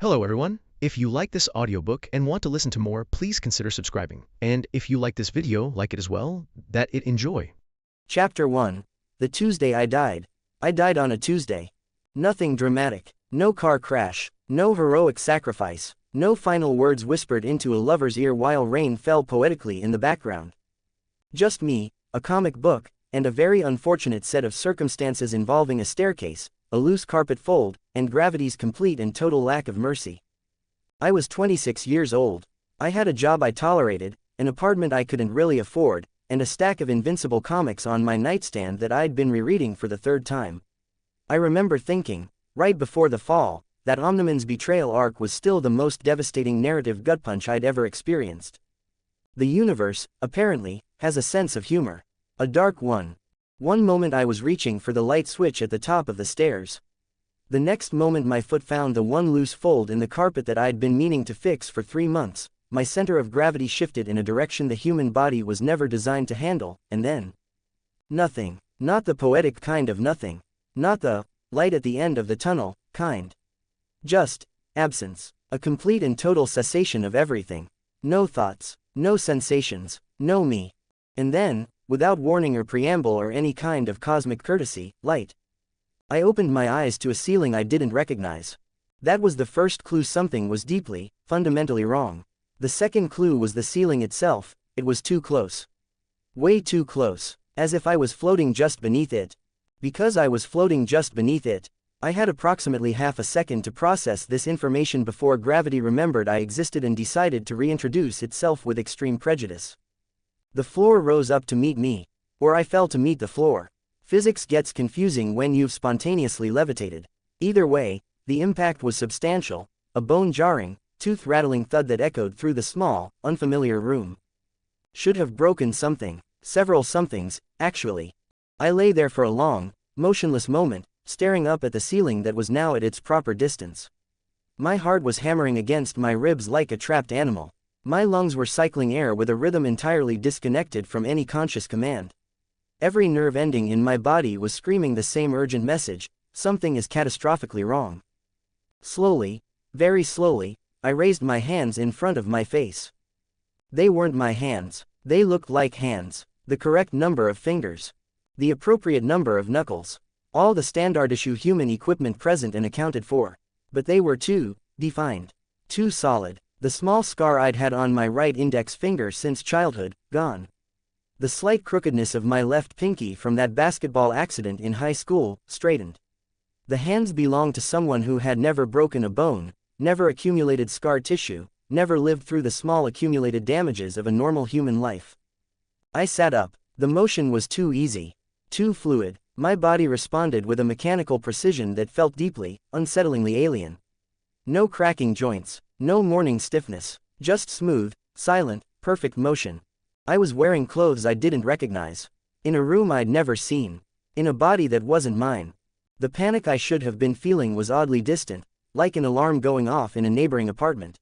Hello everyone. If you like this audiobook and want to listen to more, please consider subscribing. And if you like this video, like it as well, that it enjoy. Chapter 1. The Tuesday I died. I died on a Tuesday. Nothing dramatic. No car crash. No heroic sacrifice. No final words whispered into a lover's ear while rain fell poetically in the background. Just me, a comic book, and a very unfortunate set of circumstances involving a staircase, a loose carpet fold, and gravity's complete and total lack of mercy. I was 26 years old. I had a job I tolerated, an apartment I couldn't really afford, and a stack of Invincible comics on my nightstand that I'd been rereading for the third time. I remember thinking, right before the fall, that Omni-Man's betrayal arc was still the most devastating narrative gut punch I'd ever experienced. The universe, apparently, has a sense of humor. A dark one. One moment I was reaching for the light switch at the top of the stairs. The next moment my foot found the one loose fold in the carpet that I'd been meaning to fix for 3 months. My center of gravity shifted in a direction the human body was never designed to handle, and then nothing. Not the poetic kind of nothing. Not the light at the end of the tunnel kind. Just absence. A complete and total cessation of everything. No thoughts, no sensations, no me. And then, without warning or preamble or any kind of cosmic courtesy, light. I opened my eyes to a ceiling I didn't recognize. That was the first clue something was deeply, fundamentally wrong. The second clue was the ceiling itself. It was too close. Way too close. As if I was floating just beneath it. Because I was floating just beneath it, I had approximately half a second to process this information before gravity remembered I existed and decided to reintroduce itself with extreme prejudice. The floor rose up to meet me. Or I fell to meet the floor. Physics gets confusing when you've spontaneously levitated. Either way, the impact was substantial, a bone-jarring, tooth-rattling thud that echoed through the small, unfamiliar room. Should have broken something. Several somethings, actually. I lay there for a long, motionless moment, staring up at the ceiling that was now at its proper distance. My heart was hammering against my ribs like a trapped animal. My lungs were cycling air with a rhythm entirely disconnected from any conscious command. Every nerve ending in my body was screaming the same urgent message: something is catastrophically wrong. Slowly, very slowly, I raised my hands in front of my face. They weren't my hands. They looked like hands. The correct number of fingers. The appropriate number of knuckles. All the standard-issue human equipment present and accounted for. But they were too defined. Too solid. The small scar I'd had on my right index finger since childhood, gone. The slight crookedness of my left pinky from that basketball accident in high school, straightened. The hands belonged to someone who had never broken a bone, never accumulated scar tissue, never lived through the small accumulated damages of a normal human life. I sat up. The motion was too easy. Too fluid. My body responded with a mechanical precision that felt deeply, unsettlingly alien. No cracking joints. No morning stiffness. Just smooth, silent, perfect motion. I was wearing clothes I didn't recognize. In a room I'd never seen. In a body that wasn't mine. The panic I should have been feeling was oddly distant, like an alarm going off in a neighboring apartment.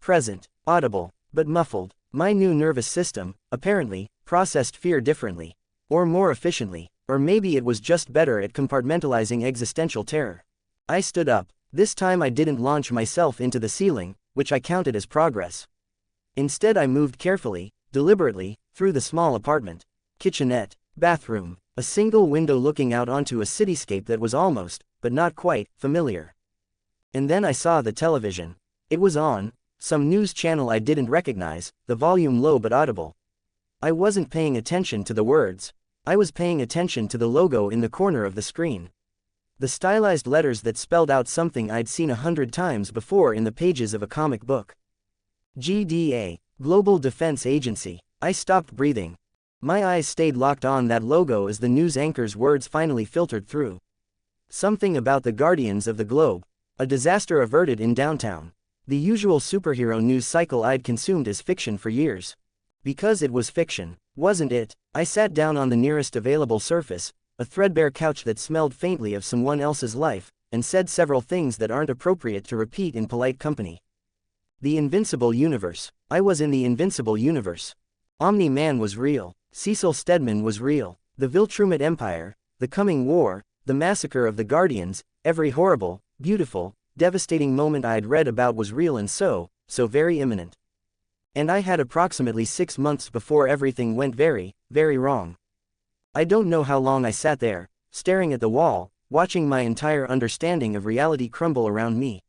Present, audible, but muffled. My new nervous system, apparently, processed fear differently. Or more efficiently. Or maybe it was just better at compartmentalizing existential terror. I stood up. This time I didn't launch myself into the ceiling, which I counted as progress. Instead I moved carefully, deliberately, through the small apartment. Kitchenette. Bathroom. A single window looking out onto a cityscape that was almost, but not quite, familiar. And then I saw the television. It was on. Some news channel I didn't recognize, the volume low but audible. I wasn't paying attention to the words. I was paying attention to the logo in the corner of the screen. The stylized letters that spelled out something I'd seen 100 times before in the pages of a comic book. GDA, Global Defense Agency. I stopped breathing. My eyes stayed locked on that logo as the news anchor's words finally filtered through. Something about the Guardians of the Globe. A disaster averted in downtown. The usual superhero news cycle I'd consumed as fiction for years. Because it was fiction, wasn't it? I sat down on the nearest available surface, a threadbare couch that smelled faintly of someone else's life, and said several things that aren't appropriate to repeat in polite company. The Invincible universe. I was in the Invincible universe. Omni-Man was real. Cecil Stedman was real. The Viltrumite Empire, the coming war, the massacre of the Guardians, every horrible, beautiful, devastating moment I'd read about was real and so very imminent. And I had approximately 6 months before everything went very, very wrong. I don't know how long I sat there, staring at the wall, watching my entire understanding of reality crumble around me.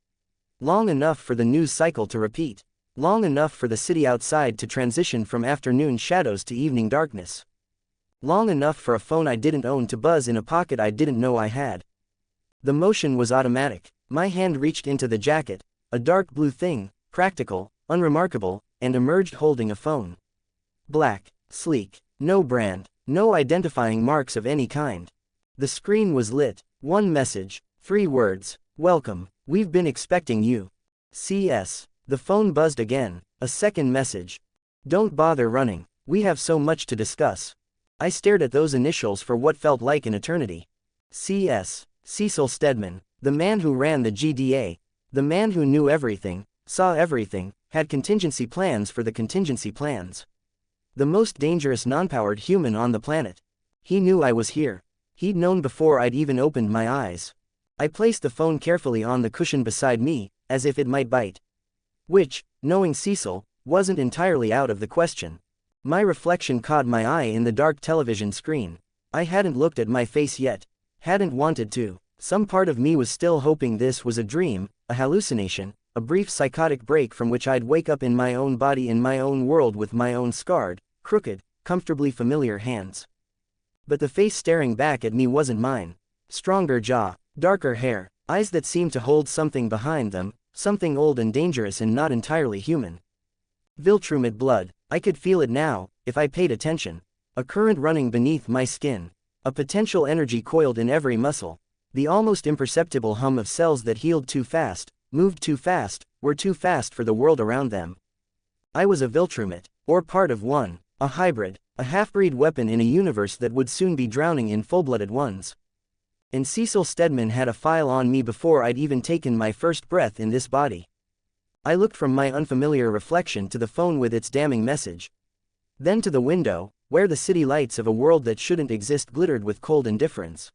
Long enough for the news cycle to repeat. Long enough for the city outside to transition from afternoon shadows to evening darkness. Long enough for a phone I didn't own to buzz in a pocket I didn't know I had. The motion was automatic. My hand reached into the jacket, a dark blue thing, practical, unremarkable, and emerged holding a phone. Black, sleek, no brand, no identifying marks of any kind. The screen was lit. One message, 3 words, "Welcome, we've been expecting you. CS." The phone buzzed again, a second message. "Don't bother running, we have so much to discuss." I stared at those initials for what felt like an eternity. CS. Cecil Stedman, the man who ran the GDA, the man who knew everything, saw everything, had contingency plans for the contingency plans. The most dangerous non-powered human on the planet. He knew I was here. He'd known before I'd even opened my eyes. I placed the phone carefully on the cushion beside me, as if it might bite. Which, knowing Cecil, wasn't entirely out of the question. My reflection caught my eye in the dark television screen. I hadn't looked at my face yet. Hadn't wanted to. Some part of me was still hoping this was a dream, a hallucination, a brief psychotic break from which I'd wake up in my own body in my own world with my own scarred, crooked, comfortably familiar hands. But the face staring back at me wasn't mine. Stronger jaw, darker hair, eyes that seemed to hold something behind them, something old and dangerous and not entirely human. Viltrumite blood, I could feel it now, if I paid attention. A current running beneath my skin. A potential energy coiled in every muscle. The almost imperceptible hum of cells that healed too fast, moved too fast, were too fast for the world around them. I was a Viltrumite, or part of one, a hybrid, a half-breed weapon in a universe that would soon be drowning in full-blooded ones. And Cecil Stedman had a file on me before I'd even taken my first breath in this body. I looked from my unfamiliar reflection to the phone with its damning message. Then to the window, where the city lights of a world that shouldn't exist glittered with cold indifference.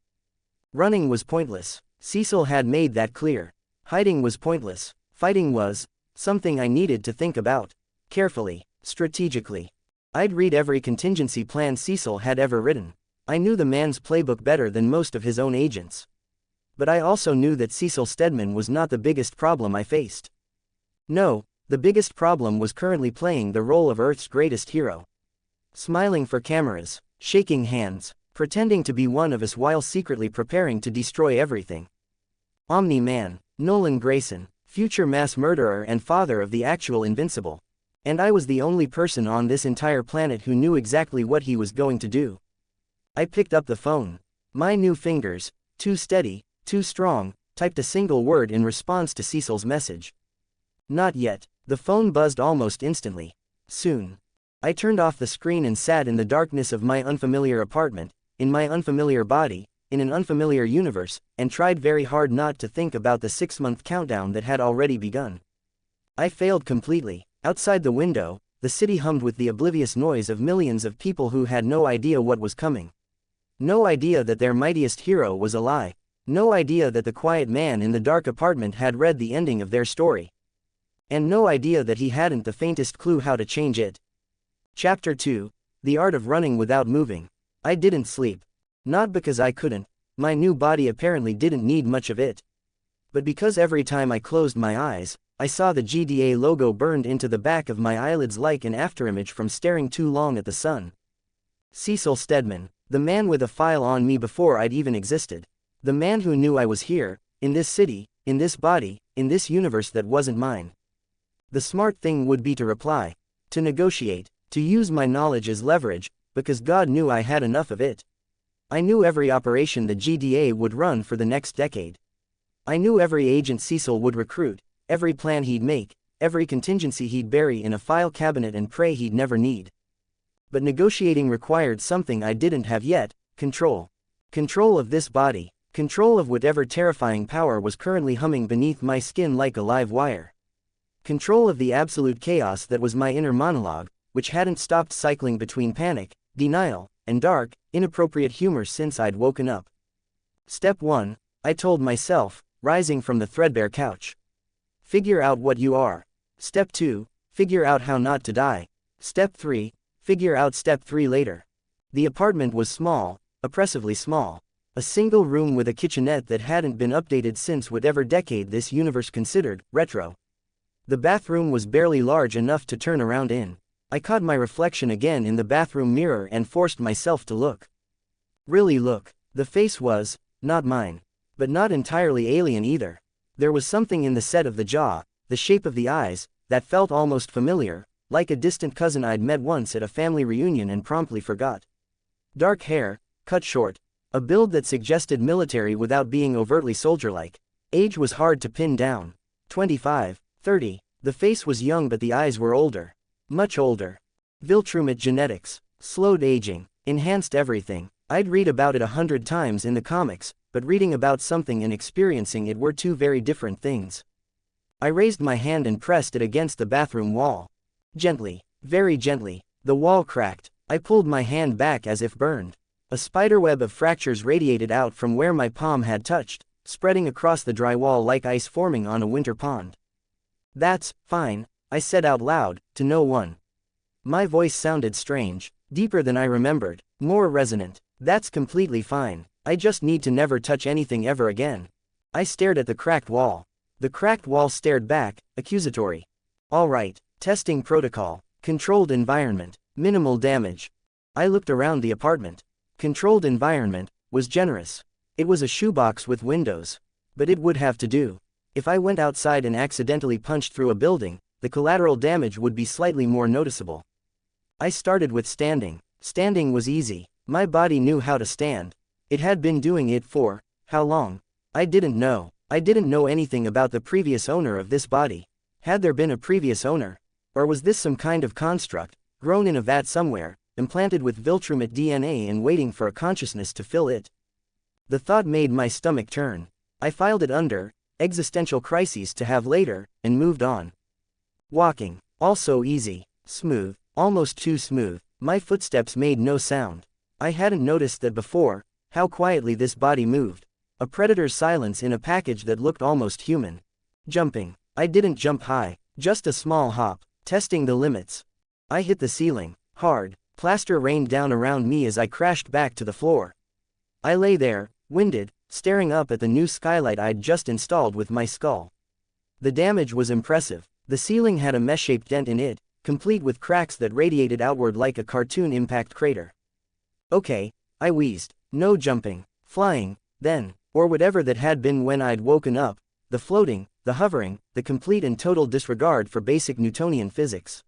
Running was pointless. Cecil had made that clear. Hiding was pointless. Fighting was something I needed to think about. Carefully, strategically. I'd read every contingency plan Cecil had ever written. I knew the man's playbook better than most of his own agents. But I also knew that Cecil Stedman was not the biggest problem I faced. No, the biggest problem was currently playing the role of Earth's greatest hero. Smiling for cameras, shaking hands, pretending to be one of us while secretly preparing to destroy everything. Omni-Man, Nolan Grayson, future mass murderer and father of the actual Invincible. And I was the only person on this entire planet who knew exactly what he was going to do. I picked up the phone. My new fingers, too steady, too strong, typed a single word in response to Cecil's message. Not yet. The phone buzzed almost instantly. Soon. I turned off the screen and sat in the darkness of my unfamiliar apartment, in my unfamiliar body, in an unfamiliar universe, and tried very hard not to think about the 6-month countdown that had already begun. I failed completely. Outside the window, the city hummed with the oblivious noise of millions of people who had no idea what was coming. No idea that their mightiest hero was a lie. No idea that the quiet man in the dark apartment had read the ending of their story. And no idea that he hadn't the faintest clue how to change it. Chapter 2, The Art of Running Without Moving. I didn't sleep. Not because I couldn't, my new body apparently didn't need much of it. But because every time I closed my eyes, I saw the GDA logo burned into the back of my eyelids like an afterimage from staring too long at the sun. Cecil Stedman, the man with a file on me before I'd even existed. The man who knew I was here, in this city, in this body, in this universe that wasn't mine. The smart thing would be to reply, to negotiate, to use my knowledge as leverage, because God knew I had enough of it. I knew every operation the GDA would run for the next decade. I knew every agent Cecil would recruit, every plan he'd make, every contingency he'd bury in a file cabinet and pray he'd never need. But negotiating required something I didn't have yet, control. Control of this body, control of whatever terrifying power was currently humming beneath my skin like a live wire. Control of the absolute chaos that was my inner monologue, which hadn't stopped cycling between panic, denial, and dark, inappropriate humor since I'd woken up. Step 1, I told myself, rising from the threadbare couch. Figure out what you are. Step 2. Figure out how not to die. Step 3. Figure out step 3 later. The apartment was small, oppressively small. A single room with a kitchenette that hadn't been updated since whatever decade this universe considered retro. The bathroom was barely large enough to turn around in. I caught my reflection again in the bathroom mirror and forced myself to look. Really look. The face was, not mine. But not entirely alien either. There was something in the set of the jaw, the shape of the eyes, that felt almost familiar, like a distant cousin I'd met once at a family reunion and promptly forgot. Dark hair, cut short. A build that suggested military without being overtly soldier-like. Age was hard to pin down. 25, 30. The face was young but the eyes were older. Much older. Viltrumite genetics. Slowed aging. Enhanced everything. I'd read about it 100 times in the comics, but reading about something and experiencing it were two very different things. I raised my hand and pressed it against the bathroom wall. Gently. Very gently. The wall cracked. I pulled my hand back as if burned. A spiderweb of fractures radiated out from where my palm had touched, spreading across the drywall like ice forming on a winter pond. "That's fine," I said out loud, to no one. My voice sounded strange, deeper than I remembered, more resonant. "That's completely fine. I just need to never touch anything ever again." I stared at the cracked wall. The cracked wall stared back, accusatory. "All right, testing protocol, controlled environment, minimal damage." I looked around the apartment. Controlled environment was generous. It was a shoebox with windows. But it would have to do. If I went outside and accidentally punched through a building, the collateral damage would be slightly more noticeable. I started with standing. Standing was easy. My body knew how to stand. It had been doing it for how long? I didn't know. I didn't know anything about the previous owner of this body. Had there been a previous owner? Or was this some kind of construct, grown in a vat somewhere, implanted with Viltrumite DNA and waiting for a consciousness to fill it? The thought made my stomach turn. I filed it under, existential crises to have later, and moved on. Walking. Also easy. Smooth. Almost too smooth. My footsteps made no sound. I hadn't noticed that before, how quietly this body moved. A predator's silence in a package that looked almost human. Jumping. I didn't jump high, just a small hop, testing the limits. I hit the ceiling, hard. Plaster rained down around me as I crashed back to the floor. I lay there, winded, staring up at the new skylight I'd just installed with my skull. The damage was impressive. The ceiling had a mesh-shaped dent in it, complete with cracks that radiated outward like a cartoon impact crater. Okay, I wheezed. No jumping, flying, then, or whatever that had been when I'd woken up, the floating, the hovering, the complete and total disregard for basic Newtonian physics.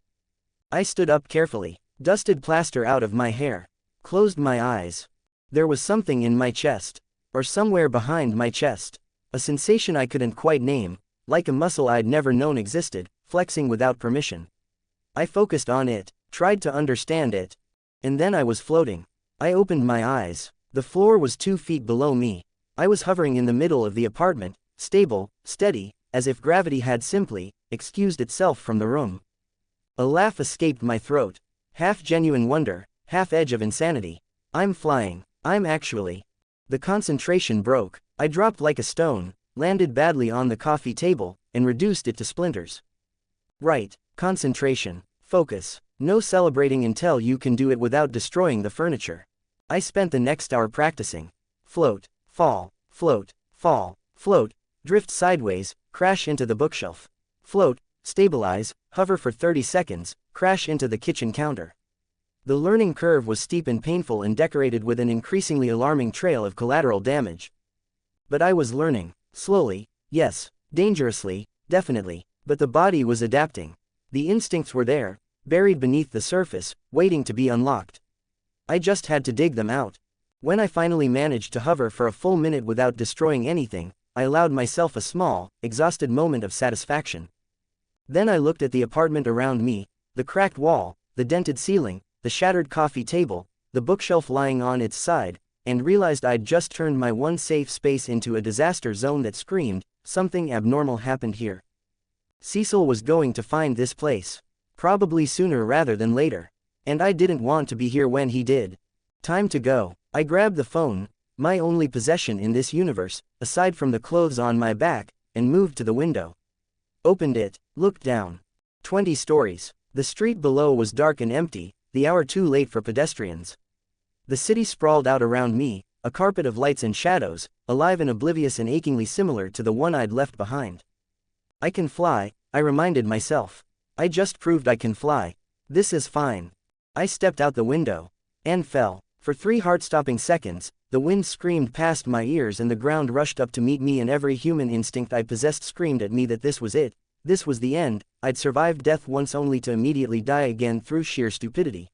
I stood up carefully, dusted plaster out of my hair, closed my eyes. There was something in my chest, or somewhere behind my chest, a sensation I couldn't quite name, like a muscle I'd never known existed, flexing without permission. I focused on it, tried to understand it, and then I was floating. I opened my eyes. The floor was 2 feet below me. I was hovering in the middle of the apartment, stable, steady, as if gravity had simply excused itself from the room. A laugh escaped my throat, half genuine wonder, half edge of insanity. I'm flying. I'm actually. The concentration broke. I dropped like a stone, landed badly on the coffee table, and reduced it to splinters. Right. Concentration. Focus. No celebrating until you can do it without destroying the furniture. I spent the next hour practicing. Float, fall, float, fall, float, drift sideways, crash into the bookshelf. Float, stabilize, hover for 30 seconds, crash into the kitchen counter. The learning curve was steep and painful and decorated with an increasingly alarming trail of collateral damage. But I was learning. Slowly, yes, dangerously, definitely, but the body was adapting. The instincts were there, buried beneath the surface, waiting to be unlocked. I just had to dig them out. When I finally managed to hover for a full minute without destroying anything, I allowed myself a small, exhausted moment of satisfaction. Then I looked at the apartment around me, the cracked wall, the dented ceiling, the shattered coffee table, the bookshelf lying on its side, and realized I'd just turned my one safe space into a disaster zone that screamed, something abnormal happened here. Cecil was going to find this place. Probably sooner rather than later. And I didn't want to be here when he did. Time to go. I grabbed the phone, My only possession in this universe, aside from the clothes on my back, and moved to the window. Opened it, looked down. 20 stories. The street below was dark and empty, the hour too late for pedestrians. The city sprawled out around me, a carpet of lights and shadows, alive and oblivious and achingly similar to the one I'd left behind. I can fly, I reminded myself. I just proved I can fly. This is fine. I stepped out the window. And fell. For 3 heart-stopping seconds, the wind screamed past my ears and the ground rushed up to meet me, and every human instinct I possessed screamed at me that this was it. This was the end. I'd survived death once only to immediately die again through sheer stupidity.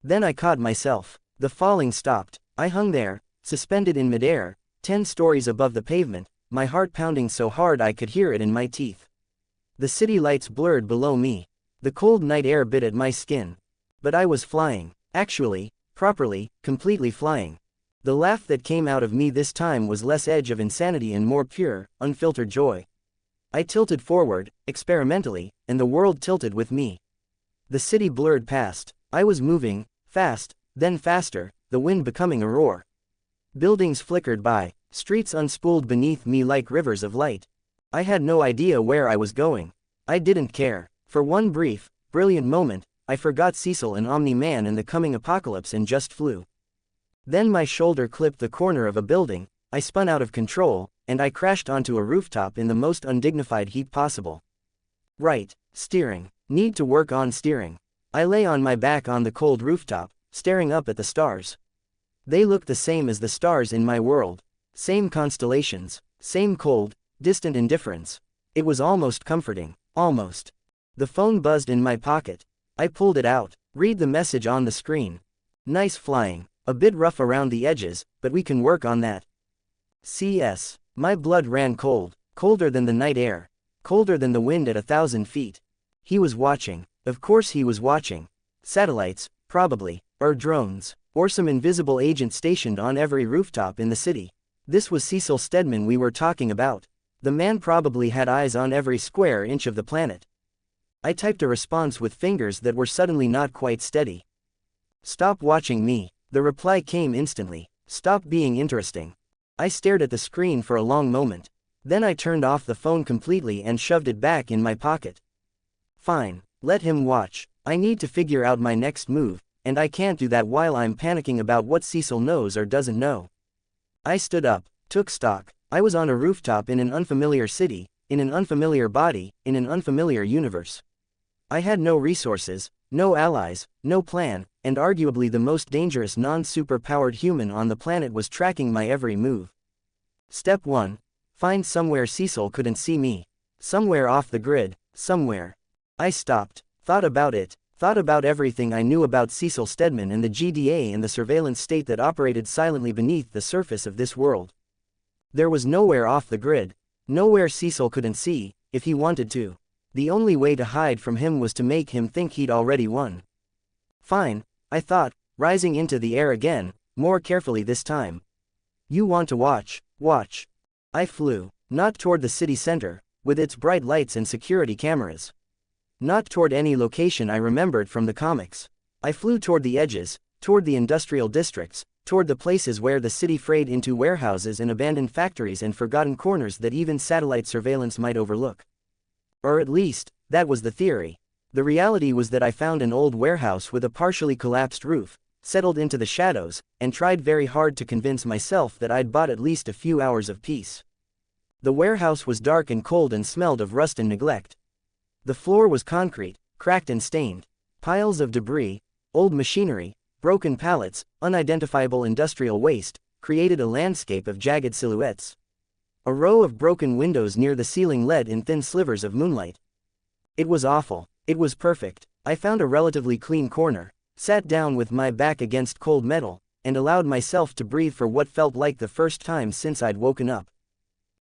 Then I caught myself. The falling stopped. I hung there, suspended in midair, 10 stories above the pavement, my heart pounding so hard I could hear it in my teeth. The city lights blurred below me. The cold night air bit at my skin. But I was flying. Actually, properly, completely flying. The laugh that came out of me this time was less edge of insanity and more pure, unfiltered joy. I tilted forward, experimentally, and the world tilted with me. The city blurred past. I was moving, fast, then faster, the wind becoming a roar. Buildings flickered by, streets unspooled beneath me like rivers of light. I had no idea where I was going. I didn't care. For one brief, brilliant moment, I forgot Cecil and Omni-Man and the coming apocalypse and just flew. Then my shoulder clipped the corner of a building, I spun out of control, and I crashed onto a rooftop in the most undignified heat possible. Right, steering. Need to work on steering. I lay on my back on the cold rooftop, staring up at the stars. They looked the same as the stars in my world. Same constellations, same cold, distant indifference. It was almost comforting, almost. The phone buzzed in my pocket. I pulled it out. Read the message on the screen. Nice flying. A bit rough around the edges, but we can work on that. CS. My blood ran cold, colder than the night air, colder than the wind at 1,000 feet. He was watching. Of course he was watching. Satellites, probably, or drones, or some invisible agent stationed on every rooftop in the city. This was Cecil Stedman we were talking about. The man probably had eyes on every square inch of the planet. I typed a response with fingers that were suddenly not quite steady. Stop watching me. The reply came instantly. Stop being interesting. I stared at the screen for a long moment. Then I turned off the phone completely and shoved it back in my pocket. Fine. Let him watch. I need to figure out my next move, and I can't do that while I'm panicking about what Cecil knows or doesn't know. I stood up, took stock. I was on a rooftop in an unfamiliar city, in an unfamiliar body, in an unfamiliar universe. I had no resources, no allies, no plan, and arguably the most dangerous non-super-powered human on the planet was tracking my every move. Step 1. Find somewhere Cecil couldn't see me. Somewhere off the grid, somewhere. I stopped, thought about it, thought about everything I knew about Cecil Stedman and the GDA and the surveillance state that operated silently beneath the surface of this world. There was nowhere off the grid, nowhere Cecil couldn't see, if he wanted to. The only way to hide from him was to make him think he'd already won. Fine, I thought, rising into the air again, more carefully this time. You want to watch, watch. I flew, not toward the city center, with its bright lights and security cameras. Not toward any location I remembered from the comics. I flew toward the edges, toward the industrial districts, toward the places where the city frayed into warehouses and abandoned factories and forgotten corners that even satellite surveillance might overlook. Or at least, that was the theory. The reality was that I found an old warehouse with a partially collapsed roof, settled into the shadows, and tried very hard to convince myself that I'd bought at least a few hours of peace. The warehouse was dark and cold and smelled of rust and neglect. The floor was concrete, cracked and stained. Piles of debris, old machinery, broken pallets, unidentifiable industrial waste, created a landscape of jagged silhouettes. A row of broken windows near the ceiling led in thin slivers of moonlight. It was awful. It was perfect. I found a relatively clean corner, sat down with my back against cold metal, and allowed myself to breathe for what felt like the first time since I'd woken up.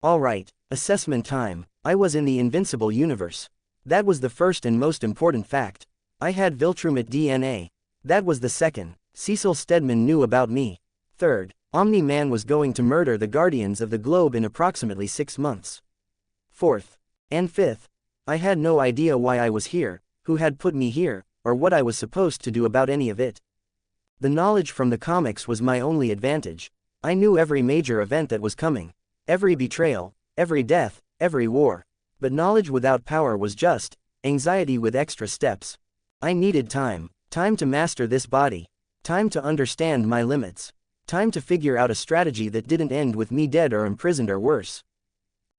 All right, assessment time. I was in the Invincible universe. That was the first and most important fact. I had Viltrumite DNA. That was the second. Cecil Stedman knew about me. Third, Omni-Man was going to murder the Guardians of the Globe in approximately 6 months. Fourth, and fifth, I had no idea why I was here, who had put me here, or what I was supposed to do about any of it. The knowledge from the comics was my only advantage. I knew every major event that was coming. Every betrayal, every death, every war. But knowledge without power was just anxiety with extra steps. I needed time. Time to master this body. Time to understand my limits. Time to figure out a strategy that didn't end with me dead or imprisoned or worse.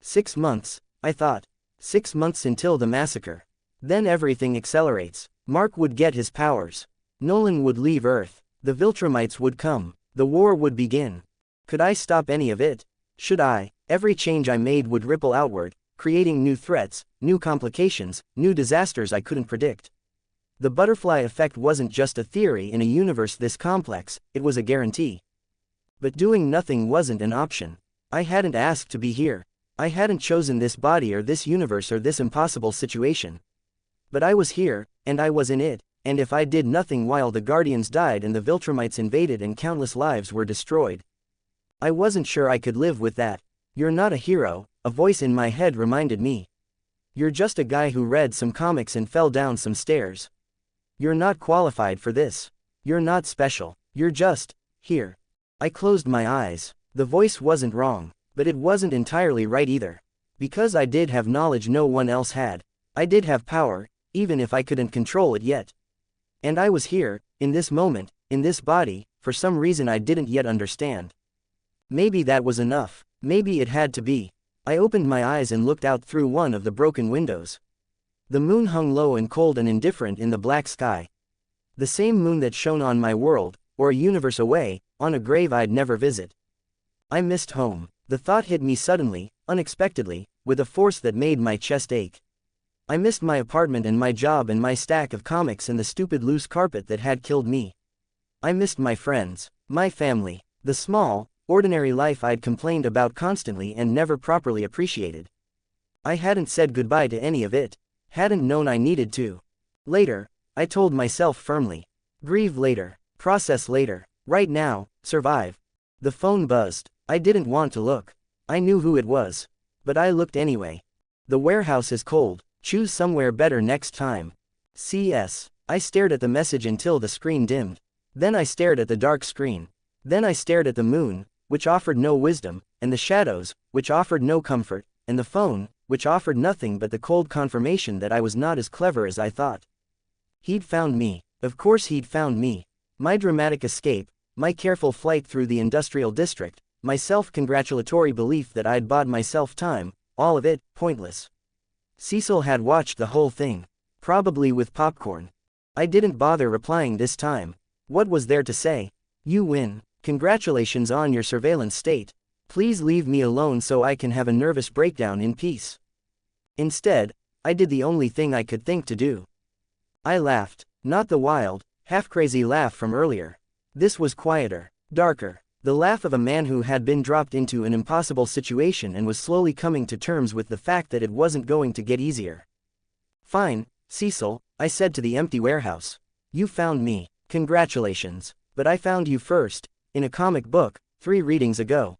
6 months, I thought. 6 months until the massacre. Then everything accelerates. Mark would get his powers. Nolan would leave Earth. The Viltrumites would come. The war would begin. Could I stop any of it? Should I? Every change I made would ripple outward, creating new threats, new complications, new disasters I couldn't predict. The butterfly effect wasn't just a theory in a universe this complex, it was a guarantee. But doing nothing wasn't an option. I hadn't asked to be here. I hadn't chosen this body or this universe or this impossible situation. But I was here, and I was in it, and if I did nothing while the Guardians died and the Viltrumites invaded and countless lives were destroyed, I wasn't sure I could live with that. You're not a hero, a voice in my head reminded me. You're just a guy who read some comics and fell down some stairs. You're not qualified for this. You're not special. You're just here. I closed my eyes. The voice wasn't wrong, but it wasn't entirely right either. Because I did have knowledge no one else had. I did have power, even if I couldn't control it yet. And I was here, in this moment, in this body, for some reason I didn't yet understand. Maybe that was enough. Maybe it had to be. I opened my eyes and looked out through one of the broken windows. The moon hung low and cold and indifferent in the black sky. The same moon that shone on my world, or a universe away, on a grave I'd never visit. I missed home. The thought hit me suddenly, unexpectedly, with a force that made my chest ache. I missed my apartment and my job and my stack of comics and the stupid loose carpet that had killed me. I missed my friends, my family, the small, ordinary life I'd complained about constantly and never properly appreciated. I hadn't said goodbye to any of it, hadn't known I needed to. Later, I told myself firmly. Grieve later, process later, right now, survive. The phone buzzed. I didn't want to look. I knew who it was. But I looked anyway. The warehouse is cold. Choose somewhere better next time. CS. I stared at the message until the screen dimmed. Then I stared at the dark screen. Then I stared at the moon, which offered no wisdom, and the shadows, which offered no comfort, and the phone, which offered nothing but the cold confirmation that I was not as clever as I thought. He'd found me. Of course he'd found me. My dramatic escape, my careful flight through the industrial district, my self-congratulatory belief that I'd bought myself time, all of it, pointless. Cecil had watched the whole thing. Probably with popcorn. I didn't bother replying this time. What was there to say? You win. Congratulations on your surveillance state. Please leave me alone so I can have a nervous breakdown in peace. Instead, I did the only thing I could think to do. I laughed, not the wild, half-crazy laugh from earlier. This was quieter, darker, the laugh of a man who had been dropped into an impossible situation and was slowly coming to terms with the fact that it wasn't going to get easier. Fine, Cecil, I said to the empty warehouse. You found me. Congratulations. But I found you first, in a comic book, 3 readings ago.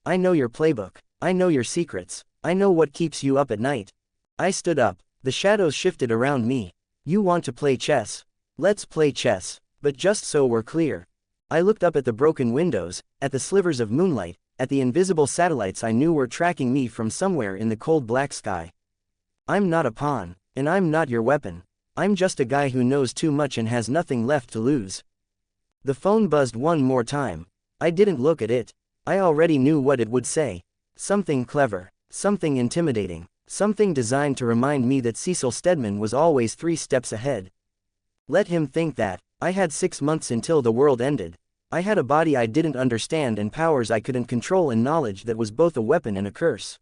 I know your playbook. I know your secrets. I know what keeps you up at night. I stood up. The shadows shifted around me. You want to play chess? Let's play chess. But just so we're clear. I looked up at the broken windows, at the slivers of moonlight, at the invisible satellites I knew were tracking me from somewhere in the cold black sky. I'm not a pawn, and I'm not your weapon. I'm just a guy who knows too much and has nothing left to lose. The phone buzzed one more time. I didn't look at it. I already knew what it would say. Something clever, something intimidating, something designed to remind me that Cecil Stedman was always 3 steps ahead. Let him think that. I had 6 months until the world ended. I had a body I didn't understand and powers I couldn't control and knowledge that was both a weapon and a curse.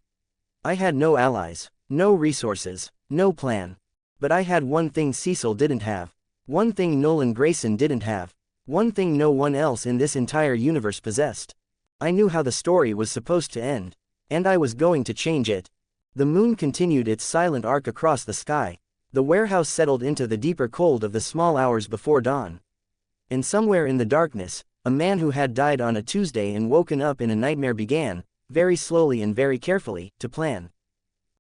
I had no allies, no resources, no plan. But I had one thing Cecil didn't have. One thing Nolan Grayson didn't have. One thing no one else in this entire universe possessed. I knew how the story was supposed to end. And I was going to change it. The moon continued its silent arc across the sky. The warehouse settled into the deeper cold of the small hours before dawn. And somewhere in the darkness, a man who had died on a Tuesday and woken up in a nightmare began, very slowly and very carefully, to plan.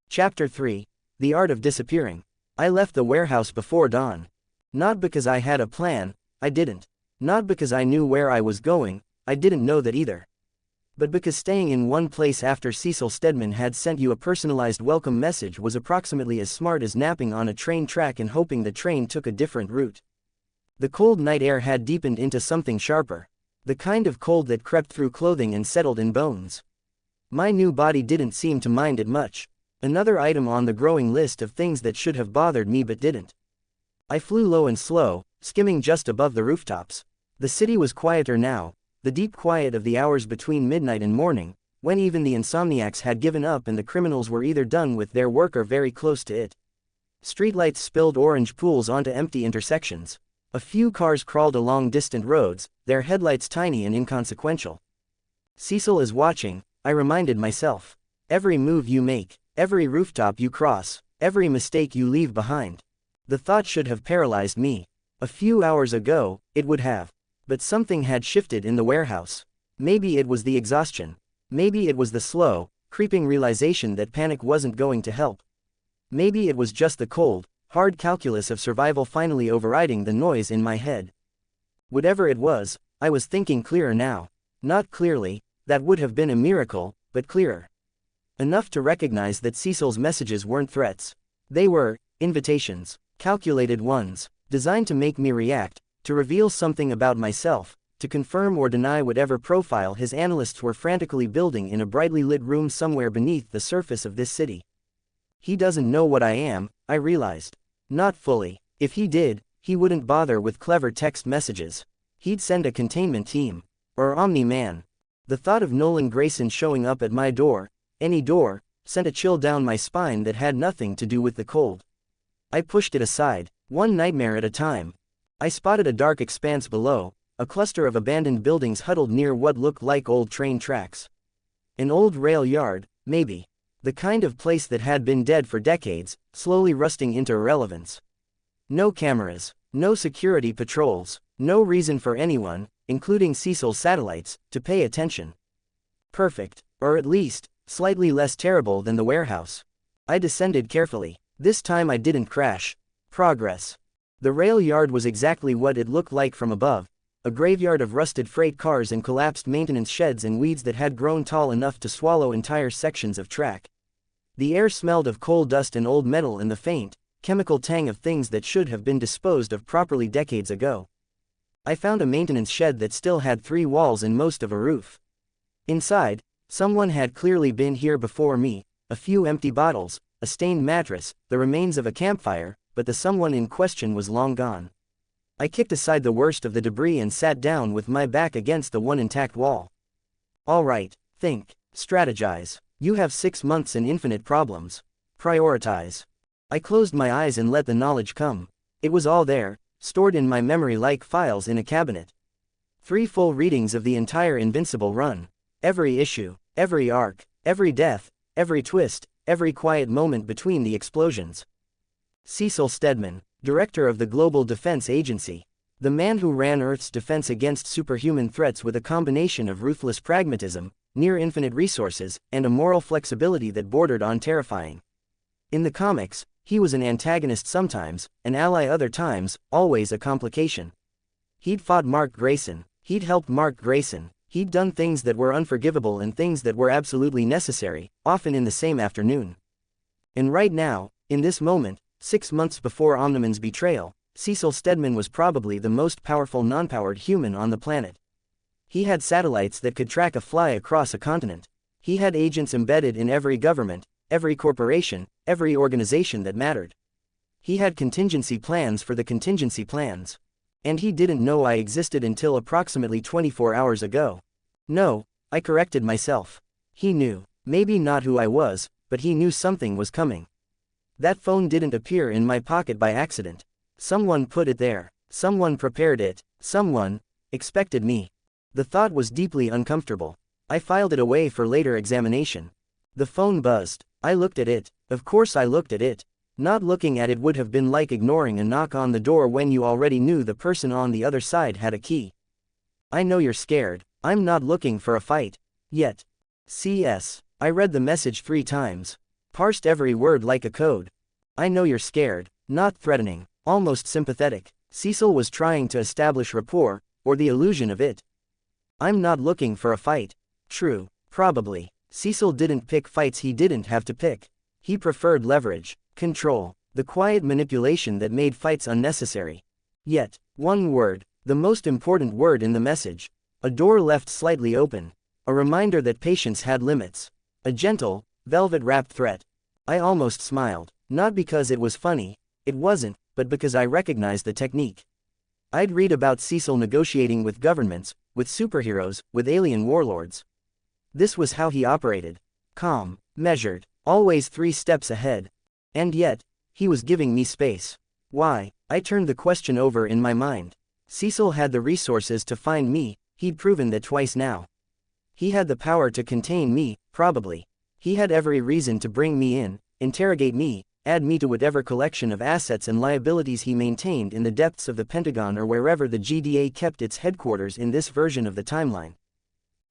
Chapter 3. The Art of Disappearing. I left the warehouse before dawn. Not because I had a plan, I didn't. Not because I knew where I was going, I didn't know that either. But because staying in one place after Cecil Stedman had sent you a personalized welcome message was approximately as smart as napping on a train track and hoping the train took a different route. The cold night air had deepened into something sharper. The kind of cold that crept through clothing and settled in bones. My new body didn't seem to mind it much. Another item on the growing list of things that should have bothered me but didn't. I flew low and slow, skimming just above the rooftops. The city was quieter now, the deep quiet of the hours between midnight and morning, when even the insomniacs had given up and the criminals were either done with their work or very close to it. Streetlights spilled orange pools onto empty intersections. A few cars crawled along distant roads, their headlights tiny and inconsequential. Cecil is watching, I reminded myself. Every move you make, every rooftop you cross, every mistake you leave behind. The thought should have paralyzed me. A few hours ago, it would have. But something had shifted in the warehouse. Maybe it was the exhaustion. Maybe it was the slow, creeping realization that panic wasn't going to help. Maybe it was just the cold, hard calculus of survival finally overriding the noise in my head. Whatever it was, I was thinking clearer now. Not clearly, that would have been a miracle, but clearer. Enough to recognize that Cecil's messages weren't threats. They were invitations, calculated ones, designed to make me react, to reveal something about myself, to confirm or deny whatever profile his analysts were frantically building in a brightly lit room somewhere beneath the surface of this city. He doesn't know what I am, I realized. Not fully. If he did, he wouldn't bother with clever text messages. He'd send a containment team. Or Omni-Man. The thought of Nolan Grayson showing up at my door, any door, sent a chill down my spine that had nothing to do with the cold. I pushed it aside, one nightmare at a time. I spotted a dark expanse below, a cluster of abandoned buildings huddled near what looked like old train tracks. An old rail yard, maybe. The kind of place that had been dead for decades, slowly rusting into irrelevance. No cameras, no security patrols, no reason for anyone, including Cecil's satellites, to pay attention. Perfect, or at least, slightly less terrible than the warehouse. I descended carefully. This time I didn't crash. Progress. The rail yard was exactly what it looked like from above, a graveyard of rusted freight cars and collapsed maintenance sheds and weeds that had grown tall enough to swallow entire sections of track. The air smelled of coal dust and old metal and the faint, chemical tang of things that should have been disposed of properly decades ago. I found a maintenance shed that still had 3 walls and most of a roof. Inside, someone had clearly been here before me, a few empty bottles, a stained mattress, the remains of a campfire, but the someone in question was long gone. I kicked aside the worst of the debris and sat down with my back against the one intact wall. All right, think, strategize. You have 6 months and infinite problems. Prioritize. I closed my eyes and let the knowledge come. It was all there, stored in my memory like files in a cabinet. 3 full readings of the entire Invincible run. Every issue, every arc, every death, every twist, every quiet moment between the explosions. Cecil Stedman, director of the Global Defense Agency. The man who ran Earth's defense against superhuman threats with a combination of ruthless pragmatism, near-infinite resources, and a moral flexibility that bordered on terrifying. In the comics, he was an antagonist sometimes, an ally other times, always a complication. He'd fought Mark Grayson, he'd helped Mark Grayson, he'd done things that were unforgivable and things that were absolutely necessary, often in the same afternoon. And right now, in this moment, 6 months before Omni-Man's betrayal, Cecil Stedman was probably the most powerful non-powered human on the planet. He had satellites that could track a fly across a continent. He had agents embedded in every government, every corporation, every organization that mattered. He had contingency plans for the contingency plans. And he didn't know I existed until approximately 24 hours ago. No, I corrected myself. He knew, maybe not who I was, but he knew something was coming. That phone didn't appear in my pocket by accident. Someone put it there. Someone prepared it. Someone expected me. The thought was deeply uncomfortable. I filed it away for later examination. The phone buzzed. I looked at it. Of course I looked at it. Not looking at it would have been like ignoring a knock on the door when you already knew the person on the other side had a key. I know you're scared. I'm not looking for a fight. Yet. CS. I read the message 3 times. Parsed every word like a code. I know you're scared. Not threatening. Almost sympathetic. Cecil was trying to establish rapport, or the illusion of it. I'm not looking for a fight. True, probably. Cecil didn't pick fights he didn't have to pick. He preferred leverage, control, the quiet manipulation that made fights unnecessary. Yet, one word, the most important word in the message. A door left slightly open. A reminder that patience had limits. A gentle, velvet-wrapped threat. I almost smiled. Not because it was funny, it wasn't, but because I recognized the technique. I'd read about Cecil negotiating with governments, with superheroes, with alien warlords. This was how he operated. Calm, measured, always 3 steps ahead. And yet, he was giving me space. Why? I turned the question over in my mind. Cecil had the resources to find me, he'd proven that twice now. He had the power to contain me, probably. He had every reason to bring me in, interrogate me, add me to whatever collection of assets and liabilities he maintained in the depths of the Pentagon or wherever the GDA kept its headquarters in this version of the timeline.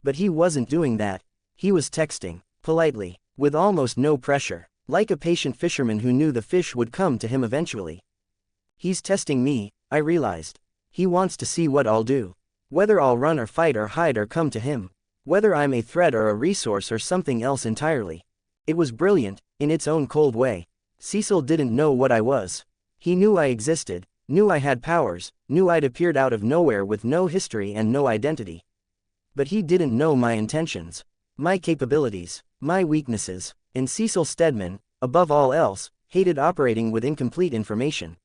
But he wasn't doing that. He was texting, politely, with almost no pressure, like a patient fisherman who knew the fish would come to him eventually. He's testing me, I realized. He wants to see what I'll do. Whether I'll run or fight or hide or come to him. Whether I'm a threat or a resource or something else entirely. It was brilliant, in its own cold way. Cecil didn't know what I was. He knew I existed, knew I had powers, knew I'd appeared out of nowhere with no history and no identity. But he didn't know my intentions, my capabilities, my weaknesses, and Cecil Stedman, above all else, hated operating with incomplete information.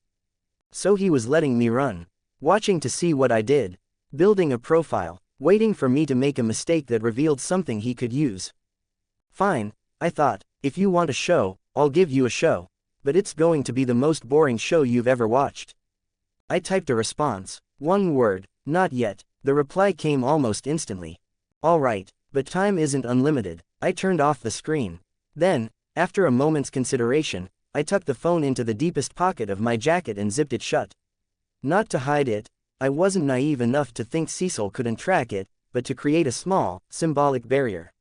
So he was letting me run, watching to see what I did, building a profile, waiting for me to make a mistake that revealed something he could use. Fine, I thought, if you want a show, I'll give you a show, but it's going to be the most boring show you've ever watched. I typed a response, 1 word, not yet. The reply came almost instantly. All right, but time isn't unlimited. I turned off the screen. Then, after a moment's consideration, I tucked the phone into the deepest pocket of my jacket and zipped it shut. Not to hide it, I wasn't naive enough to think Cecil couldn't track it, but to create a small, symbolic barrier.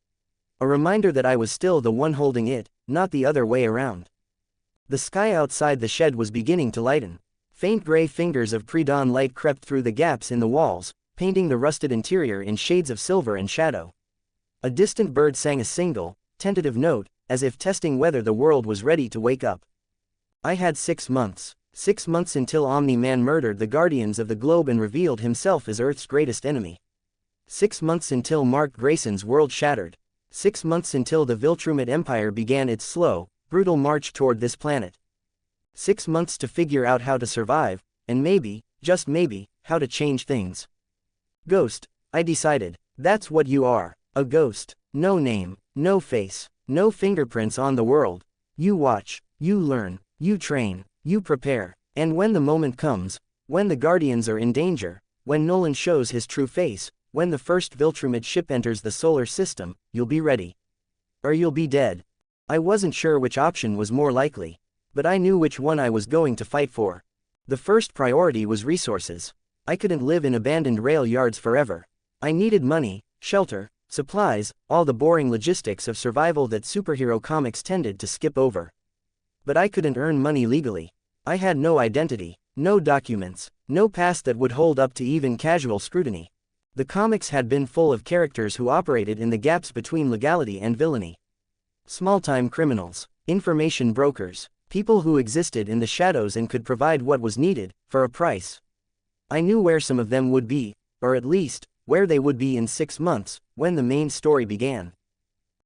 A reminder that I was still the one holding it, not the other way around. The sky outside the shed was beginning to lighten. Faint gray fingers of pre-dawn light crept through the gaps in the walls, painting the rusted interior in shades of silver and shadow. A distant bird sang a single, tentative note, as if testing whether the world was ready to wake up. I had 6 months. 6 months until Omni-Man murdered the guardians of the globe and revealed himself as Earth's greatest enemy. 6 months until Mark Grayson's world shattered. 6 months until the Viltrumite Empire began its slow, brutal march toward this planet. 6 months to figure out how to survive, and maybe, just maybe, how to change things. Ghost, I decided. That's what you are. A ghost. No name, no face, no fingerprints on the world. You watch, you learn, you train, you prepare, and when the moment comes, when the Guardians are in danger, when Nolan shows his true face, when the first Viltrumite ship enters the solar system, you'll be ready. Or you'll be dead. I wasn't sure which option was more likely, but I knew which one I was going to fight for. The first priority was resources. I couldn't live in abandoned rail yards forever. I needed money, shelter, supplies, all the boring logistics of survival that superhero comics tended to skip over. But I couldn't earn money legally. I had no identity, no documents, no past that would hold up to even casual scrutiny. The comics had been full of characters who operated in the gaps between legality and villainy. Small-time criminals, information brokers, people who existed in the shadows and could provide what was needed, for a price. I knew where some of them would be, or at least, where they would be in 6 months, when the main story began.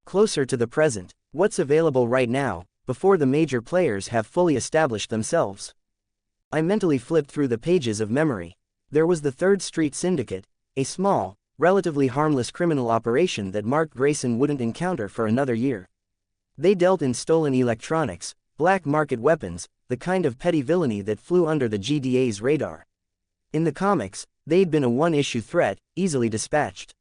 Closer to the present, what's available right now, before the major players have fully established themselves. I mentally flipped through the pages of memory. There was the 3rd Street Syndicate, a small, relatively harmless criminal operation that Mark Grayson wouldn't encounter for another year. They dealt in stolen electronics, black market weapons, the kind of petty villainy that flew under the GDA's radar. In the comics, they'd been a one-issue threat, easily dispatched.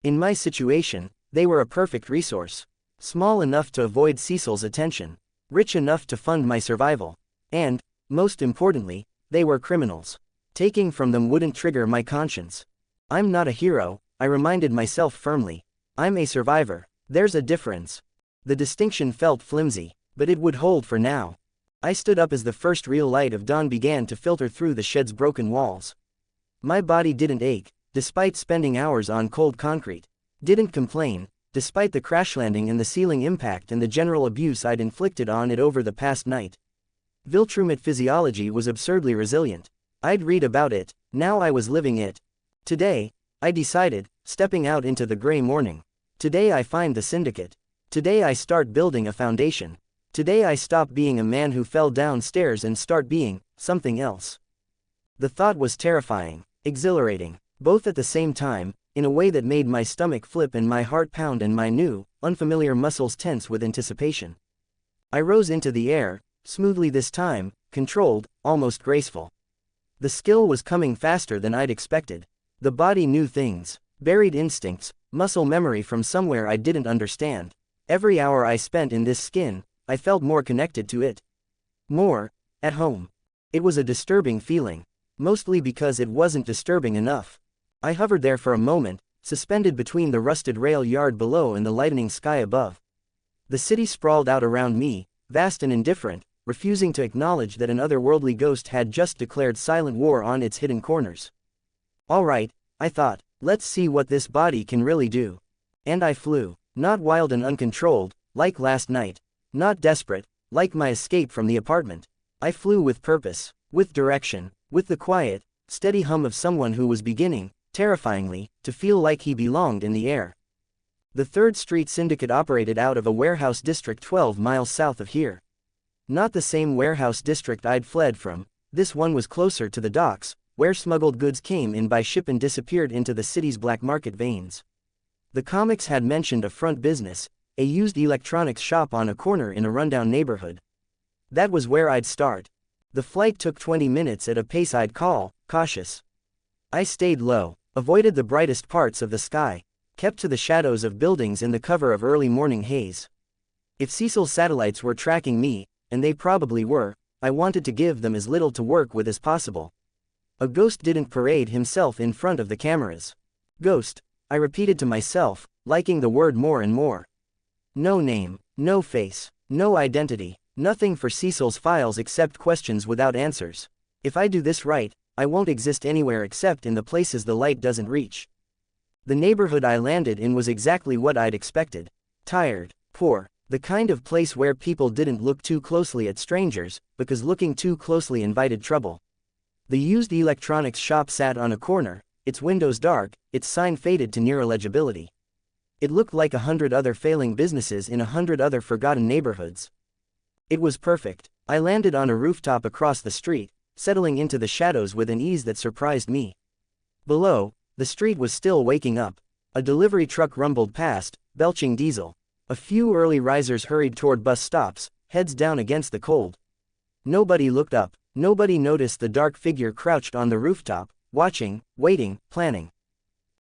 In my situation, they were a perfect resource. Small enough to avoid Cecil's attention, rich enough to fund my survival, and, most importantly, they were criminals. Taking from them wouldn't trigger my conscience. I'm not a hero, I reminded myself firmly. I'm a survivor. There's a difference. The distinction felt flimsy, but it would hold for now. I stood up as the first real light of dawn began to filter through the shed's broken walls. My body didn't ache, despite spending hours on cold concrete. Didn't complain, despite the crash landing and the ceiling impact and the general abuse I'd inflicted on it over the past night. Viltrumite physiology was absurdly resilient. I'd read about it, now I was living it. Today, I decided, stepping out into the gray morning. Today I find the syndicate. Today I start building a foundation. Today I stop being a man who fell downstairs and start being something else. The thought was terrifying, exhilarating, both at the same time, in a way that made my stomach flip and my heart pound and my new, unfamiliar muscles tense with anticipation. I rose into the air, smoothly this time, controlled, almost graceful. The skill was coming faster than I'd expected. The body knew things, buried instincts, muscle memory from somewhere I didn't understand. Every hour I spent in this skin, I felt more connected to it. More, at home. It was a disturbing feeling, mostly because it wasn't disturbing enough. I hovered there for a moment, suspended between the rusted rail yard below and the lightening sky above. The city sprawled out around me, vast and indifferent, refusing to acknowledge that an otherworldly ghost had just declared silent war on its hidden corners. All right, I thought, let's see what this body can really do. And I flew, not wild and uncontrolled, like last night, not desperate, like my escape from the apartment. I flew with purpose, with direction, with the quiet, steady hum of someone who was beginning, terrifyingly, to feel like he belonged in the air. The 3rd Street Syndicate operated out of a warehouse district 12 miles south of here. Not the same warehouse district I'd fled from, this one was closer to the docks, where smuggled goods came in by ship and disappeared into the city's black market veins. The comics had mentioned a front business, a used electronics shop on a corner in a rundown neighborhood. That was where I'd start. The flight took 20 minutes at a pace I'd call cautious. I stayed low, avoided the brightest parts of the sky, kept to the shadows of buildings in the cover of early morning haze. If Cecil's satellites were tracking me, and they probably were, I wanted to give them as little to work with as possible. A ghost didn't parade himself in front of the cameras. Ghost, I repeated to myself, liking the word more and more. No name, no face, no identity, nothing for Cecil's files except questions without answers. If I do this right, I won't exist anywhere except in the places the light doesn't reach. The neighborhood I landed in was exactly what I'd expected. Tired, poor, the kind of place where people didn't look too closely at strangers, because looking too closely invited trouble. The used electronics shop sat on a corner, its windows dark, its sign faded to near illegibility. It looked like 100 other failing businesses in 100 other forgotten neighborhoods. It was perfect. I landed on a rooftop across the street, settling into the shadows with an ease that surprised me. Below, the street was still waking up. A delivery truck rumbled past, belching diesel. A few early risers hurried toward bus stops, heads down against the cold. Nobody looked up. Nobody noticed the dark figure crouched on the rooftop, watching, waiting, planning.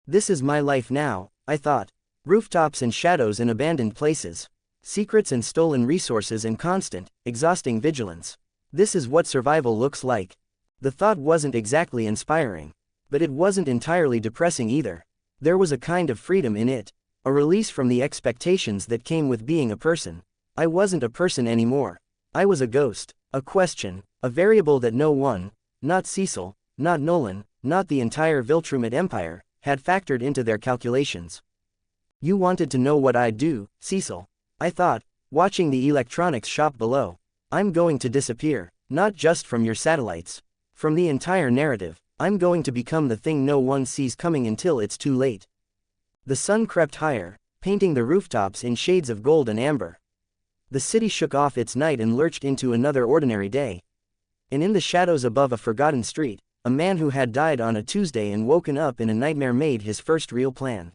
This is my life now, I thought. Rooftops and shadows in abandoned places. Secrets and stolen resources and constant, exhausting vigilance. This is what survival looks like. The thought wasn't exactly inspiring. But it wasn't entirely depressing either. There was a kind of freedom in it. A release from the expectations that came with being a person. I wasn't a person anymore. I was a ghost, a question, a variable that no one, not Cecil, not Nolan, not the entire Viltrumite Empire, had factored into their calculations. You wanted to know what I'd do, Cecil. I thought, watching the electronics shop below. I'm going to disappear, not just from your satellites. From the entire narrative, I'm going to become the thing no one sees coming until it's too late. The sun crept higher, painting the rooftops in shades of gold and amber. The city shook off its night and lurched into another ordinary day. And in the shadows above a forgotten street, a man who had died on a Tuesday and woken up in a nightmare made his first real plan.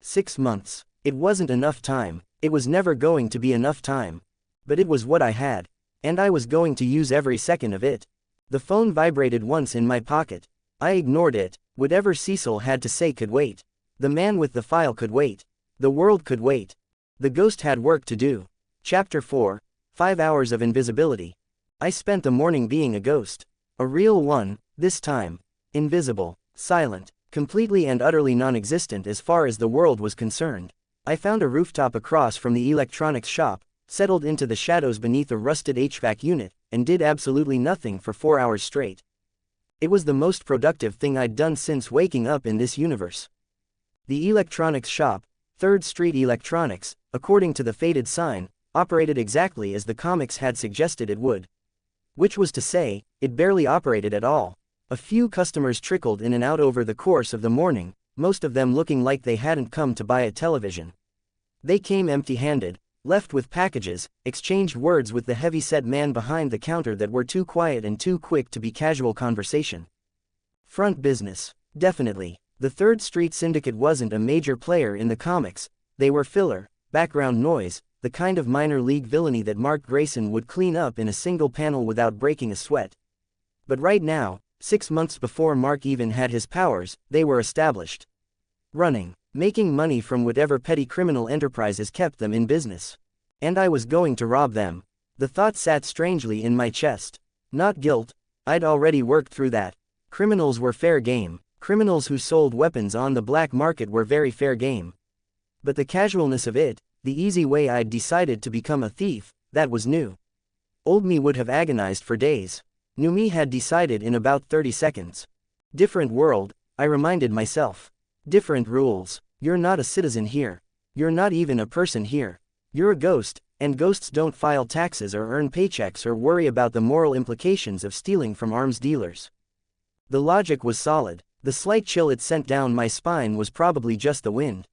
6 months. It wasn't enough time. It was never going to be enough time. But it was what I had. And I was going to use every second of it. The phone vibrated once in my pocket. I ignored it. Whatever Cecil had to say could wait. The man with the file could wait. The world could wait. The ghost had work to do. Chapter 4, 5 Hours of Invisibility. I spent the morning being a ghost. A real one, this time. Invisible, silent, completely and utterly non-existent as far as the world was concerned. I found a rooftop across from the electronics shop, settled into the shadows beneath a rusted HVAC unit, and did absolutely nothing for 4 hours straight. It was the most productive thing I'd done since waking up in this universe. The electronics shop, 3rd Street Electronics, according to the faded sign, operated exactly as the comics had suggested it would. Which was to say, it barely operated at all. A few customers trickled in and out over the course of the morning, most of them looking like they hadn't come to buy a television. They came empty-handed, left with packages, exchanged words with the heavy-set man behind the counter that were too quiet and too quick to be casual conversation. Front business. Definitely. The 3rd Street Syndicate wasn't a major player in the comics, they were filler, background noise, the kind of minor league villainy that Mark Grayson would clean up in a single panel without breaking a sweat. But right now, 6 months before Mark even had his powers, they were established. Running, making money from whatever petty criminal enterprises kept them in business. And I was going to rob them. The thought sat strangely in my chest. Not guilt, I'd already worked through that. Criminals were fair game. Criminals who sold weapons on the black market were very fair game. But the casualness of it, the easy way I'd decided to become a thief, that was new. Old me would have agonized for days. New me had decided in about 30 seconds. Different world, I reminded myself. Different rules. You're not a citizen here. You're not even a person here. You're a ghost, and ghosts don't file taxes or earn paychecks or worry about the moral implications of stealing from arms dealers. The logic was solid. The slight chill it sent down my spine was probably just the wind.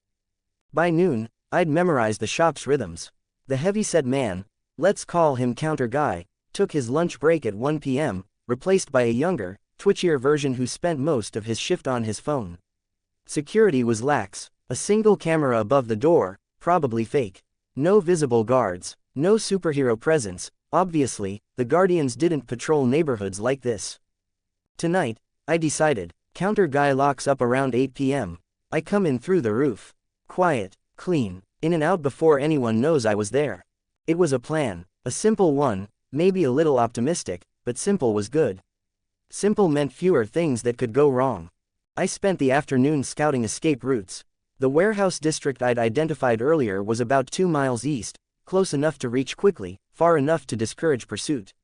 By noon, I'd memorized the shop's rhythms. The heavy-set man, let's call him Counter Guy, took his lunch break at 1 p.m., replaced by a younger, twitchier version who spent most of his shift on his phone. Security was lax, a single camera above the door, probably fake. No visible guards, no superhero presence, obviously, the Guardians didn't patrol neighborhoods like this. Tonight, I decided. Counter Guy locks up around 8 p.m. I come in through the roof. Quiet, clean, in and out before anyone knows I was there. It was a plan, a simple one, maybe a little optimistic, but simple was good. Simple meant fewer things that could go wrong. I spent the afternoon scouting escape routes. The warehouse district I'd identified earlier was about 2 miles east, close enough to reach quickly, far enough to discourage pursuit.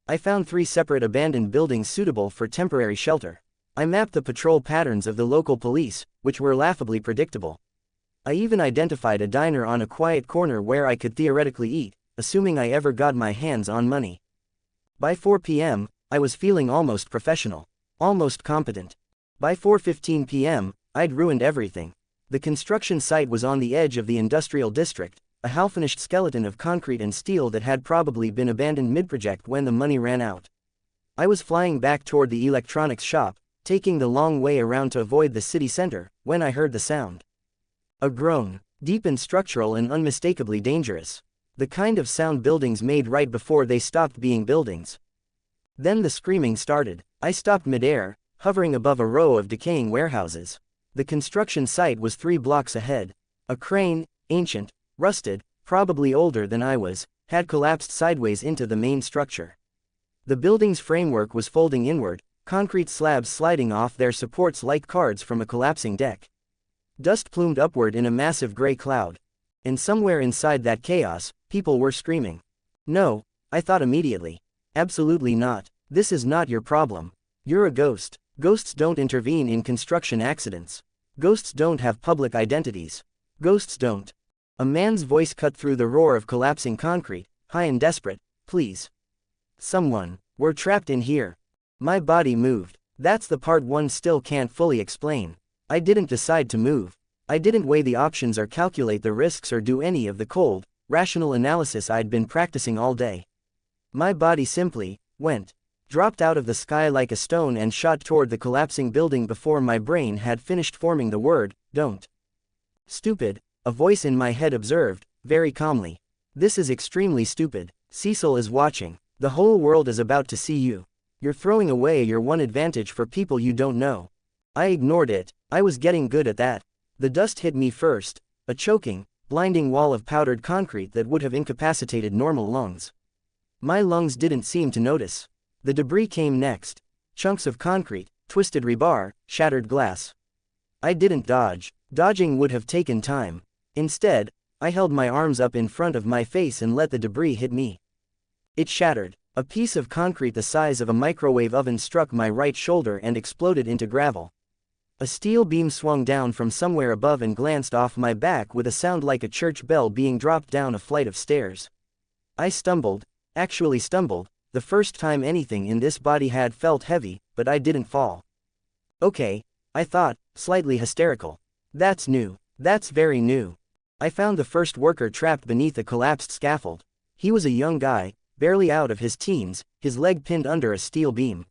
I found 3 separate abandoned buildings suitable for temporary shelter. I mapped the patrol patterns of the local police, which were laughably predictable. I even identified a diner on a quiet corner where I could theoretically eat, assuming I ever got my hands on money. By 4 p.m., I was feeling almost professional, almost competent. By 4:15 p.m., I'd ruined everything. The construction site was on the edge of the industrial district, a half-finished skeleton of concrete and steel that had probably been abandoned mid-project when the money ran out. I was flying back toward the electronics shop, taking the long way around to avoid the city center, when I heard the sound. A groan, deep and structural and unmistakably dangerous. The kind of sound buildings made right before they stopped being buildings. Then the screaming started. I stopped midair, hovering above a row of decaying warehouses. The construction site was 3 blocks ahead. A crane, ancient, rusted, probably older than I was, had collapsed sideways into the main structure. The building's framework was folding inward, concrete slabs sliding off their supports like cards from a collapsing deck. Dust plumed upward in a massive gray cloud. And somewhere inside that chaos, people were screaming. No, I thought immediately. Absolutely not. This is not your problem. You're a ghost. Ghosts don't intervene in construction accidents. Ghosts don't have public identities. Ghosts don't. A man's voice cut through the roar of collapsing concrete, high and desperate. Please. Someone. We're trapped in here. My body moved. That's the part one still can't fully explain. I didn't decide to move. I didn't weigh the options or calculate the risks or do any of the cold, rational analysis I'd been practicing all day. My body simply went. Dropped out of the sky like a stone and shot toward the collapsing building before my brain had finished forming the word, don't. Stupid, a voice in my head observed, very calmly. This is extremely stupid. Cecil is watching. The whole world is about to see you. You're throwing away your one advantage for people you don't know. I ignored it. I was getting good at that. The dust hit me first, a choking, blinding wall of powdered concrete that would have incapacitated normal lungs. My lungs didn't seem to notice. The debris came next. Chunks of concrete, twisted rebar, shattered glass. I didn't dodge. Dodging would have taken time. Instead, I held my arms up in front of my face and let the debris hit me. It shattered. A piece of concrete the size of a microwave oven struck my right shoulder and exploded into gravel. A steel beam swung down from somewhere above and glanced off my back with a sound like a church bell being dropped down a flight of stairs. I stumbled, actually stumbled, the first time anything in this body had felt heavy, but I didn't fall. Okay, I thought, slightly hysterical. That's new. That's very new. I found the first worker trapped beneath a collapsed scaffold. He was a young guy, barely out of his teens, his leg pinned under a steel beam.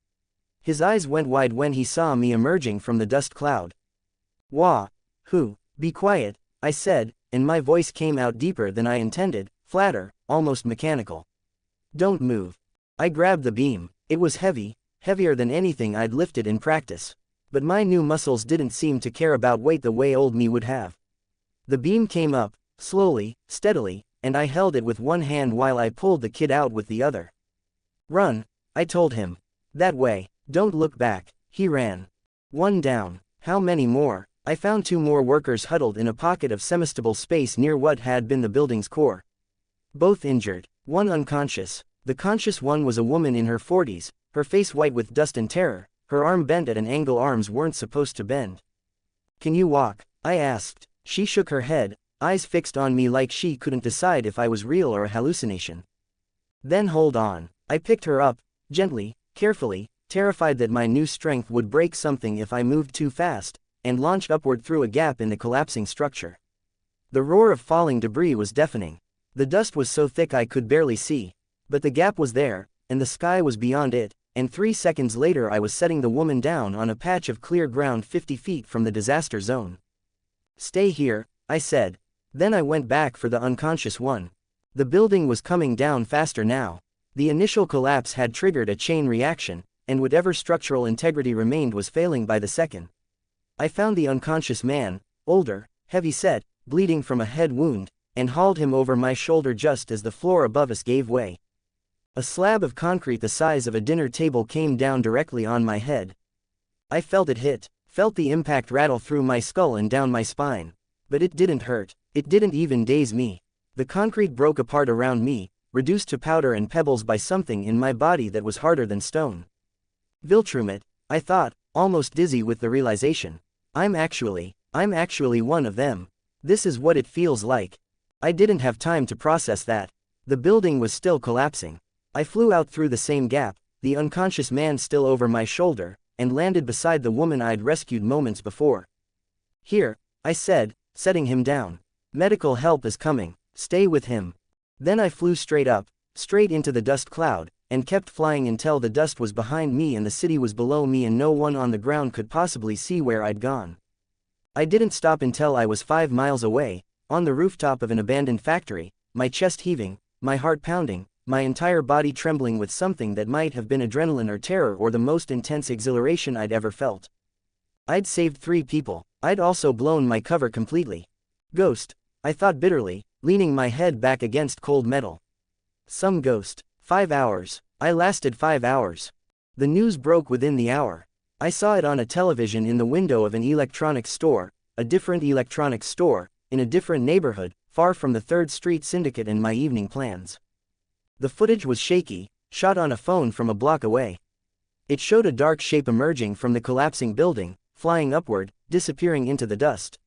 His eyes went wide when he saw me emerging from the dust cloud. Wah! Who? Be quiet, I said, and my voice came out deeper than I intended, flatter, almost mechanical. Don't move. I grabbed the beam. It was heavy, heavier than anything I'd lifted in practice. But my new muscles didn't seem to care about weight the way old me would have. The beam came up, slowly, steadily, and I held it with one hand while I pulled the kid out with the other. Run, I told him. That way, don't look back. He ran. One down. How many more? I found 2 more workers huddled in a pocket of semi-stable space near what had been the building's core. Both injured, one unconscious. The conscious one was a woman in her 40s, her face white with dust and terror, her arm bent at an angle arms weren't supposed to bend. Can you walk? I asked. She shook her head, eyes fixed on me like she couldn't decide if I was real or a hallucination. Then hold on. I picked her up, gently, carefully, terrified that my new strength would break something if I moved too fast, and launched upward through a gap in the collapsing structure. The roar of falling debris was deafening. The dust was so thick I could barely see, but the gap was there, and the sky was beyond it, and 3 seconds later I was setting the woman down on a patch of clear ground 50 feet from the disaster zone. Stay here, I said. Then I went back for the unconscious one. The building was coming down faster now. The initial collapse had triggered a chain reaction, and whatever structural integrity remained was failing by the second. I found the unconscious man, older, heavy-set, bleeding from a head wound, and hauled him over my shoulder just as the floor above us gave way. A slab of concrete the size of a dinner table came down directly on my head. I felt it hit, felt the impact rattle through my skull and down my spine. But it didn't hurt, it didn't even daze me. The concrete broke apart around me, reduced to powder and pebbles by something in my body that was harder than stone. Viltrumite, I thought, almost dizzy with the realization. I'm actually one of them. This is what it feels like. I didn't have time to process that. The building was still collapsing. I flew out through the same gap, the unconscious man still over my shoulder, and landed beside the woman I'd rescued moments before. Here, I said, setting him down. Medical help is coming. Stay with him. Then I flew straight up, straight into the dust cloud, and kept flying until the dust was behind me and the city was below me and no one on the ground could possibly see where I'd gone. I didn't stop until I was 5 miles away, on the rooftop of an abandoned factory, my chest heaving, my heart pounding, my entire body trembling with something that might have been adrenaline or terror or the most intense exhilaration I'd ever felt. I'd saved 3 people. I'd also blown my cover completely. Ghost, I thought bitterly, leaning my head back against cold metal. Some ghost. 5 hours. I lasted 5 hours. The news broke within the hour. I saw it on a television in the window of an electronics store, a different electronics store, in a different neighborhood, far from the 3rd Street Syndicate and my evening plans. The footage was shaky, shot on a phone from a block away. It showed a dark shape emerging from the collapsing building, flying upward, disappearing into the dust.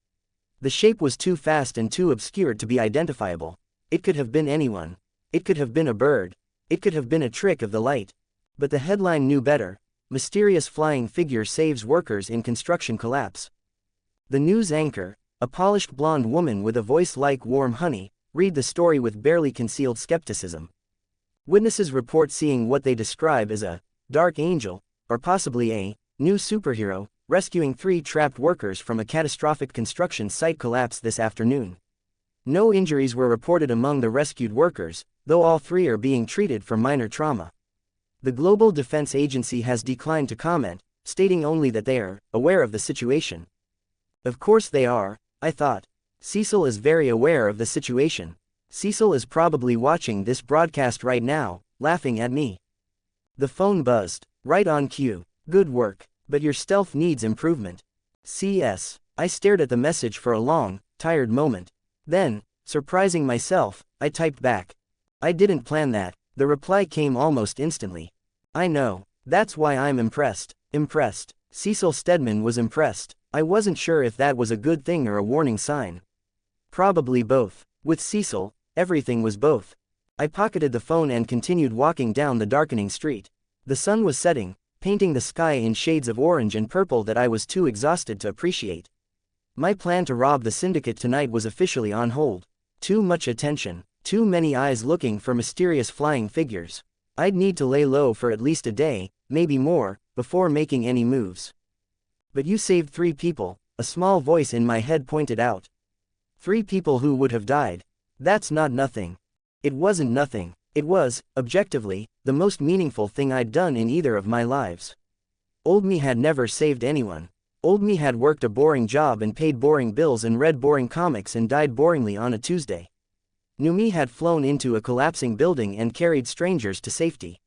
The shape was too fast and too obscured to be identifiable. It could have been anyone. It could have been a bird. It could have been a trick of the light. But the headline knew better. Mysterious flying figure saves workers in construction collapse. The news anchor, a polished blonde woman with a voice like warm honey, read the story with barely concealed skepticism. Witnesses report seeing what they describe as a dark angel, or possibly a new superhero, rescuing 3 trapped workers from a catastrophic construction site collapse this afternoon. No injuries were reported among the rescued workers, though all 3 are being treated for minor trauma. The Global Defense Agency has declined to comment, stating only that they are aware of the situation. Of course they are, I thought. Cecil is very aware of the situation. Cecil is probably watching this broadcast right now, laughing at me. The phone buzzed. Right on cue. Good work, but your stealth needs improvement. CS. I stared at the message for a long, tired moment. Then, surprising myself, I typed back. I didn't plan that. The reply came almost instantly. I know. That's why I'm impressed. Impressed. Cecil Stedman was impressed. I wasn't sure if that was a good thing or a warning sign. Probably both. With Cecil, everything was both. I pocketed the phone and continued walking down the darkening street. The sun was setting, painting the sky in shades of orange and purple that I was too exhausted to appreciate. My plan to rob the syndicate tonight was officially on hold. Too much attention, too many eyes looking for mysterious flying figures. I'd need to lay low for at least a day, maybe more, before making any moves. But you saved 3 people, a small voice in my head pointed out. 3 people who would have died. That's not nothing. It wasn't nothing. It was, objectively, the most meaningful thing I'd done in either of my lives. Old me had never saved anyone. Old me had worked a boring job and paid boring bills and read boring comics and died boringly on a Tuesday. New me had flown into a collapsing building and carried strangers to safety.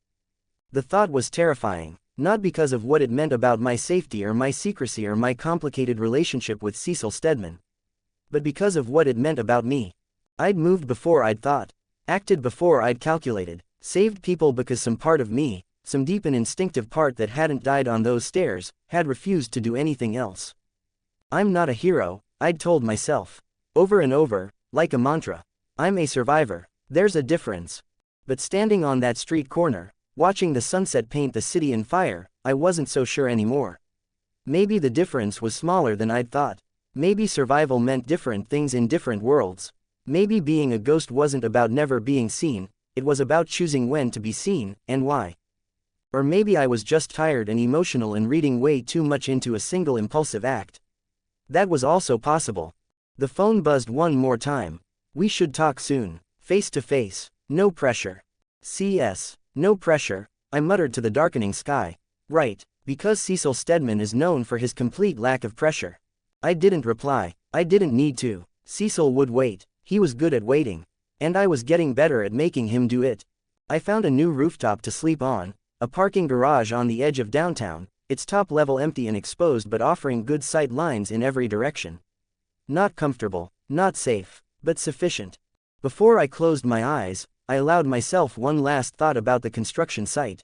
The thought was terrifying, not because of what it meant about my safety or my secrecy or my complicated relationship with Cecil Stedman, but because of what it meant about me. I'd moved before I'd thought, acted before I'd calculated, saved people because some part of me, some deep and instinctive part that hadn't died on those stairs, had refused to do anything else. I'm not a hero, I'd told myself. Over and over, like a mantra. I'm a survivor. There's a difference. But standing on that street corner, watching the sunset paint the city in fire, I wasn't so sure anymore. Maybe the difference was smaller than I'd thought. Maybe survival meant different things in different worlds. Maybe being a ghost wasn't about never being seen, it was about choosing when to be seen, and why. Or maybe I was just tired and emotional and reading way too much into a single impulsive act. That was also possible. The phone buzzed one more time. We should talk soon. Face to face. No pressure. CS. No pressure, I muttered to the darkening sky. Right, because Cecil Stedman is known for his complete lack of pressure. I didn't reply. I didn't need to. Cecil would wait. He was good at waiting. And I was getting better at making him do it. I found a new rooftop to sleep on, a parking garage on the edge of downtown, its top level empty and exposed but offering good sight lines in every direction. Not comfortable, not safe, but sufficient. Before I closed my eyes, I allowed myself one last thought about the construction site.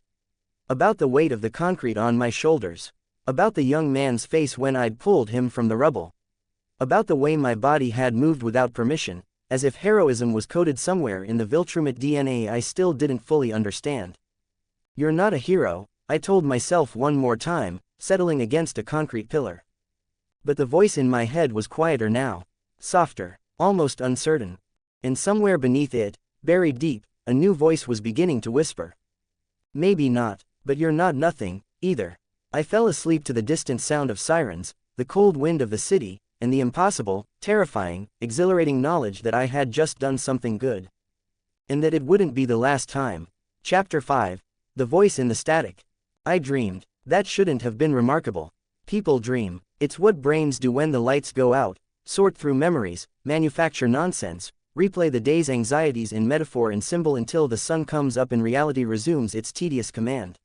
About the weight of the concrete on my shoulders. About the young man's face when I'd pulled him from the rubble. About the way my body had moved without permission, as if heroism was coded somewhere in the Viltrumite DNA I still didn't fully understand. You're not a hero, I told myself one more time, settling against a concrete pillar. But the voice in my head was quieter now. Softer, almost uncertain. And somewhere beneath it, buried deep, a new voice was beginning to whisper. Maybe not, but you're not nothing, either. I fell asleep to the distant sound of sirens, the cold wind of the city, and the impossible, terrifying, exhilarating knowledge that I had just done something good. And that it wouldn't be the last time. Chapter 5. The Voice in the Static. I dreamed. That shouldn't have been remarkable. People dream. It's what brains do when the lights go out, sort through memories, manufacture nonsense, replay the day's anxieties in metaphor and symbol until the sun comes up and reality resumes its tedious command.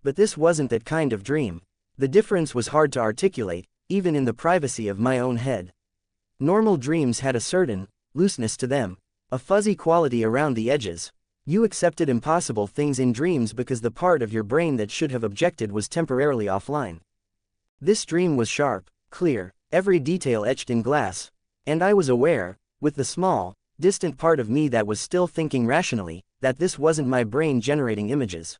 But this wasn't that kind of dream. The difference was hard to articulate, even in the privacy of my own head. Normal dreams had a certain looseness to them, a fuzzy quality around the edges. You accepted impossible things in dreams because the part of your brain that should have objected was temporarily offline. This dream was sharp, clear, every detail etched in glass, and I was aware, with the small, distant part of me that was still thinking rationally, that this wasn't my brain generating images.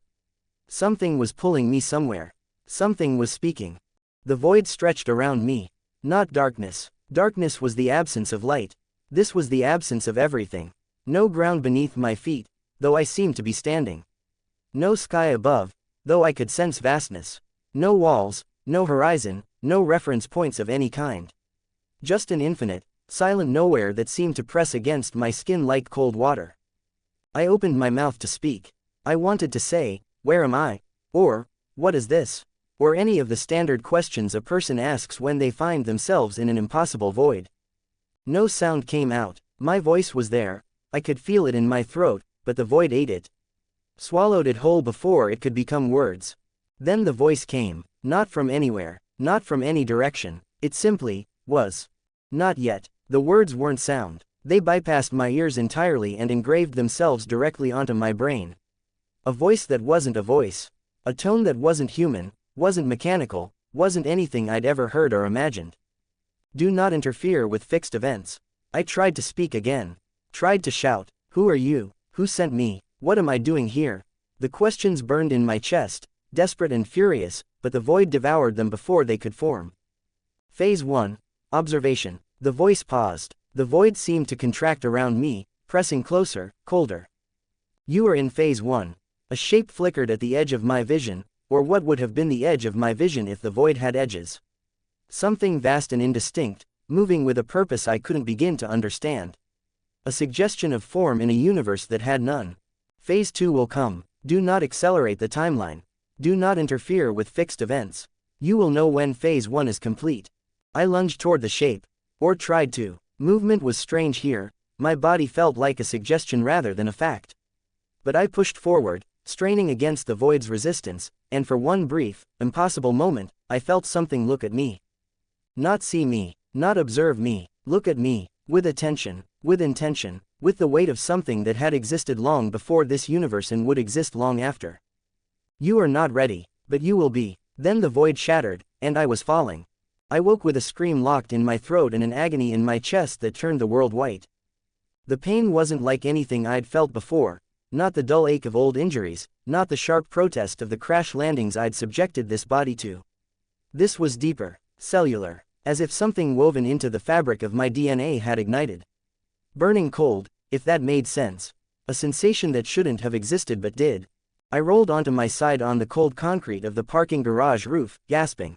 Something was pulling me somewhere. Something was speaking. The void stretched around me. Not darkness. Darkness was the absence of light. This was the absence of everything. No ground beneath my feet, though I seemed to be standing. No sky above, though I could sense vastness. No walls, no horizon, no reference points of any kind. Just an infinite, silent nowhere that seemed to press against my skin like cold water. I opened my mouth to speak. I wanted to say, "Where am I?" Or, "What is this?" Or any of the standard questions a person asks when they find themselves in an impossible void. No sound came out. My voice was there. I could feel it in my throat, but the void ate it. Swallowed it whole before it could become words. Then the voice came, not from anywhere, not from any direction. It simply was. Not yet. The words weren't sound. They bypassed my ears entirely and engraved themselves directly onto my brain. A voice that wasn't a voice. A tone that wasn't human, wasn't mechanical, wasn't anything I'd ever heard or imagined. Do not interfere with fixed events. I tried to speak again. Tried to shout, who are you? Who sent me? What am I doing here? The questions burned in my chest, desperate and furious, but the void devoured them before they could form. Phase 1. Observation. The voice paused. The void seemed to contract around me, pressing closer, colder. You are in Phase 1. A shape flickered at the edge of my vision, or what would have been the edge of my vision if the void had edges. Something vast and indistinct, moving with a purpose I couldn't begin to understand. A suggestion of form in a universe that had none. Phase 2 will come. Do not accelerate the timeline. Do not interfere with fixed events. You will know when Phase 1 is complete. I lunged toward the shape. Or tried to. Movement was strange here, my body felt like a suggestion rather than a fact. But I pushed forward, straining against the void's resistance, and for one brief, impossible moment, I felt something look at me. Not see me, not observe me, look at me, with attention, with intention, with the weight of something that had existed long before this universe and would exist long after. You are not ready, but you will be. Then the void shattered, and I was falling. I woke with a scream locked in my throat and an agony in my chest that turned the world white. The pain wasn't like anything I'd felt before, not the dull ache of old injuries, not the sharp protest of the crash landings I'd subjected this body to. This was deeper, cellular, as if something woven into the fabric of my DNA had ignited. Burning cold, if that made sense. A sensation that shouldn't have existed but did. I rolled onto my side on the cold concrete of the parking garage roof, gasping.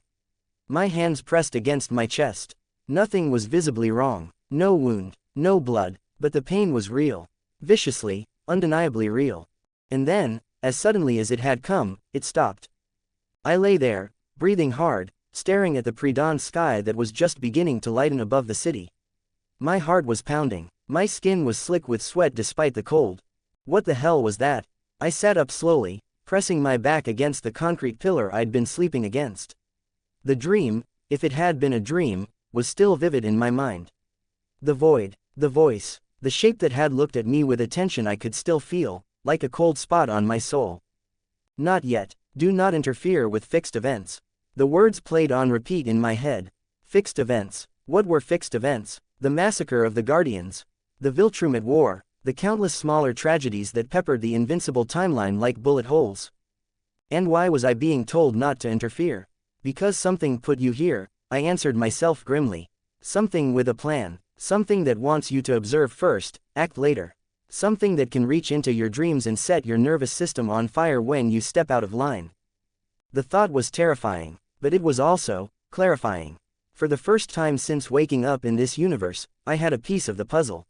My hands pressed against my chest. Nothing was visibly wrong. No wound, no blood, but the pain was real. Viciously, undeniably real. And then, as suddenly as it had come, it stopped. I lay there, breathing hard, staring at the pre-dawn sky that was just beginning to lighten above the city. My heart was pounding. My skin was slick with sweat despite the cold. What the hell was that? I sat up slowly, pressing my back against the concrete pillar I'd been sleeping against. The dream, if it had been a dream, was still vivid in my mind. The void, the voice, the shape that had looked at me with attention I could still feel, like a cold spot on my soul. Not yet. Do not interfere with fixed events. The words played on repeat in my head. Fixed events. What were fixed events? The massacre of the Guardians. The Viltrumite War. The countless smaller tragedies that peppered the Invincible timeline like bullet holes. And why was I being told not to interfere? Because something put you here, I answered myself grimly. Something with a plan. Something that wants you to observe first, act later. Something that can reach into your dreams and set your nervous system on fire when you step out of line. The thought was terrifying, but it was also clarifying. For the first time since waking up in this universe, I had a piece of the puzzle.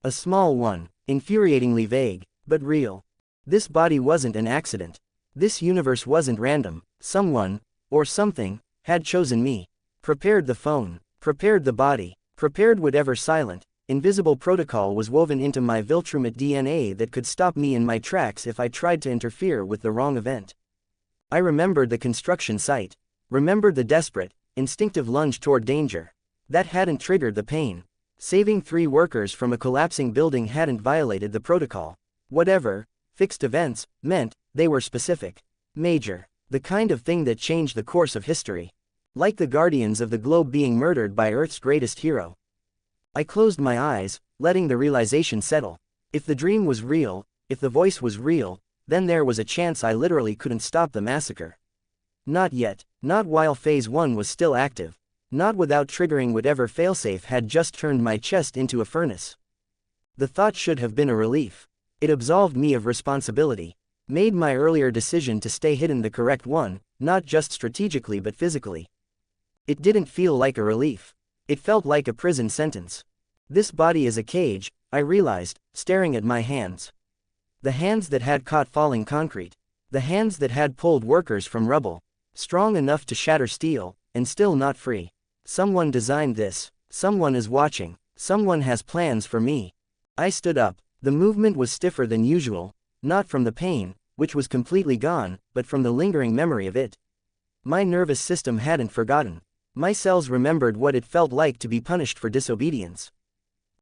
A small one, infuriatingly vague, but real. This body wasn't an accident. This universe wasn't random. Someone, or something, had chosen me. Prepared the phone, prepared the body, prepared whatever silent, invisible protocol was woven into my Viltrumite DNA that could stop me in my tracks if I tried to interfere with the wrong event. I remembered the construction site. Remembered the desperate, instinctive lunge toward danger. That hadn't triggered the pain. Saving 3 workers from a collapsing building hadn't violated the protocol. Whatever fixed events meant, they were specific. Major. The kind of thing that changed the course of history. Like the guardians of the globe being murdered by Earth's greatest hero. I closed my eyes, letting the realization settle. If the dream was real, if the voice was real, then there was a chance I literally couldn't stop the massacre. Not yet, not while Phase 1 was still active. Not without triggering whatever failsafe had just turned my chest into a furnace. The thought should have been a relief. It absolved me of responsibility. Made my earlier decision to stay hidden the correct one, not just strategically but physically. It didn't feel like a relief. It felt like a prison sentence. This body is a cage, I realized, staring at my hands. The hands that had caught falling concrete. The hands that had pulled workers from rubble. Strong enough to shatter steel, and still not free. Someone designed this. Someone is watching. Someone has plans for me. I stood up. The movement was stiffer than usual, not from the pain, which was completely gone, but from the lingering memory of it. My nervous system hadn't forgotten. My cells remembered what it felt like to be punished for disobedience.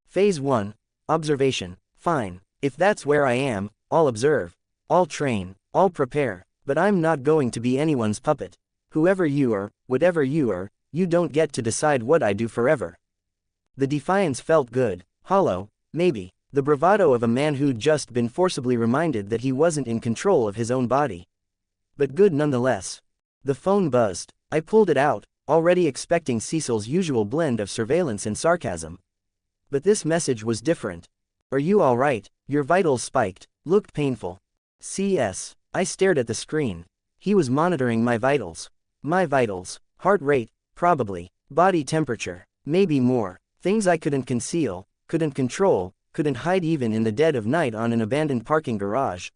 Phase 1. Observation. Fine. If that's where I am, I'll observe. I'll train. I'll prepare. But I'm not going to be anyone's puppet. Whoever you are, whatever you are, you don't get to decide what I do forever. The defiance felt good, hollow, maybe, the bravado of a man who'd just been forcibly reminded that he wasn't in control of his own body. But good nonetheless. The phone buzzed. I pulled it out, already expecting Cecil's usual blend of surveillance and sarcasm. But this message was different. Are you alright? Your vitals spiked, looked painful. CS. I stared at the screen. He was monitoring my vitals. My vitals. Heart rate, probably. Body temperature, maybe more. Things I couldn't conceal, couldn't control, couldn't hide even in the dead of night on an abandoned parking garage.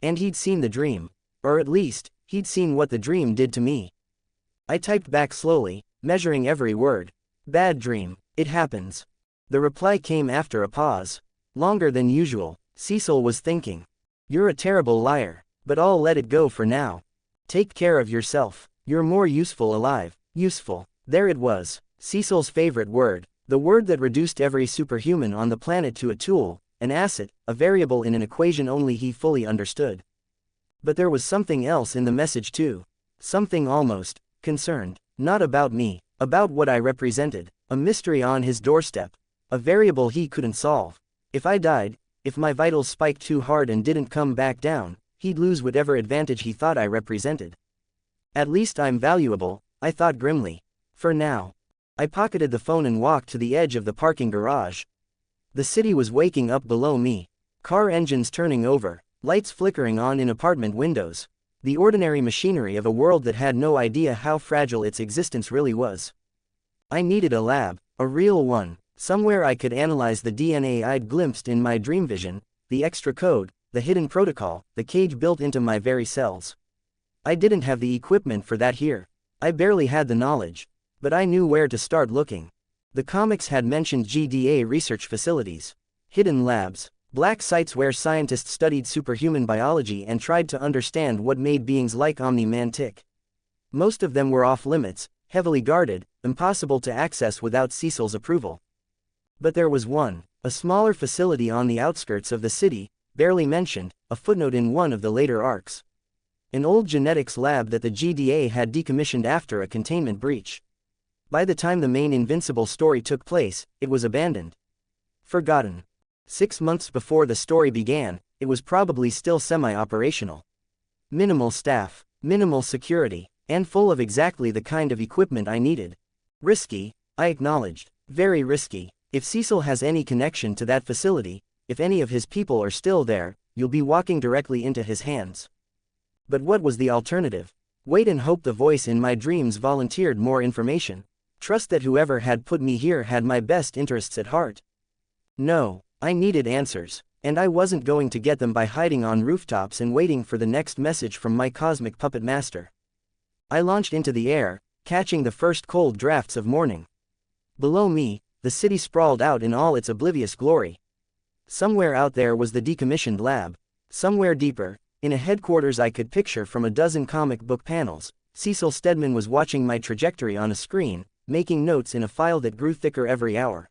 And he'd seen the dream. Or at least, he'd seen what the dream did to me. I typed back slowly, measuring every word. Bad dream. It happens. The reply came after a pause. Longer than usual. Cecil was thinking. You're a terrible liar, but I'll let it go for now. Take care of yourself. You're more useful alive. Useful. There it was. Cecil's favorite word. The word that reduced every superhuman on the planet to a tool, an asset, a variable in an equation only he fully understood. But there was something else in the message too. Something almost concerned. Not about me, about what I represented. A mystery on his doorstep. A variable he couldn't solve. If I died, if my vitals spiked too hard and didn't come back down, he'd lose whatever advantage he thought I represented. At least I'm valuable, I thought grimly. For now. I pocketed the phone and walked to the edge of the parking garage. The city was waking up below me. Car engines turning over, lights flickering on in apartment windows. The ordinary machinery of a world that had no idea how fragile its existence really was. I needed a lab, a real one, somewhere I could analyze the DNA I'd glimpsed in my dream vision, the extra code, the hidden protocol, the cage built into my very cells. I didn't have the equipment for that here. I barely had the knowledge. But I knew where to start looking. The comics had mentioned GDA research facilities, hidden labs, black sites where scientists studied superhuman biology and tried to understand what made beings like Omni-Man tick. Most of them were off limits, heavily guarded, impossible to access without Cecil's approval. But there was one, a smaller facility on the outskirts of the city, barely mentioned, a footnote in one of the later arcs. An old genetics lab that the GDA had decommissioned after a containment breach. By the time the main Invincible story took place, it was abandoned. Forgotten. 6 months before the story began, it was probably still semi-operational. Minimal staff, minimal security, and full of exactly the kind of equipment I needed. Risky, I acknowledged. Very risky. If Cecil has any connection to that facility, if any of his people are still there, you'll be walking directly into his hands. But what was the alternative? Wait and hope the voice in my dreams volunteered more information. Trust that whoever had put me here had my best interests at heart. No, I needed answers, and I wasn't going to get them by hiding on rooftops and waiting for the next message from my cosmic puppet master. I launched into the air, catching the first cold drafts of morning. Below me, the city sprawled out in all its oblivious glory. Somewhere out there was the decommissioned lab. Somewhere deeper, in a headquarters I could picture from a dozen comic book panels, Cecil Stedman was watching my trajectory on a screen, making notes in a file that grew thicker every hour.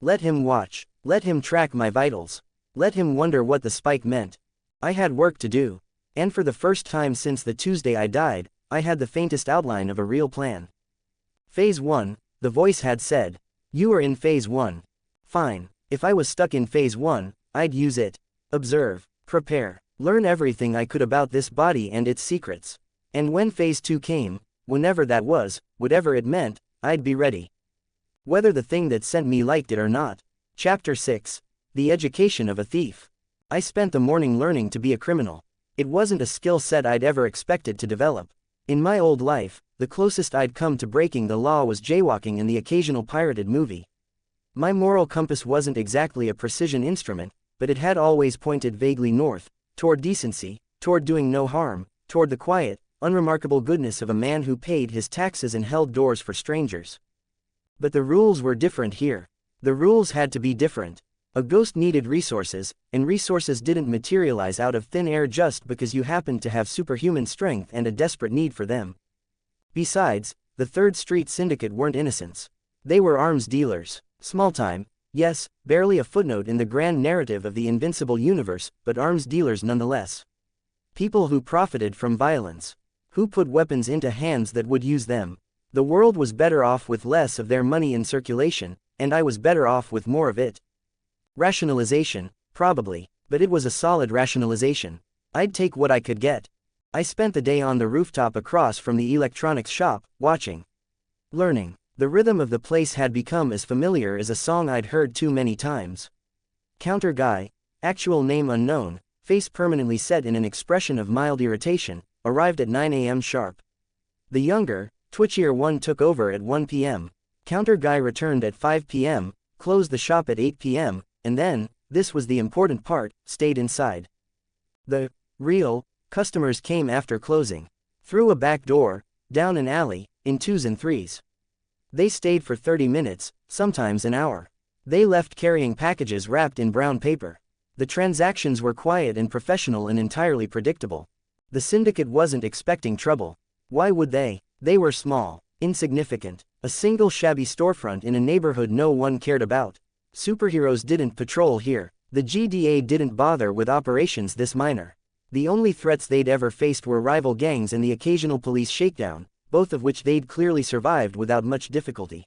Let him watch. Let him track my vitals. Let him wonder what the spike meant. I had work to do. And for the first time since the Tuesday I died, I had the faintest outline of a real plan. Phase 1, the voice had said. You are in Phase 1. Fine. If I was stuck in Phase 1, I'd use it. Observe. Prepare. Learn everything I could about this body and its secrets. And when Phase 2 came, whenever that was, whatever it meant, I'd be ready. Whether the thing that sent me liked it or not. Chapter 6. The Education of a Thief. I spent the morning learning to be a criminal. It wasn't a skill set I'd ever expected to develop. In my old life, the closest I'd come to breaking the law was jaywalking in the occasional pirated movie. My moral compass wasn't exactly a precision instrument, but it had always pointed vaguely north, toward decency, toward doing no harm, toward the quiet, unremarkable goodness of a man who paid his taxes and held doors for strangers. But the rules were different here. The rules had to be different. A ghost needed resources, and resources didn't materialize out of thin air just because you happened to have superhuman strength and a desperate need for them. Besides, the Third Street Syndicate weren't innocents. They were arms dealers. Small time, yes, barely a footnote in the grand narrative of the Invincible universe, but arms dealers nonetheless. People who profited from violence. Who put weapons into hands that would use them? The world was better off with less of their money in circulation, and I was better off with more of it. Rationalization, probably, but it was a solid rationalization. I'd take what I could get. I spent the day on the rooftop across from the electronics shop, watching. Learning. The rhythm of the place had become as familiar as a song I'd heard too many times. Counter guy, actual name unknown, face permanently set in an expression of mild irritation, arrived at 9 a.m. sharp. The younger, twitchier one took over at 1 p.m. Counter guy returned at 5 p.m., closed the shop at 8 p.m., and then, this was the important part, stayed inside. The real customers came after closing. Through a back door, down an alley, in 2s and 3s. They stayed for 30 minutes, sometimes an hour. They left carrying packages wrapped in brown paper. The transactions were quiet and professional and entirely predictable. The syndicate wasn't expecting trouble. Why would they? They were small, insignificant, a single shabby storefront in a neighborhood no one cared about. Superheroes didn't patrol here. The GDA didn't bother with operations this minor. The only threats they'd ever faced were rival gangs and the occasional police shakedown, both of which they'd clearly survived without much difficulty.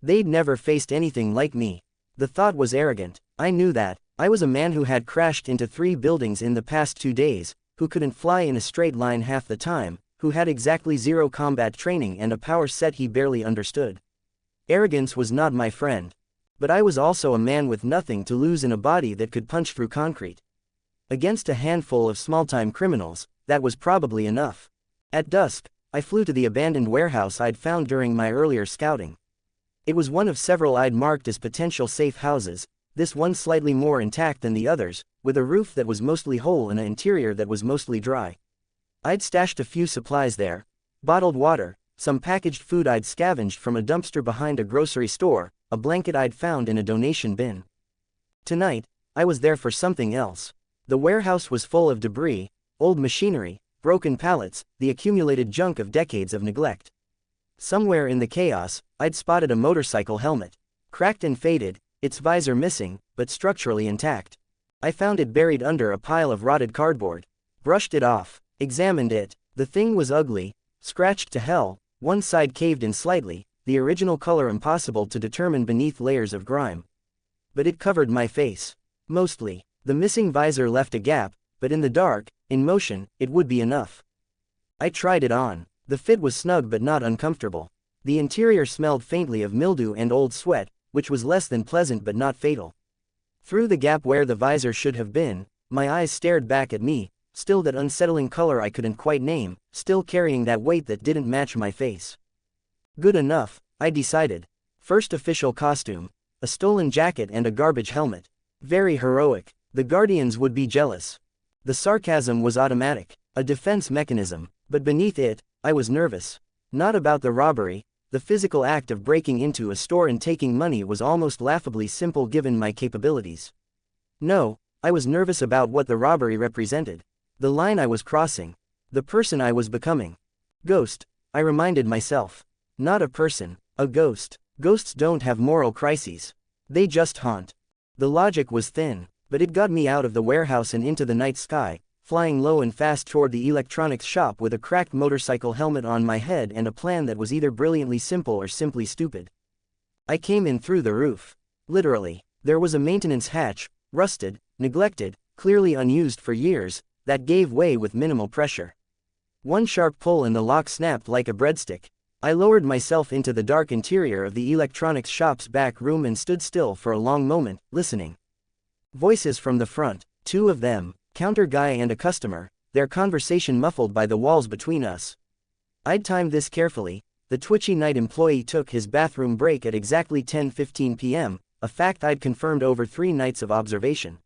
They'd never faced anything like me. The thought was arrogant. I knew that. I was a man who had crashed into 3 buildings in the past 2 days, who couldn't fly in a straight line half the time, who had exactly 0 combat training and a power set he barely understood. Arrogance was not my friend. But I was also a man with nothing to lose in a body that could punch through concrete. Against a handful of small-time criminals, that was probably enough. At dusk, I flew to the abandoned warehouse I'd found during my earlier scouting. It was one of several I'd marked as potential safe houses, this one slightly more intact than the others, with a roof that was mostly whole and an interior that was mostly dry. I'd stashed a few supplies there: bottled water, some packaged food I'd scavenged from a dumpster behind a grocery store, a blanket I'd found in a donation bin. Tonight, I was there for something else. The warehouse was full of debris, old machinery, broken pallets, the accumulated junk of decades of neglect. Somewhere in the chaos, I'd spotted a motorcycle helmet. Cracked and faded, its visor missing, but structurally intact. I found it buried under a pile of rotted cardboard. Brushed it off, examined it. The thing was ugly, scratched to hell, one side caved in slightly, the original color impossible to determine beneath layers of grime. But it covered my face. Mostly. The missing visor left a gap, but in the dark, in motion, it would be enough. I tried it on. The fit was snug but not uncomfortable. The interior smelled faintly of mildew and old sweat, which was less than pleasant but not fatal. Through the gap where the visor should have been, my eyes stared back at me, still that unsettling color I couldn't quite name, still carrying that weight that didn't match my face. Good enough, I decided. First official costume, a stolen jacket and a garbage helmet. Very heroic. The Guardians would be jealous. The sarcasm was automatic, a defense mechanism, but beneath it, I was nervous. Not about the robbery. The physical act of breaking into a store and taking money was almost laughably simple given my capabilities. No, I was nervous about what the robbery represented. The line I was crossing. The person I was becoming. Ghost, I reminded myself. Not a person, a ghost. Ghosts don't have moral crises. They just haunt. The logic was thin. But it got me out of the warehouse and into the night sky, flying low and fast toward the electronics shop with a cracked motorcycle helmet on my head and a plan that was either brilliantly simple or simply stupid. I came in through the roof. Literally. There was a maintenance hatch, rusted, neglected, clearly unused for years, that gave way with minimal pressure. One sharp pull and the lock snapped like a breadstick. I lowered myself into the dark interior of the electronics shop's back room and stood still for a long moment, listening. Voices from the front, 2 of them, counter guy and a customer, their conversation muffled by the walls between us. I'd timed this carefully. The twitchy night employee took his bathroom break at exactly 10:15 p.m., a fact I'd confirmed over 3 nights of observation.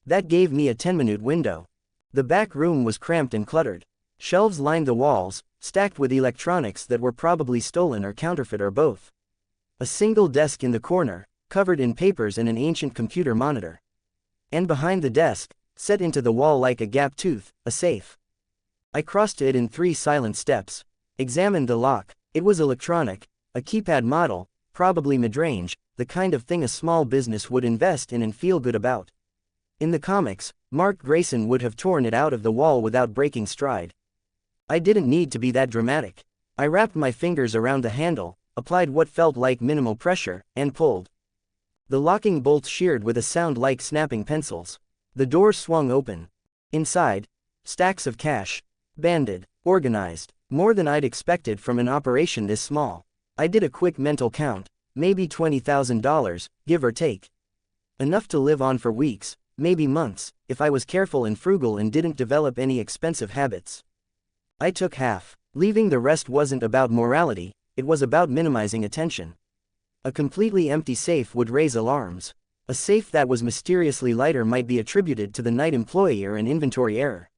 That gave me a 10-minute window. The back room was cramped and cluttered. Shelves lined the walls, stacked with electronics that were probably stolen or counterfeit or both. A single desk in the corner, covered in papers and an ancient computer monitor. And behind the desk, set into the wall like a gap tooth, a safe. I crossed it in 3 silent steps. Examined the lock. It was electronic, a keypad model, probably mid-range, the kind of thing a small business would invest in and feel good about. In the comics, Mark Grayson would have torn it out of the wall without breaking stride. I didn't need to be that dramatic. I wrapped my fingers around the handle, applied what felt like minimal pressure, and pulled. The locking bolt sheared with a sound like snapping pencils. The door swung open. Inside, stacks of cash. Banded, organized, more than I'd expected from an operation this small. I did a quick mental count, maybe $20,000, give or take. Enough to live on for weeks, maybe months, if I was careful and frugal and didn't develop any expensive habits. I took half. Leaving the rest wasn't about morality, it was about minimizing attention. A completely empty safe would raise alarms. A safe that was mysteriously lighter might be attributed to the night employee or an inventory error.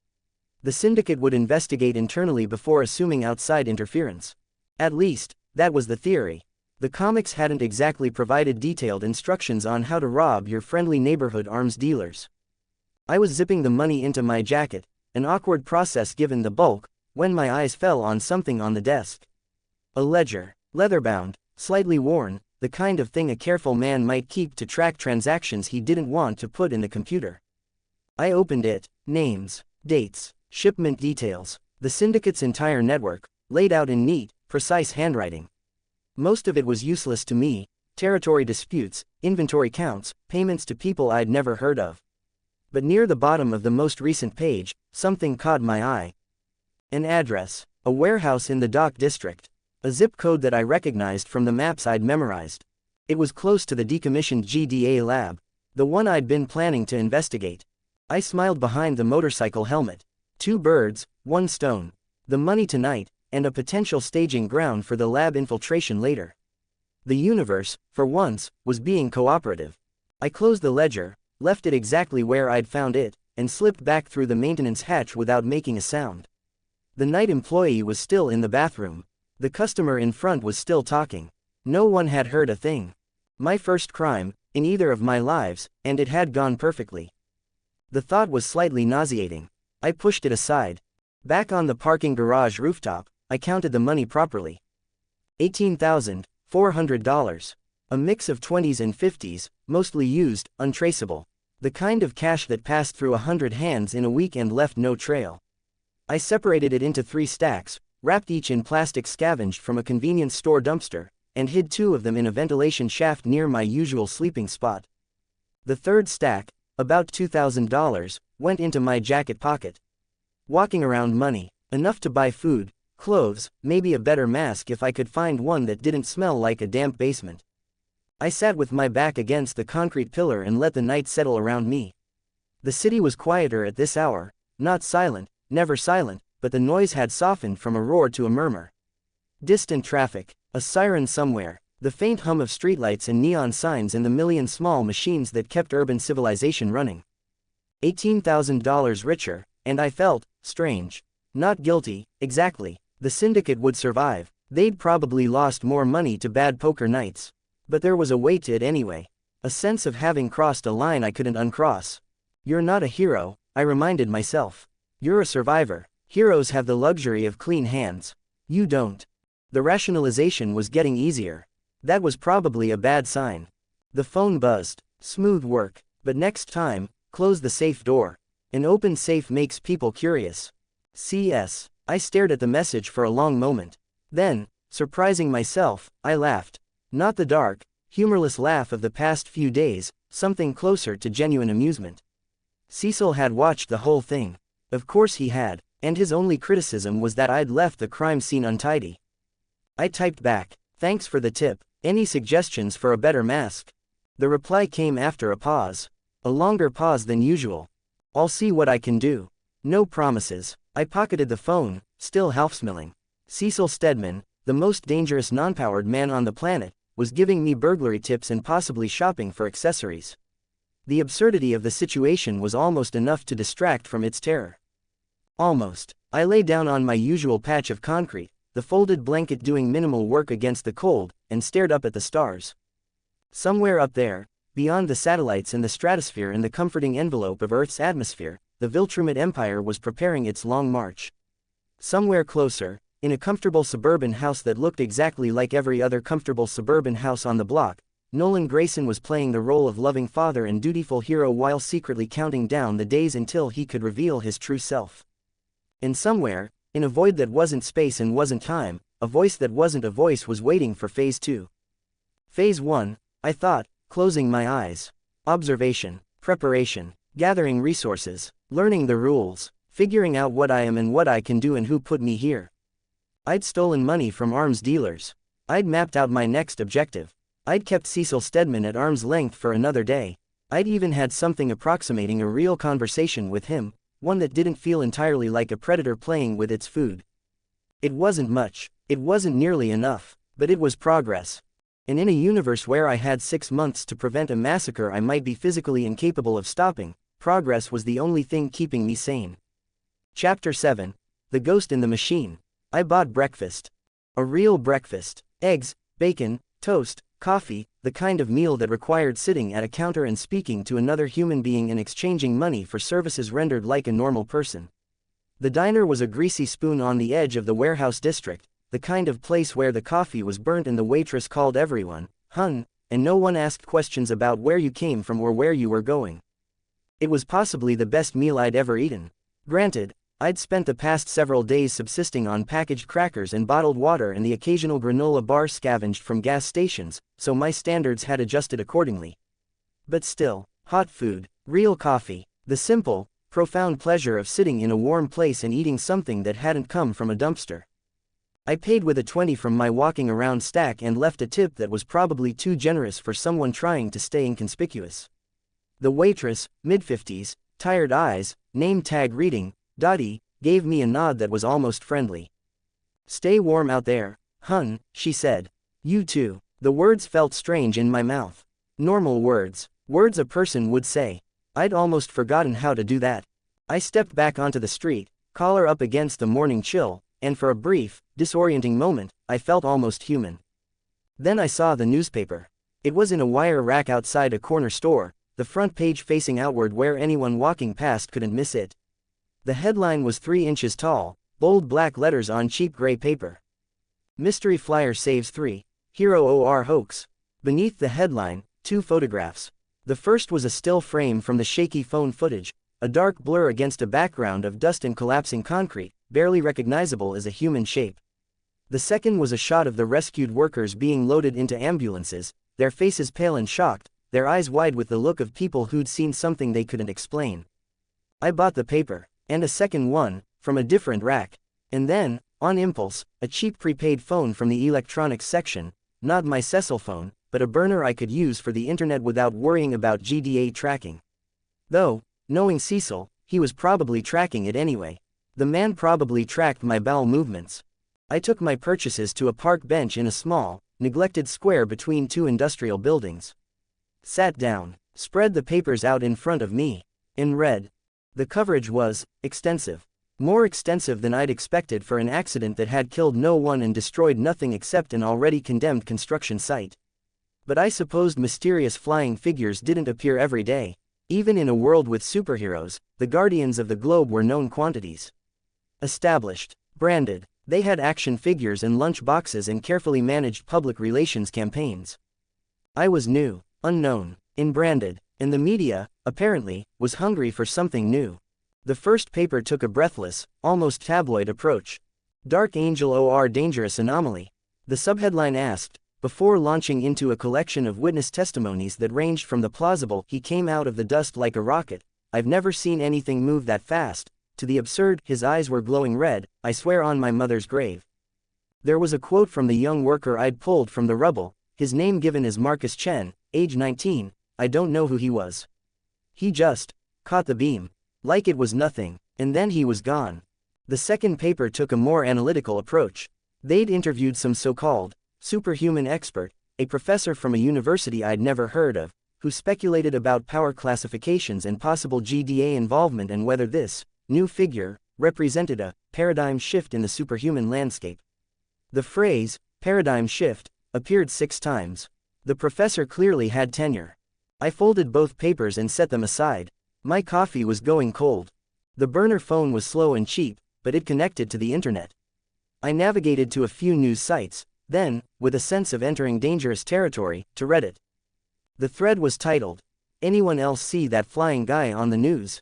The syndicate would investigate internally before assuming outside interference. At least, that was the theory. The comics hadn't exactly provided detailed instructions on how to rob your friendly neighborhood arms dealers. I was zipping the money into my jacket, an awkward process given the bulk, when my eyes fell on something on the desk. A ledger, leather-bound, slightly worn, the kind of thing a careful man might keep to track transactions he didn't want to put in the computer. I opened it. Names, dates, shipment details, the syndicate's entire network, laid out in neat, precise handwriting. Most of it was useless to me: territory disputes, inventory counts, payments to people I'd never heard of. But near the bottom of the most recent page, something caught my eye. An address, a warehouse in the Dock District, a zip code that I recognized from the maps I'd memorized. It was close to the decommissioned GDA lab, the one I'd been planning to investigate. I smiled behind the motorcycle helmet. 2 birds, 1 stone. The money tonight, and a potential staging ground for the lab infiltration later. The universe, for once, was being cooperative. I closed the ledger, left it exactly where I'd found it, and slipped back through the maintenance hatch without making a sound. The night employee was still in the bathroom. The customer in front was still talking. No one had heard a thing. My first crime, in either of my lives, and it had gone perfectly. The thought was slightly nauseating. I pushed it aside. Back on the parking garage rooftop, I counted the money properly. $18,400. A mix of 20s and 50s, mostly used, untraceable. The kind of cash that passed through 100 hands in a week and left no trail. I separated it into 3 stacks, wrapped each in plastic scavenged from a convenience store dumpster, and hid 2 of them in a ventilation shaft near my usual sleeping spot. The third stack, about $2,000, went into my jacket pocket. Walking around money, enough to buy food, clothes, maybe a better mask if I could find one that didn't smell like a damp basement. I sat with my back against the concrete pillar and let the night settle around me. The city was quieter at this hour, not silent, never silent, but the noise had softened from a roar to a murmur. Distant traffic, a siren somewhere, the faint hum of streetlights and neon signs and the million small machines that kept urban civilization running. $18,000 richer, and I felt strange. Not guilty, exactly. The syndicate would survive. They'd probably lost more money to bad poker nights. But there was a weight to it anyway. A sense of having crossed a line I couldn't uncross. You're not a hero, I reminded myself. You're a survivor. Heroes have the luxury of clean hands. You don't. The rationalization was getting easier. That was probably a bad sign. The phone buzzed. Smooth work. But next time, close the safe door. An open safe makes people curious. CS. I stared at the message for a long moment. Then, surprising myself, I laughed. Not the dark, humorless laugh of the past few days, something closer to genuine amusement. Cecil had watched the whole thing. Of course he had, and his only criticism was that I'd left the crime scene untidy. I typed back, "Thanks for the tip. Any suggestions for a better mask?" The reply came after a pause. A longer pause than usual. "I'll see what I can do. No promises." I pocketed the phone, still half-smiling. Cecil Stedman, the most dangerous non-powered man on the planet, was giving me burglary tips and possibly shopping for accessories. The absurdity of the situation was almost enough to distract from its terror. Almost. I lay down on my usual patch of concrete, the folded blanket doing minimal work against the cold, and stared up at the stars. Somewhere up there, beyond the satellites and the stratosphere and the comforting envelope of Earth's atmosphere, the Viltrumite Empire was preparing its long march. Somewhere closer, in a comfortable suburban house that looked exactly like every other comfortable suburban house on the block, Nolan Grayson was playing the role of loving father and dutiful hero while secretly counting down the days until he could reveal his true self. And somewhere, In a void that wasn't space and wasn't time, a voice that wasn't a voice was waiting for Phase 2. Phase 1, I thought, closing my eyes. Observation, preparation, gathering resources, learning the rules, figuring out what I am and what I can do and who put me here. I'd stolen money from arms dealers. I'd mapped out my next objective. I'd kept Cecil Stedman at arm's length for another day. I'd even had something approximating a real conversation with him, one that didn't feel entirely like a predator playing with its food. It wasn't much, it wasn't nearly enough, but it was progress. And in a universe where I had 6 months to prevent a massacre I might be physically incapable of stopping, progress was the only thing keeping me sane. Chapter 7. The Ghost in the Machine. I bought breakfast. A real breakfast. Eggs, bacon, toast, coffee, the kind of meal that required sitting at a counter and speaking to another human being and exchanging money for services rendered like a normal person. The diner was a greasy spoon on the edge of the warehouse district, the kind of place where the coffee was burnt and the waitress called everyone, hun, and no one asked questions about where you came from or where you were going. It was possibly the best meal I'd ever eaten. Granted, I'd spent the past several days subsisting on packaged crackers and bottled water and the occasional granola bar scavenged from gas stations, so my standards had adjusted accordingly. But still, hot food, real coffee, the simple, profound pleasure of sitting in a warm place and eating something that hadn't come from a dumpster. I paid with a 20 from my walking around stack and left a tip that was probably too generous for someone trying to stay inconspicuous. The waitress, mid-50s, tired eyes, name tag reading, Dottie, gave me a nod that was almost friendly. "Stay warm out there, hun," she said. "You too." The words felt strange in my mouth. Normal words. Words a person would say. I'd almost forgotten how to do that. I stepped back onto the street, collar up against the morning chill, and for a brief, disorienting moment, I felt almost human. Then I saw the newspaper. It was in a wire rack outside a corner store, the front page facing outward where anyone walking past couldn't miss it. The headline was 3 inches tall, bold black letters on cheap gray paper. Mystery Flyer Saves 3. Hero OR Hoax. Beneath the headline, 2 photographs. The first was a still frame from the shaky phone footage, a dark blur against a background of dust and collapsing concrete, barely recognizable as a human shape. The second was a shot of the rescued workers being loaded into ambulances, their faces pale and shocked, their eyes wide with the look of people who'd seen something they couldn't explain. I bought the paper. And a second one, from a different rack. And then, on impulse, a cheap prepaid phone from the electronics section, not my Cecil phone, but a burner I could use for the internet without worrying about GDA tracking. Though, knowing Cecil, he was probably tracking it anyway. The man probably tracked my bowel movements. I took my purchases to a park bench in a small, neglected square between 2 industrial buildings. Sat down, spread the papers out in front of me, and read. The coverage was extensive. More extensive than I'd expected for an accident that had killed no one and destroyed nothing except an already condemned construction site. But I supposed mysterious flying figures didn't appear every day. Even in a world with superheroes, the guardians of the globe were known quantities. Established, branded, they had action figures and lunch boxes and carefully managed public relations campaigns. I was new, unknown, unbranded. And the media, apparently, was hungry for something new. The first paper took a breathless, almost tabloid approach. Dark Angel OR Dangerous Anomaly. The subheadline asked, before launching into a collection of witness testimonies that ranged from the plausible "he came out of the dust like a rocket, I've never seen anything move that fast," to the absurd "his eyes were glowing red, I swear on my mother's grave." There was a quote from the young worker I'd pulled from the rubble, his name given as Marcus Chen, age 19. I don't know who he was. He just caught the beam. Like it was nothing, and then he was gone. The second paper took a more analytical approach. They'd interviewed some so-called superhuman expert, a professor from a university I'd never heard of, who speculated about power classifications and possible GDA involvement and whether this new figure represented a paradigm shift in the superhuman landscape. The phrase paradigm shift appeared 6 times. The professor clearly had tenure. I folded both papers and set them aside. My coffee was going cold. The burner phone was slow and cheap, but it connected to the internet. I navigated to a few news sites, then, with a sense of entering dangerous territory, to Reddit. The thread was titled, "Anyone else see that flying guy on the news?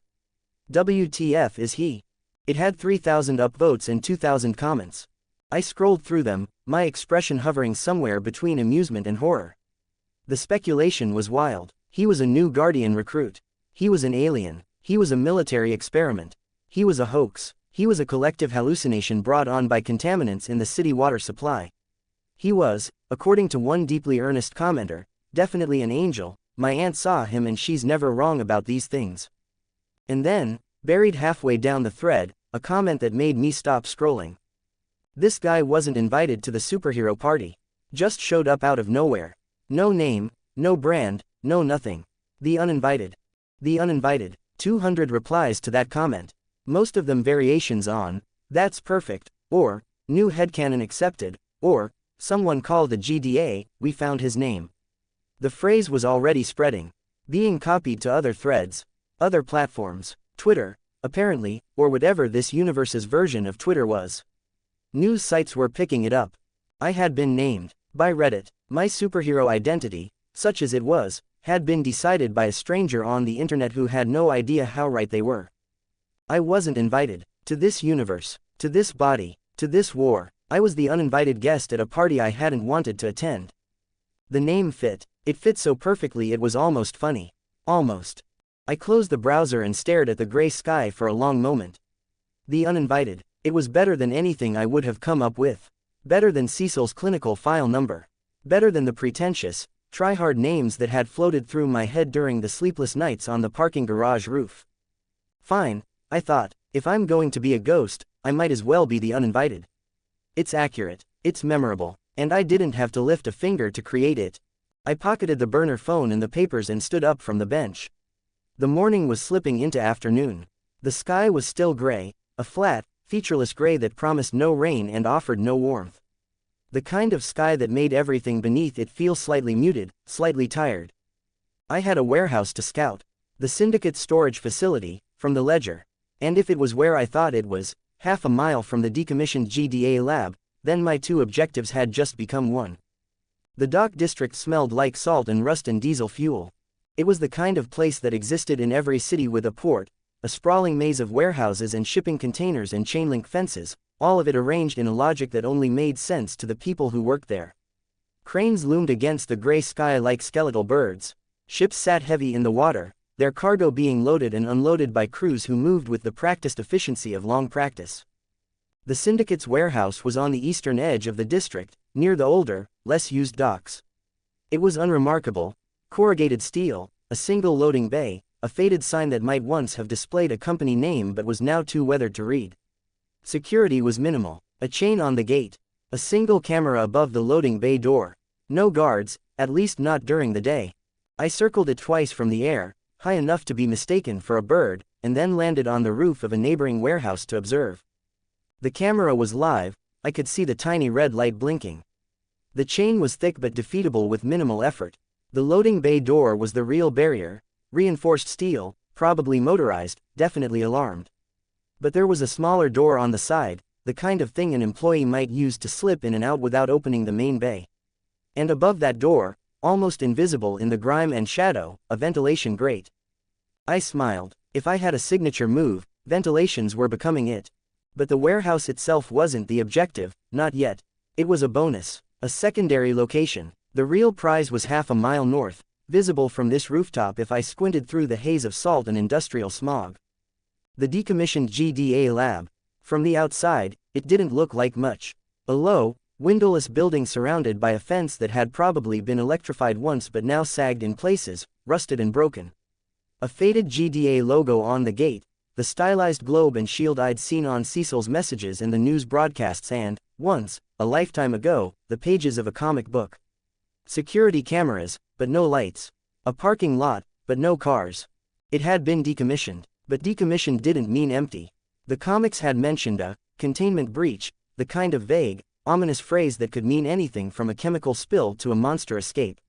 WTF is he?" It had 3,000 upvotes and 2,000 comments. I scrolled through them, my expression hovering somewhere between amusement and horror. The speculation was wild. He was a new Guardian recruit. He was an alien. He was a military experiment. He was a hoax. He was a collective hallucination brought on by contaminants in the city water supply. He was, according to one deeply earnest commenter, definitely an angel. My aunt saw him and she's never wrong about these things. And then, buried halfway down the thread, a comment that made me stop scrolling. This guy wasn't invited to the superhero party. Just showed up out of nowhere. No name, no brand, no nothing. The uninvited. The uninvited. 200 replies to that comment. Most of them variations on, "That's perfect," or, "New headcanon accepted," or, "Someone called the GDA, we found his name." The phrase was already spreading. Being copied to other threads, other platforms, Twitter, apparently, or whatever this universe's version of Twitter was. News sites were picking it up. I had been named, by Reddit. My superhero identity, such as it was, had been decided by a stranger on the internet who had no idea how right they were. I wasn't invited to this universe, to this body, to this war. I was the uninvited guest at a party I hadn't wanted to attend. The name fit. It fit so perfectly it was almost funny. Almost. I closed the browser and stared at the gray sky for a long moment. The uninvited. It was better than anything I would have come up with. Better than Cecil's clinical file number. Better than the pretentious, try-hard names that had floated through my head during the sleepless nights on the parking garage roof. Fine, I thought, if I'm going to be a ghost, I might as well be the uninvited. It's accurate, it's memorable, and I didn't have to lift a finger to create it. I pocketed the burner phone and the papers and stood up from the bench. The morning was slipping into afternoon. The sky was still gray, a flat, featureless gray that promised no rain and offered no warmth. The kind of sky that made everything beneath it feel slightly muted, slightly tired. I had a warehouse to scout. The syndicate storage facility, from the ledger. And if it was where I thought it was, half a mile from the decommissioned GDA lab, then my two objectives had just become one. The dock district smelled like salt and rust and diesel fuel. It was the kind of place that existed in every city with a port, a sprawling maze of warehouses and shipping containers and chain-link fences, all of it arranged in a logic that only made sense to the people who worked there. Cranes loomed against the gray sky like skeletal birds. Ships sat heavy in the water, their cargo being loaded and unloaded by crews who moved with the practiced efficiency of long practice. The syndicate's warehouse was on the eastern edge of the district, near the older, less used docks. It was unremarkable: corrugated steel, a single loading bay, a faded sign that might once have displayed a company name but was now too weathered to read. Security was minimal: a chain on the gate, a single camera above the loading bay door. No guards, at least not during the day. I circled it twice from the air, high enough to be mistaken for a bird, and then landed on the roof of a neighboring warehouse to observe. The camera was live, I could see the tiny red light blinking. The chain was thick but defeatable with minimal effort. The loading bay door was the real barrier, reinforced steel, probably motorized, definitely alarmed. But there was a smaller door on the side, the kind of thing an employee might use to slip in and out without opening the main bay. And above that door, almost invisible in the grime and shadow, a ventilation grate. I smiled. If I had a signature move, ventilations were becoming it. But the warehouse itself wasn't the objective, not yet. It was a bonus, a secondary location. The real prize was half a mile north, visible from this rooftop if I squinted through the haze of salt and industrial smog. The decommissioned GDA lab. From the outside, it didn't look like much. A low, windowless building surrounded by a fence that had probably been electrified once but now sagged in places, rusted and broken. A faded GDA logo on the gate, the stylized globe and shield I'd seen on Cecil's messages in the news broadcasts and, once, a lifetime ago, the pages of a comic book. Security cameras, but no lights. A parking lot, but no cars. It had been decommissioned, but decommissioned didn't mean empty. The comics had mentioned a containment breach, the kind of vague, ominous phrase that could mean anything from a chemical spill to a monster escape.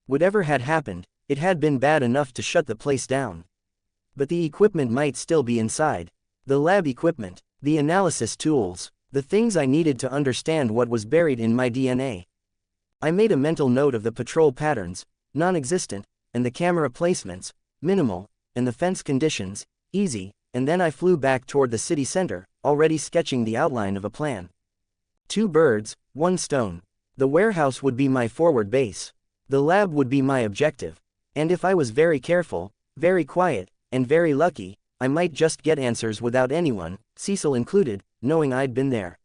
Whatever had happened, it had been bad enough to shut the place down. But the equipment might still be inside. The lab equipment, the analysis tools, the things I needed to understand what was buried in my DNA. I made a mental note of the patrol patterns, non-existent, and the camera placements, minimal, and the fence conditions, easy, and then I flew back toward the city center, already sketching the outline of a plan. 2 birds, 1 stone. The warehouse would be my forward base. The lab would be my objective. And if I was very careful, very quiet, and very lucky, I might just get answers without anyone, Cecil included, knowing I'd been there.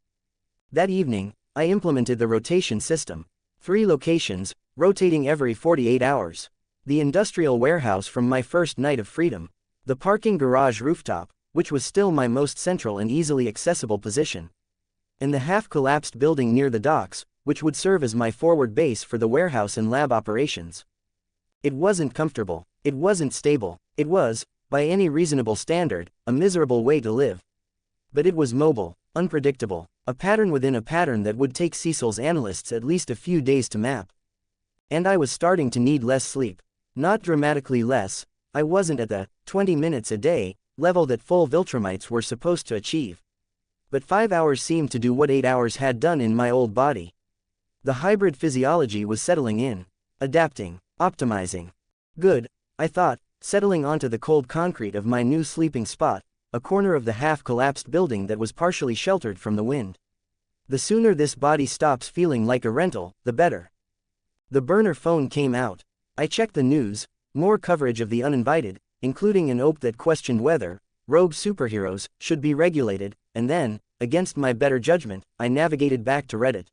That evening, I implemented the rotation system. 3 locations, rotating every 48 hours. The industrial warehouse from my first night of freedom. The parking garage rooftop, which was still my most central and easily accessible position. And the half-collapsed building near the docks, which would serve as my forward base for the warehouse and lab operations. It wasn't comfortable, it wasn't stable, it was, by any reasonable standard, a miserable way to live. But it was mobile, unpredictable, a pattern within a pattern that would take Cecil's analysts at least a few days to map. And I was starting to need less sleep. Not dramatically less, I wasn't at the 20 minutes a day level that full Viltrumites were supposed to achieve. But 5 hours seemed to do what 8 hours had done in my old body. The hybrid physiology was settling in, adapting, optimizing. Good, I thought, settling onto the cold concrete of my new sleeping spot, a corner of the half-collapsed building that was partially sheltered from the wind. The sooner this body stops feeling like a rental, the better. The burner phone came out. I checked the news, more coverage of the uninvited, including an op that questioned whether rogue superheroes should be regulated, and then, against my better judgment, I navigated back to Reddit.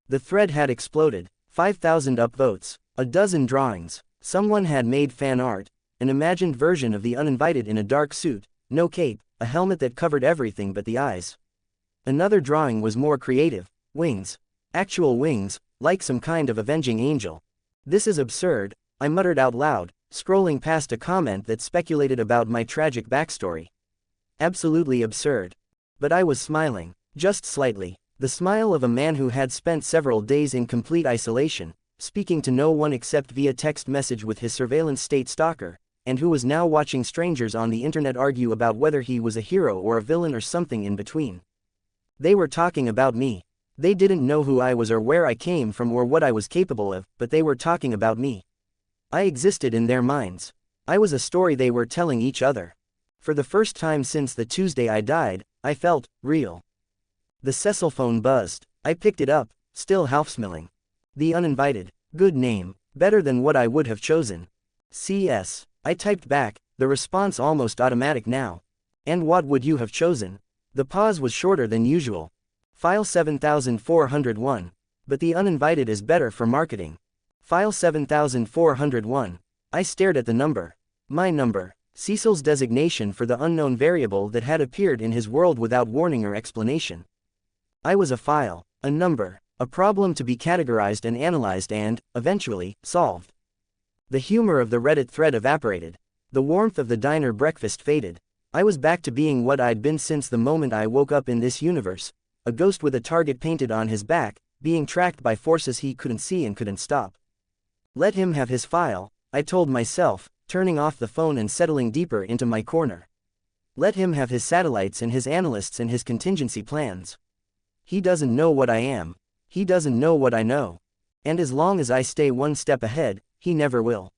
The thread had exploded, 5,000 upvotes, a dozen drawings, someone had made fan art, an imagined version of the uninvited in a dark suit, no cape, a helmet that covered everything but the eyes. Another drawing was more creative, wings. Actual wings, like some kind of avenging angel. This is absurd, I muttered out loud, scrolling past a comment that speculated about my tragic backstory. Absolutely absurd. But I was smiling, just slightly, the smile of a man who had spent several days in complete isolation, speaking to no one except via text message with his surveillance state stalker, and who was now watching strangers on the internet argue about whether he was a hero or a villain or something in between. They were talking about me. They didn't know who I was or where I came from or what I was capable of, but they were talking about me. I existed in their minds. I was a story they were telling each other. For the first time since the Tuesday I died, I felt real. The Cecil phone buzzed. I picked it up, still half-smiling. The uninvited. Good name, better than what I would have chosen. CS. I typed back, the response almost automatic now. And what would you have chosen? The pause was shorter than usual. File 7401. But the uninvited is better for marketing. File 7401. I stared at the number. My number. Cecil's designation for the unknown variable that had appeared in his world without warning or explanation. I was a file, a number, a problem to be categorized and analyzed and, eventually, solved. The humor of the Reddit thread evaporated. The warmth of the diner breakfast faded. I was back to being what I'd been since the moment I woke up in this universe, a ghost with a target painted on his back, being tracked by forces he couldn't see and couldn't stop. Let him have his file, I told myself, turning off the phone and settling deeper into my corner. Let him have his satellites and his analysts and his contingency plans. He doesn't know what I am. He doesn't know what I know. And as long as I stay one step ahead, he never will.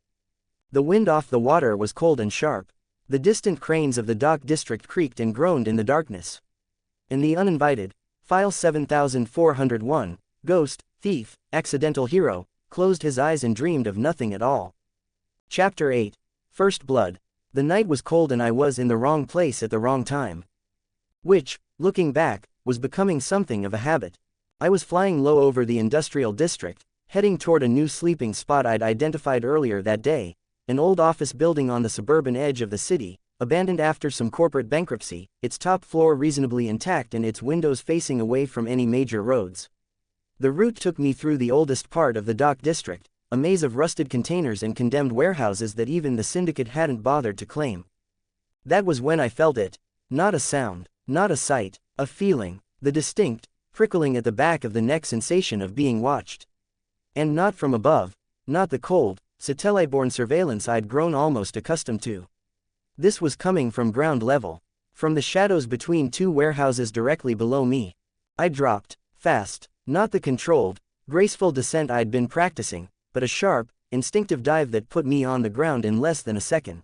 The wind off the water was cold and sharp. The distant cranes of the dock district creaked and groaned in the darkness. And the uninvited, File 7401, ghost, thief, accidental hero, closed his eyes and dreamed of nothing at all. Chapter 8. First Blood. The night was cold and I was in the wrong place at the wrong time. Which, looking back, was becoming something of a habit. I was flying low over the industrial district, heading toward a new sleeping spot I'd identified earlier that day, an old office building on the suburban edge of the city, abandoned after some corporate bankruptcy, its top floor reasonably intact and its windows facing away from any major roads. The route took me through the oldest part of the dock district, a maze of rusted containers and condemned warehouses that even the syndicate hadn't bothered to claim. That was when I felt it. Not a sound, not a sight, a feeling, the distinct, prickling at the back of the neck sensation of being watched. And not from above, not the cold, satellite-borne surveillance I'd grown almost accustomed to. This was coming from ground level, from the shadows between 2 warehouses directly below me. I dropped, fast, not the controlled, graceful descent I'd been practicing, but a sharp, instinctive dive that put me on the ground in less than a second.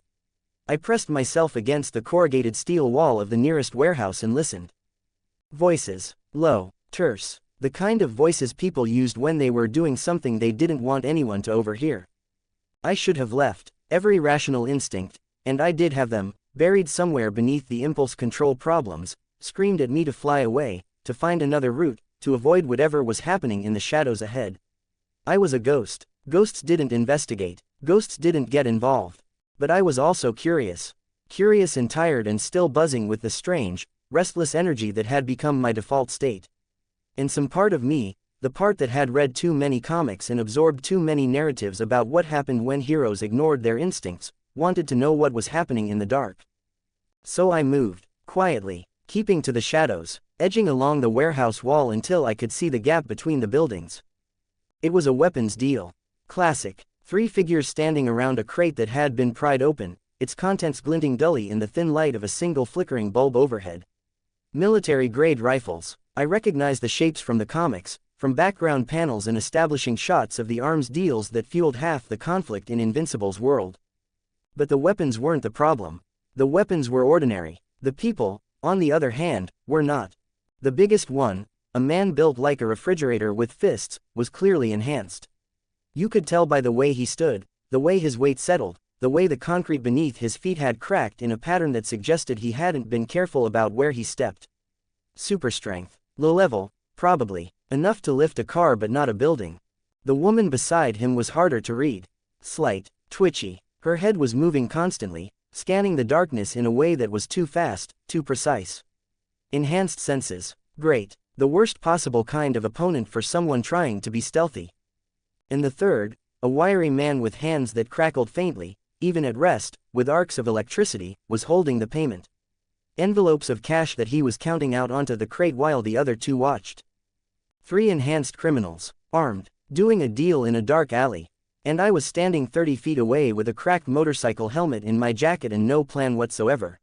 I pressed myself against the corrugated steel wall of the nearest warehouse and listened. Voices. Low, terse. The kind of voices people used when they were doing something they didn't want anyone to overhear. I should have left. Every rational instinct, and I did have them, buried somewhere beneath the impulse control problems, screamed at me to fly away, to find another route, to avoid whatever was happening in the shadows ahead. I was a ghost. Ghosts didn't investigate. Ghosts didn't get involved. But I was also curious. Curious and tired and still buzzing with the strange, restless energy that had become my default state. And some part of me, the part that had read too many comics and absorbed too many narratives about what happened when heroes ignored their instincts, wanted to know what was happening in the dark. So I moved, quietly, keeping to the shadows, edging along the warehouse wall until I could see the gap between the buildings. It was a weapons deal. Classic. 3 figures standing around a crate that had been pried open, its contents glinting dully in the thin light of a single flickering bulb overhead. Military-grade rifles. I recognized the shapes from the comics, from background panels and establishing shots of the arms deals that fueled half the conflict in Invincible's world. But the weapons weren't the problem. The weapons were ordinary. The people, on the other hand, were not. The biggest one, a man built like a refrigerator with fists, was clearly enhanced. You could tell by the way he stood, the way his weight settled, the way the concrete beneath his feet had cracked in a pattern that suggested he hadn't been careful about where he stepped. Super strength. Low level, probably. Enough to lift a car but not a building. The woman beside him was harder to read. Slight, twitchy. Her head was moving constantly, scanning the darkness in a way that was too fast, too precise. Enhanced senses. Great. The worst possible kind of opponent for someone trying to be stealthy. And the third, a wiry man with hands that crackled faintly, even at rest, with arcs of electricity, was holding the payment. Envelopes of cash that he was counting out onto the crate while the other 2 watched. 3 enhanced criminals, armed, doing a deal in a dark alley. And I was standing 30 feet away with a cracked motorcycle helmet in my jacket and no plan whatsoever.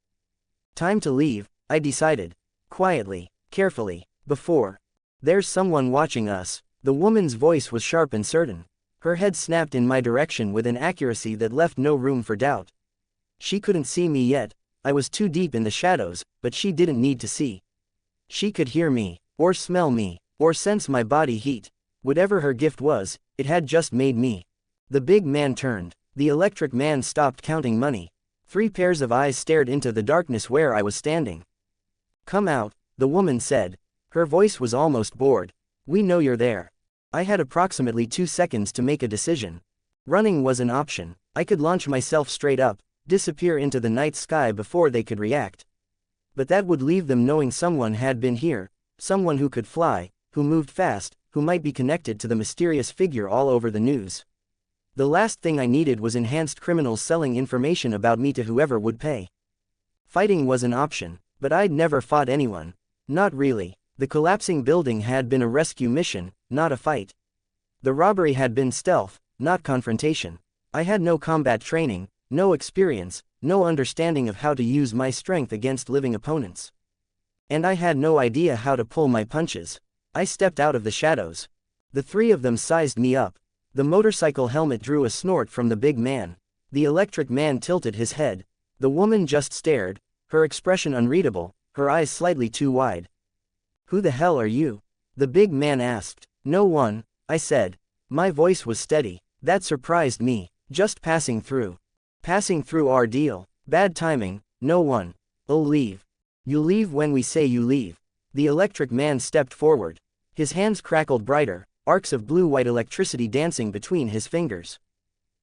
Time to leave, I decided. Quietly, carefully, before. There's someone watching us. The woman's voice was sharp and certain. Her head snapped in my direction with an accuracy that left no room for doubt. She couldn't see me yet. I was too deep in the shadows, but she didn't need to see. She could hear me, or smell me, or sense my body heat. Whatever her gift was, it had just made me. The big man turned. The electric man stopped counting money. 3 pairs of eyes stared into the darkness where I was standing. "Come out," the woman said. Her voice was almost bored. "We know you're there." I had approximately 2 seconds to make a decision. Running was an option. I could launch myself straight up, disappear into the night sky before they could react. But that would leave them knowing someone had been here, someone who could fly, who moved fast, who might be connected to the mysterious figure all over the news. The last thing I needed was enhanced criminals selling information about me to whoever would pay. Fighting was an option, but I'd never fought anyone. Not really. The collapsing building had been a rescue mission, not a fight. The robbery had been stealth, not confrontation. I had no combat training, no experience, no understanding of how to use my strength against living opponents. And I had no idea how to pull my punches. I stepped out of the shadows. The 3 of them sized me up. The motorcycle helmet drew a snort from the big man. The electric man tilted his head. The woman just stared, her expression unreadable, her eyes slightly too wide. "Who the hell are you?" the big man asked. "No one," I said. My voice was steady. That surprised me. "Just passing through." "Passing through our deal." "Bad timing." "No one." "I'll leave." "You leave when we say you leave." The electric man stepped forward. His hands crackled brighter, arcs of blue-white electricity dancing between his fingers.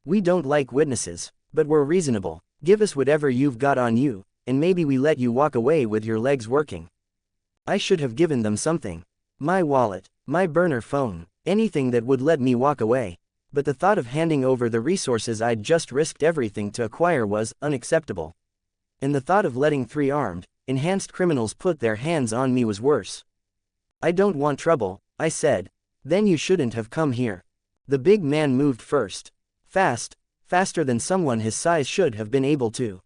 "We don't like witnesses, but we're reasonable. Give us whatever you've got on you, and maybe we let you walk away with your legs working." I should have given them something. My wallet, my burner phone, anything that would let me walk away. But the thought of handing over the resources I'd just risked everything to acquire was unacceptable. And the thought of letting 3 armed, enhanced criminals put their hands on me was worse. "I don't want trouble," I said. "Then you shouldn't have come here." The big man moved first. Fast, faster than someone his size should have been able to.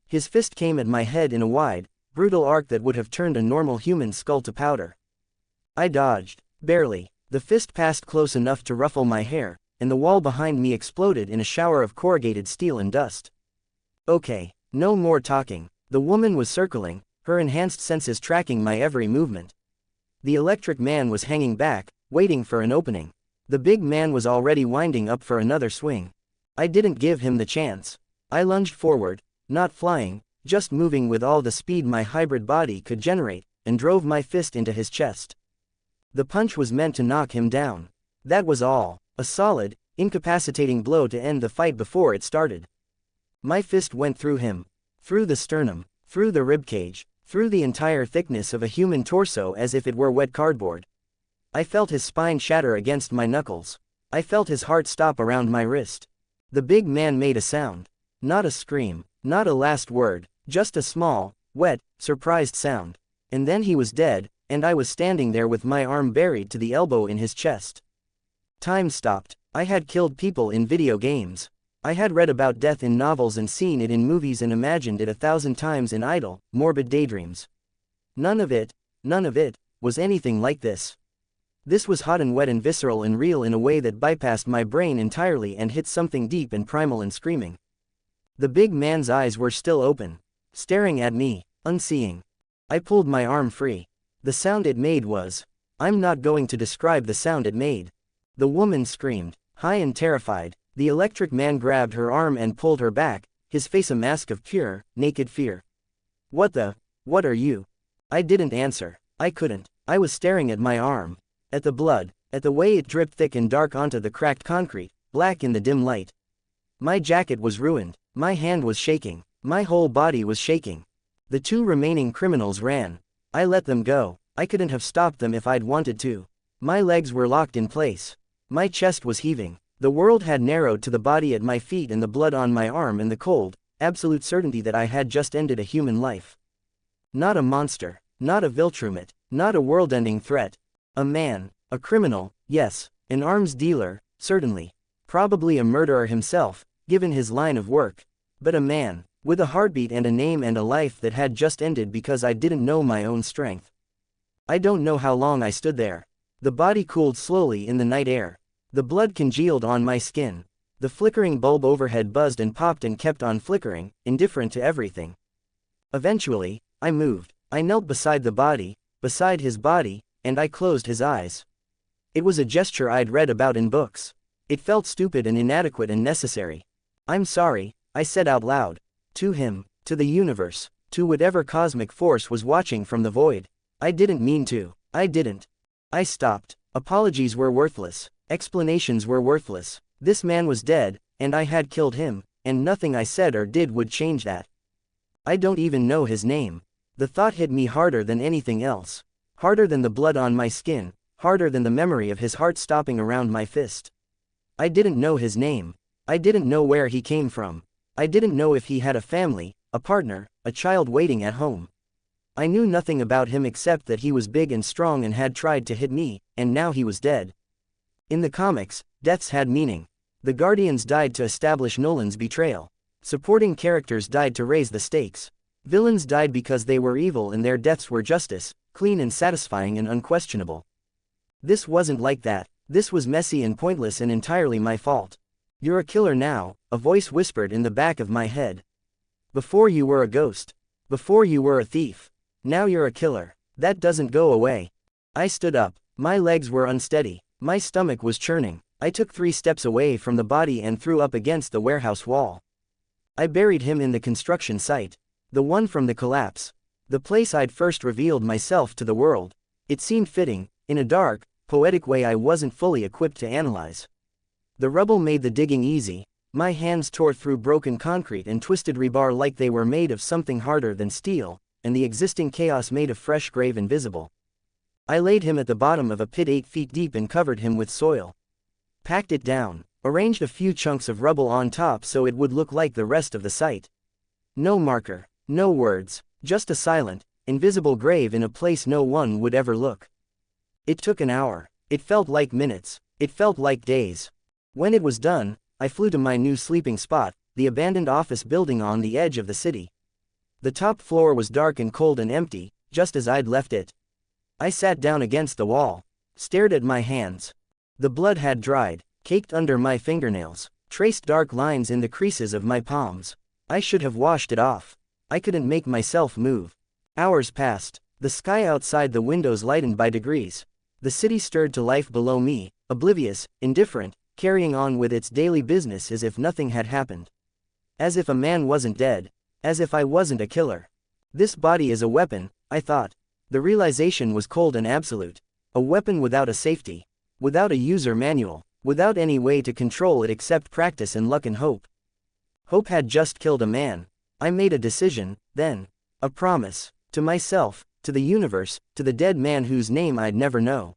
His fist came at my head in a wide, brutal arc that would have turned a normal human skull to powder. I dodged, barely. The fist passed close enough to ruffle my hair, and the wall behind me exploded in a shower of corrugated steel and dust. "Okay, No more talking. The woman was circling, her enhanced senses tracking my every movement. The electric man was hanging back, waiting for an opening. The big man was already winding up for another swing. I didn't give him the chance. I lunged forward, not flying, just moving with all the speed my hybrid body could generate, and drove my fist into his chest. The punch was meant to knock him down. That was all, a solid, incapacitating blow to end the fight before it started. My fist went through him, through the sternum, through the ribcage, through the entire thickness of a human torso as if it were wet cardboard. I felt his spine shatter against my knuckles. I felt his heart stop around my wrist. The big man made a sound. Not a scream, not a last word, just a small, wet, surprised sound. And then he was dead, and I was standing there with my arm buried to the elbow in his chest. Time stopped. I had killed people in video games. I had read about death in novels and seen it in movies and imagined it 1,000 times in idle, morbid daydreams. None of it, was anything like this. This was hot and wet and visceral and real in a way that bypassed my brain entirely and hit something deep and primal and screaming. The big man's eyes were still open, staring at me, unseeing. I pulled my arm free. The sound it made was... I'm not going to describe the sound it made. The woman screamed, high and terrified. The electric man grabbed her arm and pulled her back, his face a mask of pure, naked fear. What are you? I didn't answer. I couldn't. I was staring at my arm. At the blood, at the way it dripped thick and dark onto the cracked concrete, black in the dim light. My jacket was ruined. My hand was shaking. My whole body was shaking. The two remaining criminals ran. I let them go. I couldn't have stopped them if I'd wanted to. My legs were locked in place. My chest was heaving. The world had narrowed to the body at my feet and the blood on my arm and the cold, absolute certainty that I had just ended a human life. Not a monster, not a Viltrumite, not a world-ending threat. A man, a criminal, yes, an arms dealer, certainly. Probably a murderer himself, given his line of work. But a man, with a heartbeat and a name and a life that had just ended because I didn't know my own strength. I don't know how long I stood there. The body cooled slowly in the night air. The blood congealed on my skin. The flickering bulb overhead buzzed and popped and kept on flickering, indifferent to everything. Eventually, I moved. I knelt beside the body, beside his body, and I closed his eyes. It was a gesture I'd read about in books. It felt stupid and inadequate and necessary. I'm sorry, I said out loud. To him, to the universe, to whatever cosmic force was watching from the void. I didn't mean to. I didn't. I stopped. Apologies were worthless. Explanations were worthless. This man was dead, and I had killed him, and nothing I said or did would change that. I don't even know his name. The thought hit me harder than anything else. Harder than the blood on my skin, harder than the memory of his heart stopping around my fist. I didn't know his name. I didn't know where he came from. I didn't know if he had a family, a partner, a child waiting at home. I knew nothing about him except that he was big and strong and had tried to hit me, and now he was dead. In the comics, deaths had meaning. The Guardians died to establish Nolan's betrayal. Supporting characters died to raise the stakes. Villains died because they were evil and their deaths were justice, clean and satisfying and unquestionable. This wasn't like that. This was messy and pointless and entirely my fault. You're a killer now, a voice whispered in the back of my head. Before you were a ghost. Before you were a thief. Now you're a killer. That doesn't go away. I stood up. My legs were unsteady. My stomach was churning. I took 3 steps away from the body and threw up against the warehouse wall. I buried him in the construction site. The one from the collapse. The place I'd first revealed myself to the world. It seemed fitting, in a dark, poetic way I wasn't fully equipped to analyze. The rubble made the digging easy. My hands tore through broken concrete and twisted rebar like they were made of something harder than steel, and the existing chaos made a fresh grave invisible. I laid him at the bottom of a pit 8 feet deep and covered him with soil. Packed it down, arranged a few chunks of rubble on top so it would look like the rest of the site. No marker, no words, just a silent, invisible grave in a place no one would ever look. It took an hour. It felt like minutes. It felt like days. When it was done, I flew to my new sleeping spot, the abandoned office building on the edge of the city. The top floor was dark and cold and empty, just as I'd left it. I sat down against the wall, stared at my hands. The blood had dried, caked under my fingernails, traced dark lines in the creases of my palms. I should have washed it off. I couldn't make myself move. Hours passed. The sky outside the windows lightened by degrees. The city stirred to life below me, oblivious, indifferent, carrying on with its daily business as if nothing had happened. As if a man wasn't dead. As if I wasn't a killer. This body is a weapon, I thought. The realization was cold and absolute. A weapon without a safety. Without a user manual. Without any way to control it except practice and luck and hope. Hope had just killed a man. I made a decision, then. A promise. To myself, to the universe, to the dead man whose name I'd never know.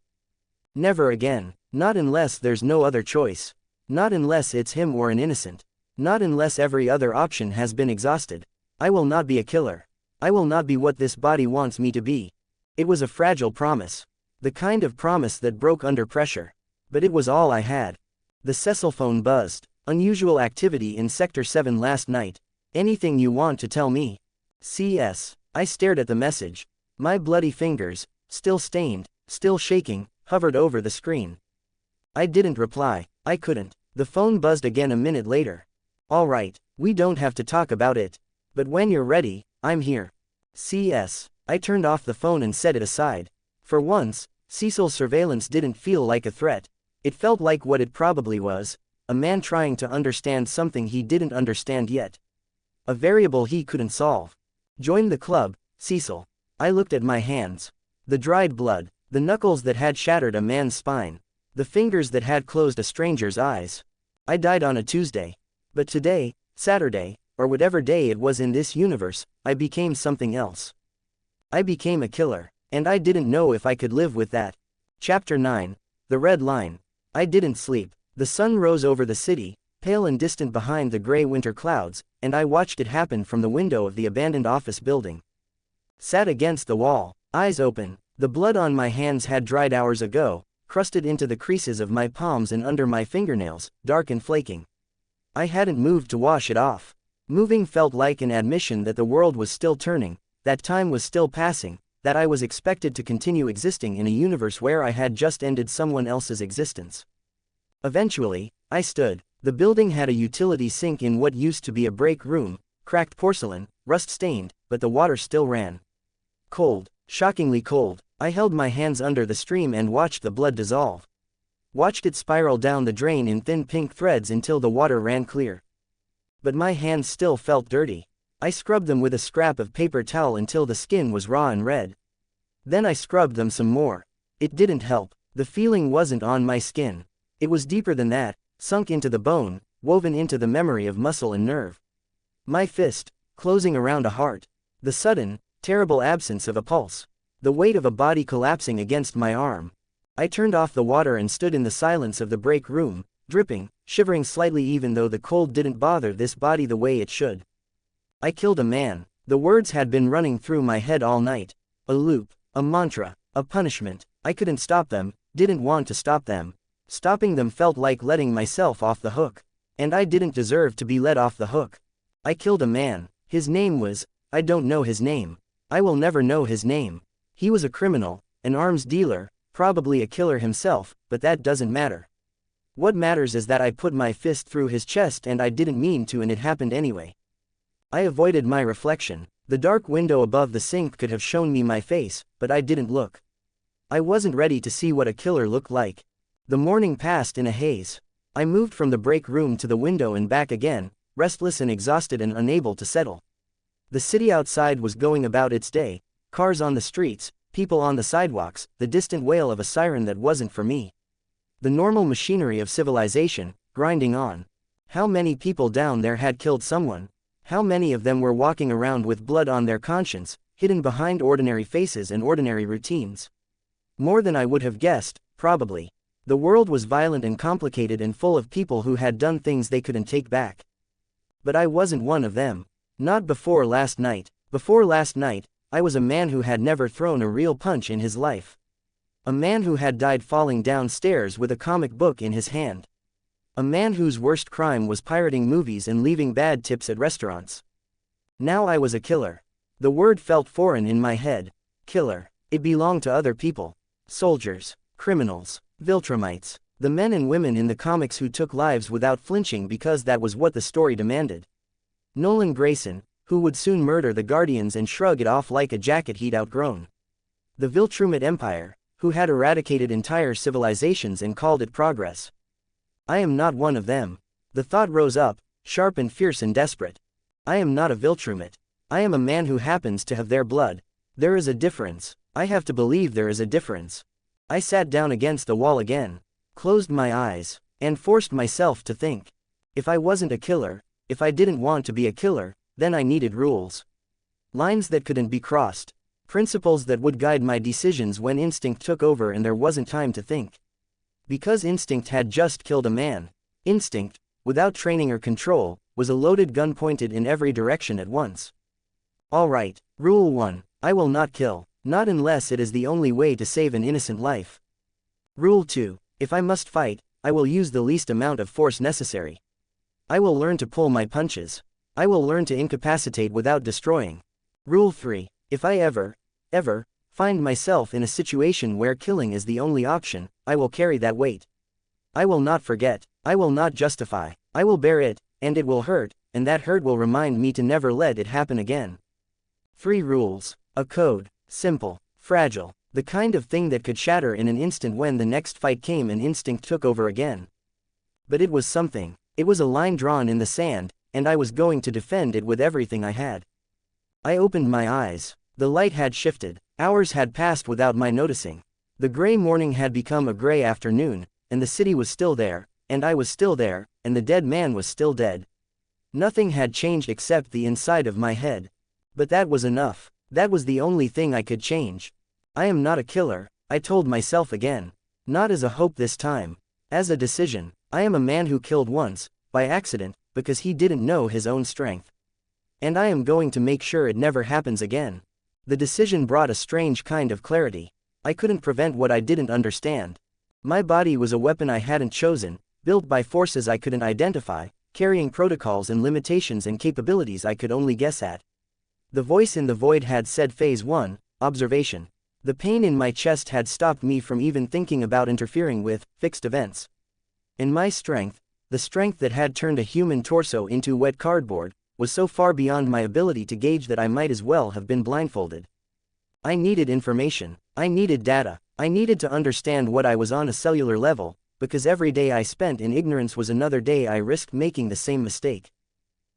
Never again. Not unless there's no other choice. Not unless it's him or an innocent. Not unless every other option has been exhausted. I will not be a killer. I will not be what this body wants me to be. It was a fragile promise. The kind of promise that broke under pressure. But it was all I had. The Cecil phone buzzed. Unusual activity in Sector 7 last night. Anything you want to tell me? CS. I stared at the message. My bloody fingers, still stained, still shaking, hovered over the screen. I didn't reply. I couldn't. The phone buzzed again a minute later. All right, we don't have to talk about it. But when you're ready, I'm here. CS. I turned off the phone and set it aside. For once, Cecil's surveillance didn't feel like a threat. It felt like what it probably was, a man trying to understand something he didn't understand yet. A variable he couldn't solve. Join the club, Cecil. I looked at my hands. The dried blood, the knuckles that had shattered a man's spine, the fingers that had closed a stranger's eyes. I died on a Tuesday. But today, Saturday, or whatever day it was in this universe, I became something else. I became a killer, and I didn't know if I could live with that. Chapter 9. The Red Line. I didn't sleep. The sun rose over the city, pale and distant behind the gray winter clouds, and I watched it happen from the window of the abandoned office building. Sat against the wall, eyes open. The blood on my hands had dried hours ago, crusted into the creases of my palms and under my fingernails, dark and flaking. I hadn't moved to wash it off. Moving felt like an admission that the world was still turning, that time was still passing, that I was expected to continue existing in a universe where I had just ended someone else's existence. Eventually, I stood. The building had a utility sink in what used to be a break room, cracked porcelain, rust-stained, but the water still ran. Cold, shockingly cold. I held my hands under the stream and watched the blood dissolve. Watched it spiral down the drain in thin pink threads until the water ran clear. But my hands still felt dirty. I scrubbed them with a scrap of paper towel until the skin was raw and red. Then I scrubbed them some more. It didn't help. The feeling wasn't on my skin. It was deeper than that, sunk into the bone, woven into the memory of muscle and nerve. My fist, closing around a heart. The sudden, terrible absence of a pulse. The weight of a body collapsing against my arm. I turned off the water and stood in the silence of the break room, dripping, shivering slightly even though the cold didn't bother this body the way it should. I killed a man. The words had been running through my head all night. A loop, a mantra, a punishment. I couldn't stop them, didn't want to stop them. Stopping them felt like letting myself off the hook. And I didn't deserve to be let off the hook. I killed a man. His name was, I don't know his name. I will never know his name. He was a criminal, an arms dealer, probably a killer himself, but that doesn't matter. What matters is that I put my fist through his chest and I didn't mean to and it happened anyway. I avoided my reflection. The dark window above the sink could have shown me my face, but I didn't look. I wasn't ready to see what a killer looked like. The morning passed in a haze. I moved from the break room to the window and back again, restless and exhausted and unable to settle. The city outside was going about its day, cars on the streets, people on the sidewalks, the distant wail of a siren that wasn't for me. The normal machinery of civilization, grinding on. How many people down there had killed someone? How many of them were walking around with blood on their conscience, hidden behind ordinary faces and ordinary routines? More than I would have guessed, probably. The world was violent and complicated and full of people who had done things they couldn't take back. But I wasn't one of them. Not before last night. Before last night, I was a man who had never thrown a real punch in his life. A man who had died falling downstairs with a comic book in his hand. A man whose worst crime was pirating movies and leaving bad tips at restaurants. Now I was a killer. The word felt foreign in my head. Killer. It belonged to other people. Soldiers. Criminals. Viltrumites. The men and women in the comics who took lives without flinching because that was what the story demanded. Nolan Grayson, who would soon murder the Guardians and shrug it off like a jacket he'd outgrown. The Viltrumite Empire, who had eradicated entire civilizations and called it progress. I am not one of them. The thought rose up, sharp and fierce and desperate. I am not a Viltrumite. I am a man who happens to have their blood. There is a difference. I have to believe there is a difference. I sat down against the wall again, closed my eyes, and forced myself to think. If I wasn't a killer, if I didn't want to be a killer, then I needed rules. Lines that couldn't be crossed. Principles that would guide my decisions when instinct took over and there wasn't time to think. Because instinct had just killed a man. Instinct, without training or control, was a loaded gun pointed in every direction at once. Alright, Rule 1, I will not kill, not unless it is the only way to save an innocent life. Rule 2, if I must fight, I will use the least amount of force necessary. I will learn to pull my punches. I will learn to incapacitate without destroying. Rule 3, if I ever find myself in a situation where killing is the only option, I will carry that weight. I will not forget, I will not justify, I will bear it, and it will hurt, and that hurt will remind me to never let it happen again. 3 rules, a code, simple, fragile, the kind of thing that could shatter in an instant when the next fight came and instinct took over again. But it was something, it was a line drawn in the sand, and I was going to defend it with everything I had. I opened my eyes. The light had shifted. Hours had passed without my noticing. The gray morning had become a gray afternoon, and the city was still there, and I was still there, and the dead man was still dead. Nothing had changed except the inside of my head. But that was enough. That was the only thing I could change. I am not a killer, I told myself again. Not as a hope this time. As a decision. I am a man who killed once, by accident, because he didn't know his own strength. And I am going to make sure it never happens again. The decision brought a strange kind of clarity. I couldn't prevent what I didn't understand. My body was a weapon I hadn't chosen, built by forces I couldn't identify, carrying protocols and limitations and capabilities I could only guess at. The voice in the void had said Phase 1, observation. The pain in my chest had stopped me from even thinking about interfering with fixed events. And my strength, the strength that had turned a human torso into wet cardboard, was so far beyond my ability to gauge that I might as well have been blindfolded. I needed information, I needed data, I needed to understand what I was on a cellular level, because every day I spent in ignorance was another day I risked making the same mistake.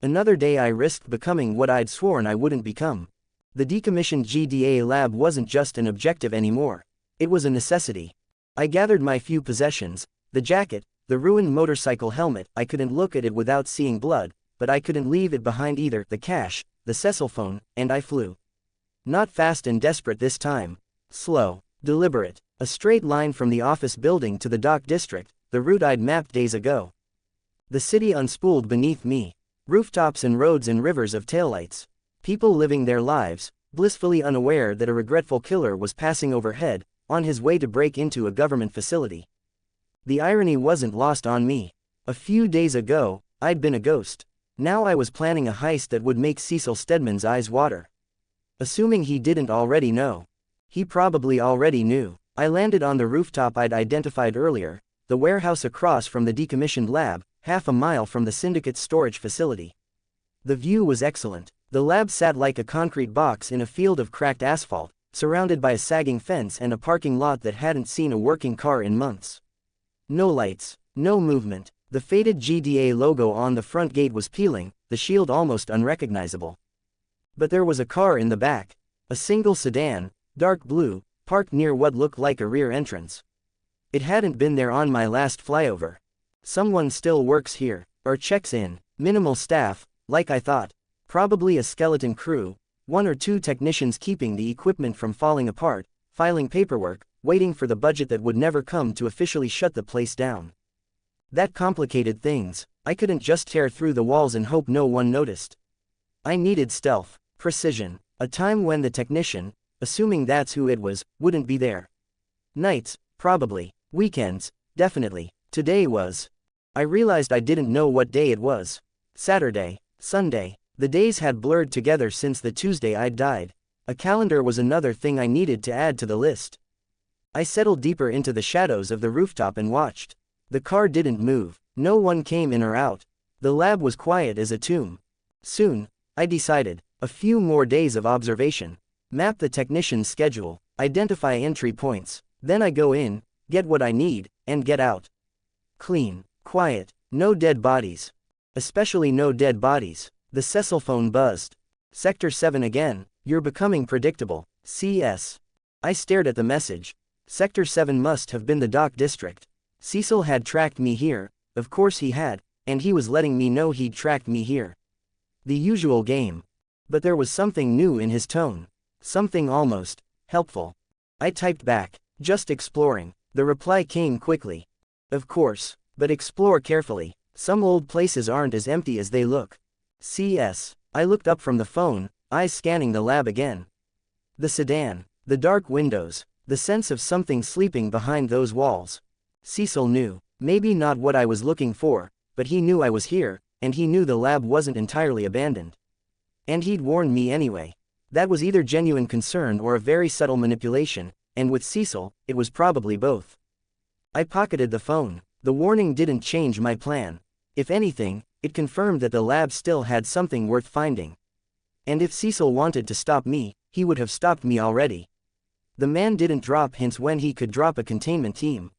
Another day I risked becoming what I'd sworn I wouldn't become. The decommissioned GDA lab wasn't just an objective anymore. It was a necessity. I gathered my few possessions, the jacket, the ruined motorcycle helmet. I couldn't look at it without seeing blood, but I couldn't leave it behind either, the cash, the Cecil phone, and I flew. Not fast and desperate this time. Slow, deliberate, a straight line from the office building to the dock district, the route I'd mapped days ago. The city unspooled beneath me. Rooftops and roads and rivers of taillights. People living their lives, blissfully unaware that a regretful killer was passing overhead, on his way to break into a government facility. The irony wasn't lost on me. A few days ago, I'd been a ghost. Now I was planning a heist that would make Cecil Stedman's eyes water. Assuming he didn't already know. He probably already knew. I landed on the rooftop I'd identified earlier, the warehouse across from the decommissioned lab, half a mile from the syndicate's storage facility. The view was excellent. The lab sat like a concrete box in a field of cracked asphalt, surrounded by a sagging fence and a parking lot that hadn't seen a working car in months. No lights, no movement. The faded GDA logo on the front gate was peeling, the shield almost unrecognizable. But there was a car in the back. A single sedan, dark blue, parked near what looked like a rear entrance. It hadn't been there on my last flyover. Someone still works here, or checks in. Minimal staff, like I thought. Probably a skeleton crew, 1 or 2 technicians keeping the equipment from falling apart, filing paperwork, waiting for the budget that would never come to officially shut the place down. That complicated things. I couldn't just tear through the walls and hope no one noticed. I needed stealth, precision, a time when the technician, assuming that's who it was, wouldn't be there. Nights, probably. Weekends, definitely. Today was. I realized I didn't know what day it was. Saturday, Sunday. The days had blurred together since the Tuesday I'd died. A calendar was another thing I needed to add to the list. I settled deeper into the shadows of the rooftop and watched. The car didn't move. No one came in or out. The lab was quiet as a tomb. Soon, I decided, a few more days of observation. Map the technician's schedule, identify entry points, then I go in, get what I need, and get out. Clean, quiet, no dead bodies. Especially no dead bodies. The Cecil phone buzzed. Sector 7 again, you're becoming predictable, CS. I stared at the message. Sector 7 must have been the dock district. Cecil had tracked me here, of course he had, and he was letting me know he'd tracked me here. The usual game. But there was something new in his tone. Something almost helpful. I typed back, just exploring. The reply came quickly. Of course, but explore carefully. Some old places aren't as empty as they look. CS. I looked up from the phone, eyes scanning the lab again. The sedan, the dark windows, the sense of something sleeping behind those walls. Cecil knew, maybe not what I was looking for, but he knew I was here, and he knew the lab wasn't entirely abandoned. And he'd warned me anyway. That was either genuine concern or a very subtle manipulation, and with Cecil, it was probably both. I pocketed the phone. The warning didn't change my plan. If anything, it confirmed that the lab still had something worth finding. And if Cecil wanted to stop me, he would have stopped me already. The man didn't drop hints when he could drop a containment team.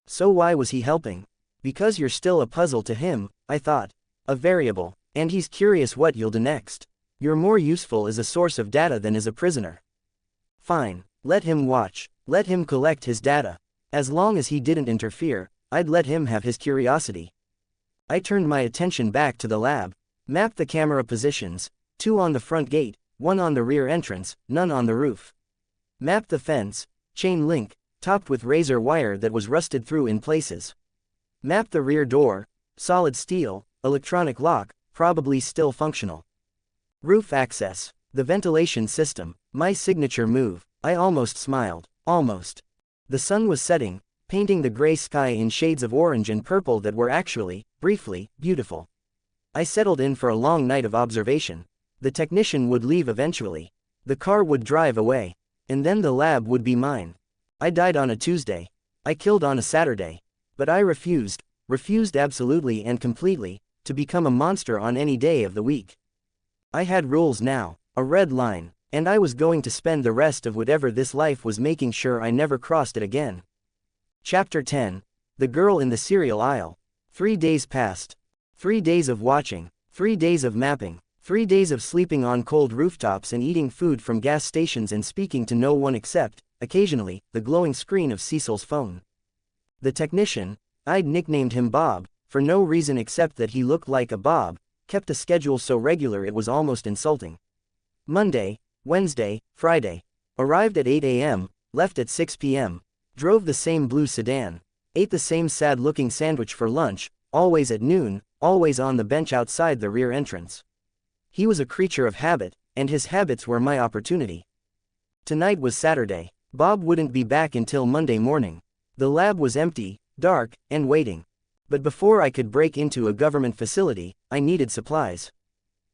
So why was he helping? Because you're still a puzzle to him, I thought. A variable, and he's curious what you'll do next. You're more useful as a source of data than as a prisoner. Fine, let him watch, let him collect his data. As long as he didn't interfere, I'd let him have his curiosity. I turned my attention back to the lab, mapped the camera positions, 2 on the front gate, 1 on the rear entrance, none on the roof. Mapped the fence, chain link, topped with razor wire that was rusted through in places. Mapped the rear door, solid steel, electronic lock, probably still functional. Roof access, the ventilation system, my signature move. I almost smiled, almost. The sun was setting, painting the gray sky in shades of orange and purple that were actually, briefly, beautiful. I settled in for a long night of observation. The technician would leave eventually. The car would drive away. And then the lab would be mine. I died on a Tuesday. I killed on a Saturday. But I refused absolutely and completely, to become a monster on any day of the week. I had rules now, a red line, and I was going to spend the rest of whatever this life was making sure I never crossed it again. Chapter 10. The Girl in the Cereal Aisle. 3 days passed. 3 days of watching. 3 days of mapping. 3 days of sleeping on cold rooftops and eating food from gas stations and speaking to no one except, occasionally, the glowing screen of Cecil's phone. The technician, I'd nicknamed him Bob, for no reason except that he looked like a Bob, kept a schedule so regular it was almost insulting. Monday, Wednesday, Friday. Arrived at 8 a.m., left at 6 p.m. Drove the same blue sedan. Ate the same sad-looking sandwich for lunch, always at noon, always on the bench outside the rear entrance. He was a creature of habit, and his habits were my opportunity. Tonight was Saturday. Bob wouldn't be back until Monday morning. The lab was empty, dark, and waiting. But before I could break into a government facility, I needed supplies.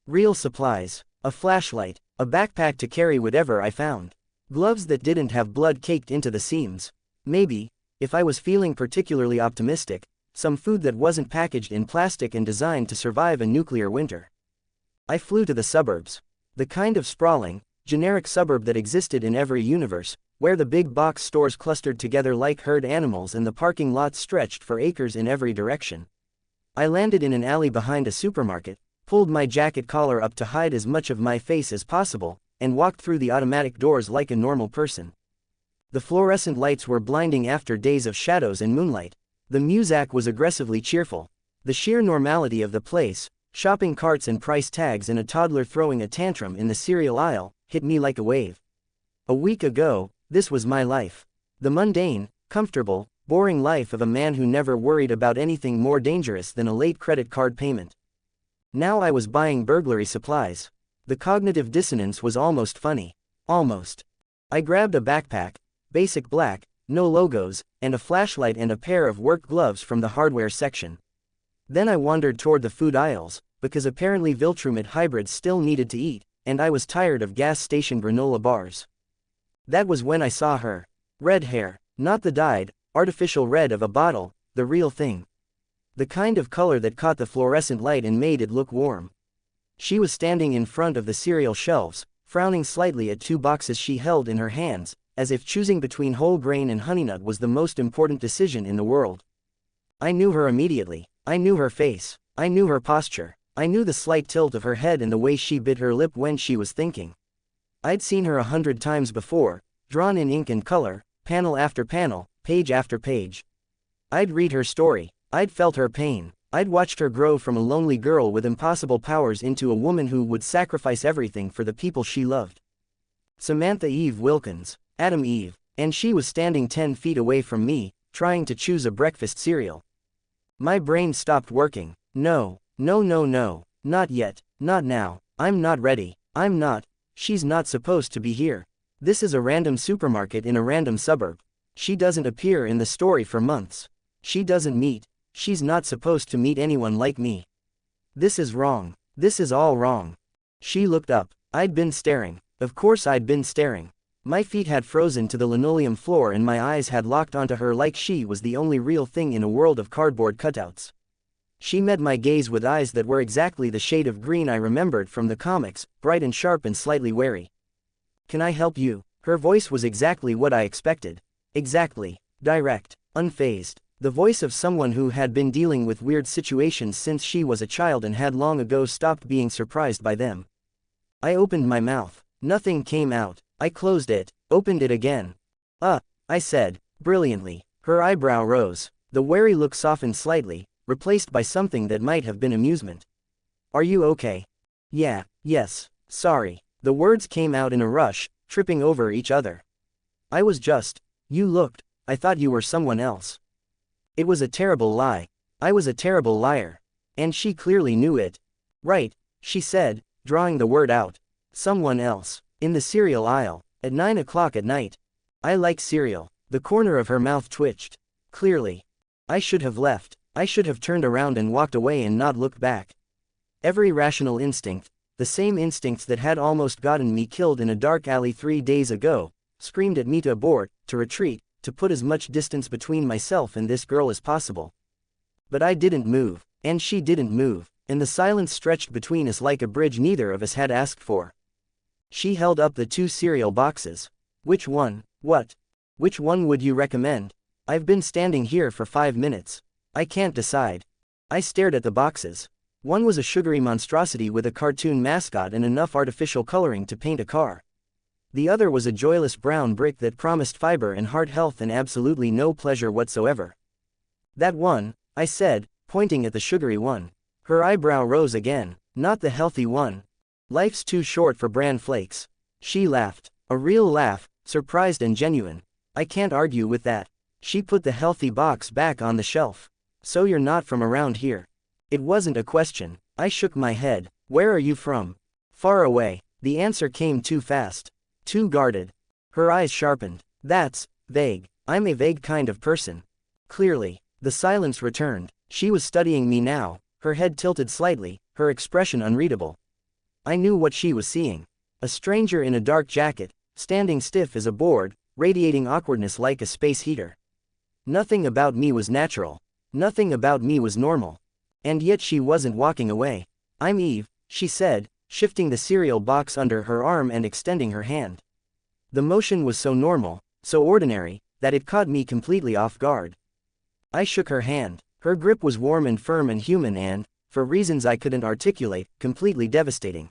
Real supplies. A flashlight, a backpack to carry whatever I found. Gloves that didn't have blood caked into the seams. Maybe, if I was feeling particularly optimistic, some food that wasn't packaged in plastic and designed to survive a nuclear winter. I flew to the suburbs. The kind of sprawling, generic suburb that existed in every universe, where the big box stores clustered together like herd animals and the parking lots stretched for acres in every direction. I landed in an alley behind a supermarket, pulled my jacket collar up to hide as much of my face as possible, and walked through the automatic doors like a normal person. The fluorescent lights were blinding after days of shadows and moonlight. The music was aggressively cheerful. The sheer normality of the place, shopping carts and price tags and a toddler throwing a tantrum in the cereal aisle, hit me like a wave. A week ago, this was my life. The mundane, comfortable, boring life of a man who never worried about anything more dangerous than a late credit card payment. Now I was buying burglary supplies. The cognitive dissonance was almost funny. Almost. I grabbed a backpack, basic black, no logos, and a flashlight and a pair of work gloves from the hardware section. Then I wandered toward the food aisles, because apparently Viltrumite hybrids still needed to eat, and I was tired of gas station granola bars. That was when I saw her. Red hair, not the dyed, artificial red of a bottle, the real thing. The kind of color that caught the fluorescent light and made it look warm. She was standing in front of the cereal shelves, frowning slightly at 2 boxes she held in her hands, as if choosing between whole grain and honey nut was the most important decision in the world. I knew her immediately. I knew her face. I knew her posture. I knew the slight tilt of her head and the way she bit her lip when she was thinking. I'd seen her 100 times before, drawn in ink and color, panel after panel, page after page. I'd read her story. I'd felt her pain. I'd watched her grow from a lonely girl with impossible powers into a woman who would sacrifice everything for the people she loved. Samantha Eve Wilkins, Adam Eve, and she was standing 10 feet away from me, trying to choose a breakfast cereal. My brain stopped working. No, no, no, no, not yet, not now, I'm not ready, I'm not, she's not supposed to be here. This is a random supermarket in a random suburb. She doesn't appear in the story for months. She doesn't meet. She's not supposed to meet anyone like me. This is wrong. This is all wrong. She looked up. I'd been staring. Of course I'd been staring. My feet had frozen to the linoleum floor and my eyes had locked onto her like she was the only real thing in a world of cardboard cutouts. She met my gaze with eyes that were exactly the shade of green I remembered from the comics, bright and sharp and slightly wary. Can I help you? Her voice was exactly what I expected. Exactly. Direct. Unfazed. The voice of someone who had been dealing with weird situations since she was a child and had long ago stopped being surprised by them. I opened my mouth. Nothing came out. I closed it, opened it again. I said, brilliantly. Her eyebrow rose. The wary look softened slightly, replaced by something that might have been amusement. Are you okay? Yeah, yes, sorry. The words came out in a rush, tripping over each other. I was just. You looked. I thought you were someone else. It was a terrible lie. I was a terrible liar. And she clearly knew it. Right, she said, drawing the word out. Someone else. In the cereal aisle. At 9 o'clock at night. I like cereal. The corner of her mouth twitched. Clearly. I should have left. I should have turned around and walked away and not looked back. Every rational instinct, the same instincts that had almost gotten me killed in a dark alley 3 days ago, screamed at me to abort, to retreat, to put as much distance between myself and this girl as possible. But I didn't move, and she didn't move, and the silence stretched between us like a bridge neither of us had asked for. She held up the 2 cereal boxes. Which one? What? Which one would you recommend? I've been standing here for 5 minutes. I can't decide. I stared at the boxes. One was a sugary monstrosity with a cartoon mascot and enough artificial coloring to paint a car. The other was a joyless brown brick that promised fiber and heart health and absolutely no pleasure whatsoever. That one, I said, pointing at the sugary one. Her eyebrow rose again. Not the healthy one. Life's too short for bran flakes. She laughed. A real laugh, surprised and genuine. I can't argue with that. She put the healthy box back on the shelf. So you're not from around here. It wasn't a question. I shook my head. Where are you from? Far away. The answer came too fast. Too guarded. Her eyes sharpened. That's vague. I'm a vague kind of person. Clearly. The silence returned. She was studying me now, her head tilted slightly, her expression unreadable. I knew what she was seeing. A stranger in a dark jacket, standing stiff as a board, radiating awkwardness like a space heater. Nothing about me was natural. Nothing about me was normal. And yet she wasn't walking away. I'm Eve, she said, shifting the cereal box under her arm and extending her hand. The motion was so normal, so ordinary, that it caught me completely off guard. I shook her hand. Her grip was warm and firm and human and, for reasons I couldn't articulate, completely devastating.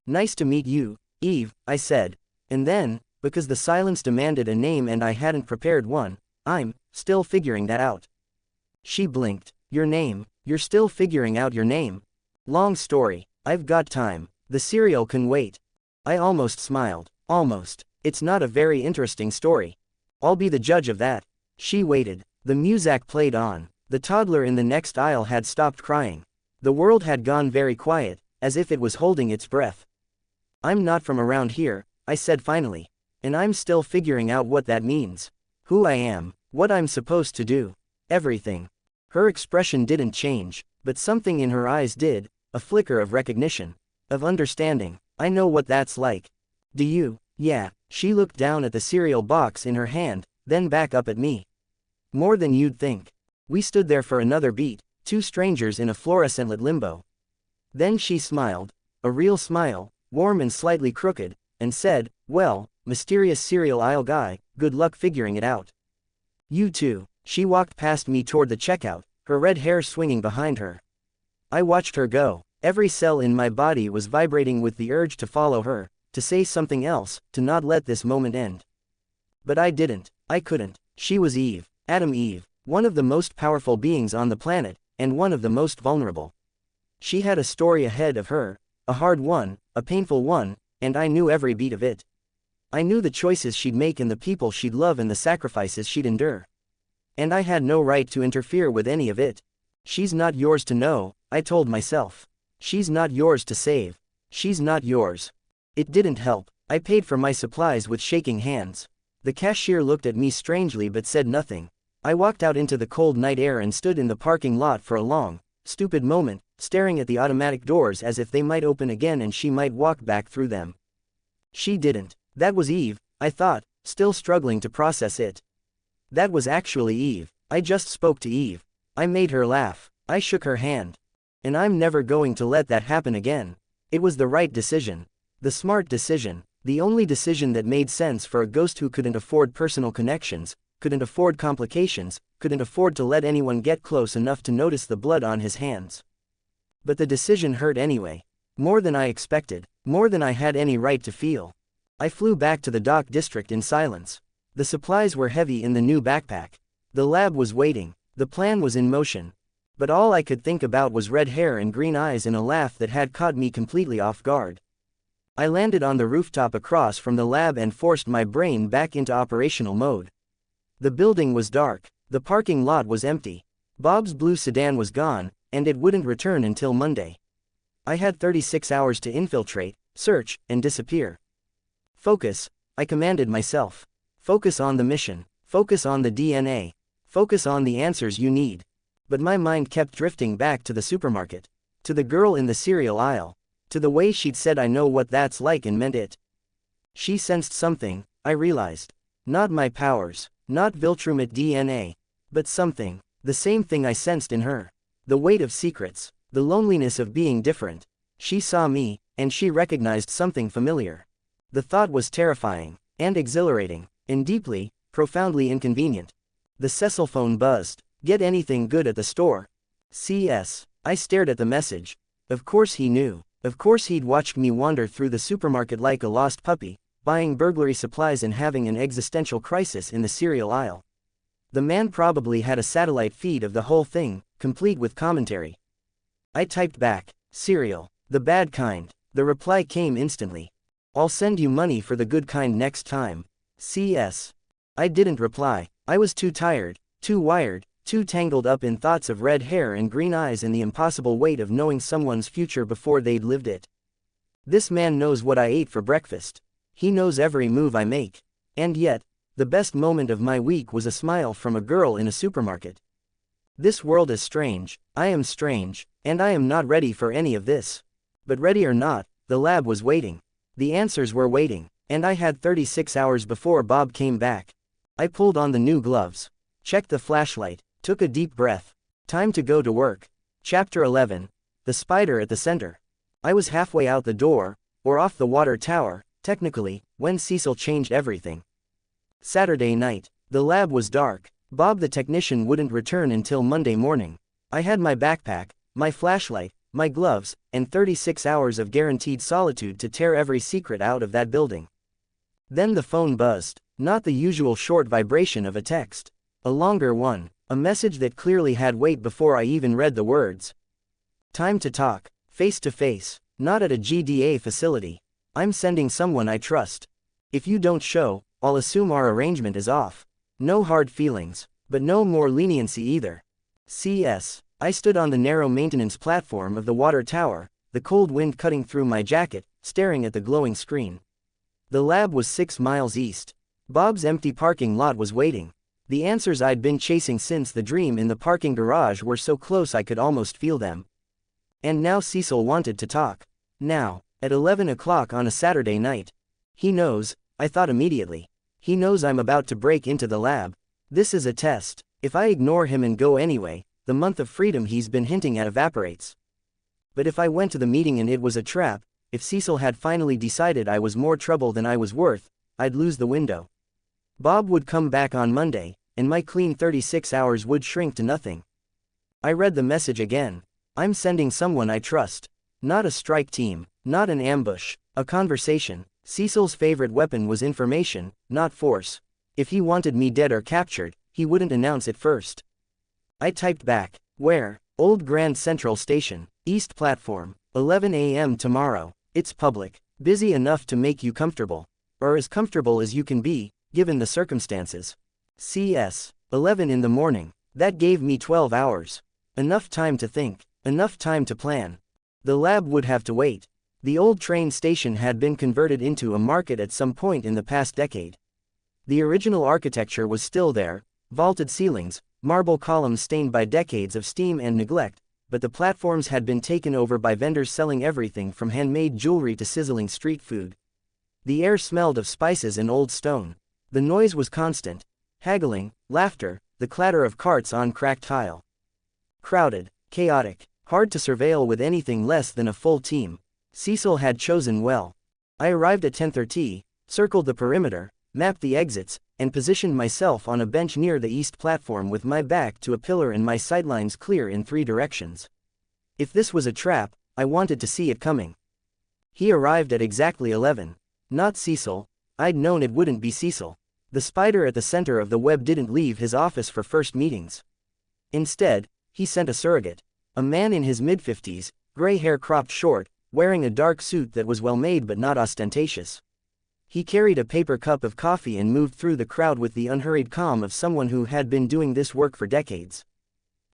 Nice to meet you, Eve, I said. And then, because the silence demanded a name and I hadn't prepared one, I'm still figuring that out. She blinked. Your name? You're still figuring out your name? Long story. I've got time. The cereal can wait. I almost smiled. Almost. It's not a very interesting story. I'll be the judge of that. She waited. The music played on. The toddler in the next aisle had stopped crying. The world had gone very quiet, as if it was holding its breath. I'm not from around here, I said finally. And I'm still figuring out what that means. Who I am, what I'm supposed to do. Everything. Her expression didn't change, but something in her eyes did, a flicker of recognition. Of understanding. I know what that's like. Do you? Yeah. She looked down at the cereal box in her hand, then back up at me. More than you'd think. We stood there for another beat, 2 strangers in a fluorescent lit limbo. Then she smiled. a real smile, warm and slightly crooked, and said, "Well, mysterious cereal aisle guy, good luck figuring it out." "You too." She walked past me toward the checkout, her red hair swinging behind her. I watched her go. Every cell in my body was vibrating with the urge to follow her, to say something else, to not let this moment end. But I didn't. I couldn't. She was Eve, Adam Eve, one of the most powerful beings on the planet, and one of the most vulnerable. She had a story ahead of her, a hard one, a painful one, and I knew every beat of it. I knew the choices she'd make and the people she'd love and the sacrifices she'd endure. And I had no right to interfere with any of it. She's not yours to know, I told myself. She's not yours to save. She's not yours. It didn't help. I paid for my supplies with shaking hands. The cashier looked at me strangely but said nothing. I walked out into the cold night air and stood in the parking lot for a long, stupid moment, staring at the automatic doors as if they might open again and she might walk back through them. She didn't. That was Eve, I thought, still struggling to process it. That was actually Eve. I just spoke to Eve. I made her laugh. I shook her hand. And I'm never going to let that happen again. It was the right decision. The smart decision. The only decision that made sense for a ghost who couldn't afford personal connections, couldn't afford complications, couldn't afford to let anyone get close enough to notice the blood on his hands. But the decision hurt anyway. More than I expected. More than I had any right to feel. I flew back to the dock district in silence. The supplies were heavy in the new backpack. The lab was waiting. The plan was in motion. But all I could think about was red hair and green eyes and a laugh that had caught me completely off guard. I landed on the rooftop across from the lab and forced my brain back into operational mode. The building was dark. The parking lot was empty. Bob's blue sedan was gone, and it wouldn't return until Monday. I had 36 hours to infiltrate, search, and disappear. Focus, I commanded myself. Focus on the mission. Focus on the DNA. Focus on the answers you need. But my mind kept drifting back to the supermarket. To the girl in the cereal aisle. To the way she'd said I know what that's like and meant it. She sensed something, I realized. Not my powers. Not Viltrumite DNA. But something. The same thing I sensed in her. The weight of secrets. The loneliness of being different. She saw me, and she recognized something familiar. The thought was terrifying. And exhilarating. And deeply, profoundly inconvenient. The Cecil phone buzzed. "Get anything good at the store?" CS. I stared at the message. Of course he knew. Of course he'd watched me wander through the supermarket like a lost puppy, buying burglary supplies and having an existential crisis in the cereal aisle. The man probably had a satellite feed of the whole thing, complete with commentary. I typed back, "Cereal. The bad kind." The reply came instantly. "I'll send you money for the good kind next time. CS." I didn't reply. I was too tired, too wired, too tangled up in thoughts of red hair and green eyes and the impossible weight of knowing someone's future before they'd lived it. This man knows what I ate for breakfast. He knows every move I make. And yet, the best moment of my week was a smile from a girl in a supermarket. This world is strange, I am strange, and I am not ready for any of this. But ready or not, the lab was waiting. The answers were waiting, and I had 36 hours before Bob came back. I pulled on the new gloves, checked the flashlight, took a deep breath. Time to go to work. Chapter 11. The Spider at the Center. I was halfway out the door, or off the water tower, technically, when Cecil changed everything. Saturday night. The lab was dark. Bob the technician wouldn't return until Monday morning. I had my backpack, my flashlight, my gloves, and 36 hours of guaranteed solitude to tear every secret out of that building. Then the phone buzzed. Not the usual short vibration of a text. A longer one. A message that clearly had weight before I even read the words. "Time to talk. Face to face. Not at a GDA facility. I'm sending someone I trust. If you don't show, I'll assume our arrangement is off. No hard feelings. But no more leniency either. CS." I stood on the narrow maintenance platform of the water tower, the cold wind cutting through my jacket, staring at the glowing screen. The lab was 6 miles east. Bob's empty parking lot was waiting. The answers I'd been chasing since the dream in the parking garage were so close I could almost feel them. And now Cecil wanted to talk. Now, at 11 o'clock on a Saturday night. He knows, I thought immediately. He knows I'm about to break into the lab. This is a test. If I ignore him and go anyway, the month of freedom he's been hinting at evaporates. But if I went to the meeting and it was a trap, If Cecil had finally decided I was more trouble than I was worth, I'd lose the window. Bob would come back on Monday, and my clean 36 hours would shrink to nothing. I read the message again. I'm sending someone I trust. Not a strike team, not an ambush, a conversation. Cecil's favorite weapon was information, not force. If he wanted me dead or captured, he wouldn't announce it first. I typed back. Where? Old Grand Central Station, East Platform, 11 a.m. tomorrow. It's public. Busy enough to make you comfortable. Or as comfortable as you can be, given the circumstances. CS. 11 in the morning. That gave me 12 hours. Enough time to think. Enough time to plan. The lab would have to wait. The old train station had been converted into a market at some point in the past decade. The original architecture was still there, vaulted ceilings, marble columns stained by decades of steam and neglect, but the platforms had been taken over by vendors selling everything from handmade jewelry to sizzling street food. The air smelled of spices and old stone. The noise was constant. Haggling, laughter, the clatter of carts on cracked tile. Crowded, chaotic, hard to surveil with anything less than a full team. Cecil had chosen well. I arrived at 10:30, circled the perimeter, mapped the exits, and positioned myself on a bench near the east platform with my back to a pillar and my sidelines clear in 3 directions. If this was a trap, I wanted to see it coming. He arrived at exactly 11. Not Cecil. I'd known it wouldn't be Cecil. The spider at the center of the web didn't leave his office for first meetings. Instead, he sent a surrogate. A man in his mid-50s, gray hair cropped short, wearing a dark suit that was well made but not ostentatious. He carried a paper cup of coffee and moved through the crowd with the unhurried calm of someone who had been doing this work for decades.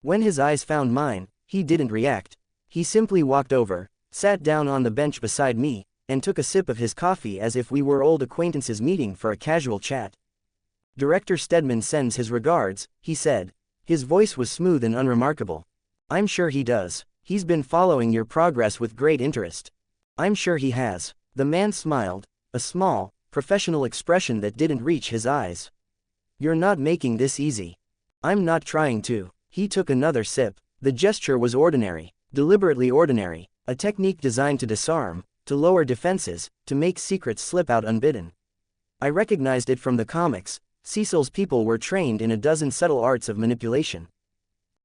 When his eyes found mine, he didn't react. He simply walked over, sat down on the bench beside me, and took a sip of his coffee as if we were old acquaintances meeting for a casual chat. "Director Stedman sends his regards," he said. His voice was smooth and unremarkable. "I'm sure he does. He's been following your progress with great interest." "I'm sure he has." The man smiled, a small, professional expression that didn't reach his eyes. "You're not making this easy." "I'm not trying to." He took another sip. The gesture was ordinary, deliberately ordinary, a technique designed to disarm, to lower defenses, to make secrets slip out unbidden. I recognized it from the comics. Cecil's people were trained in a dozen subtle arts of manipulation.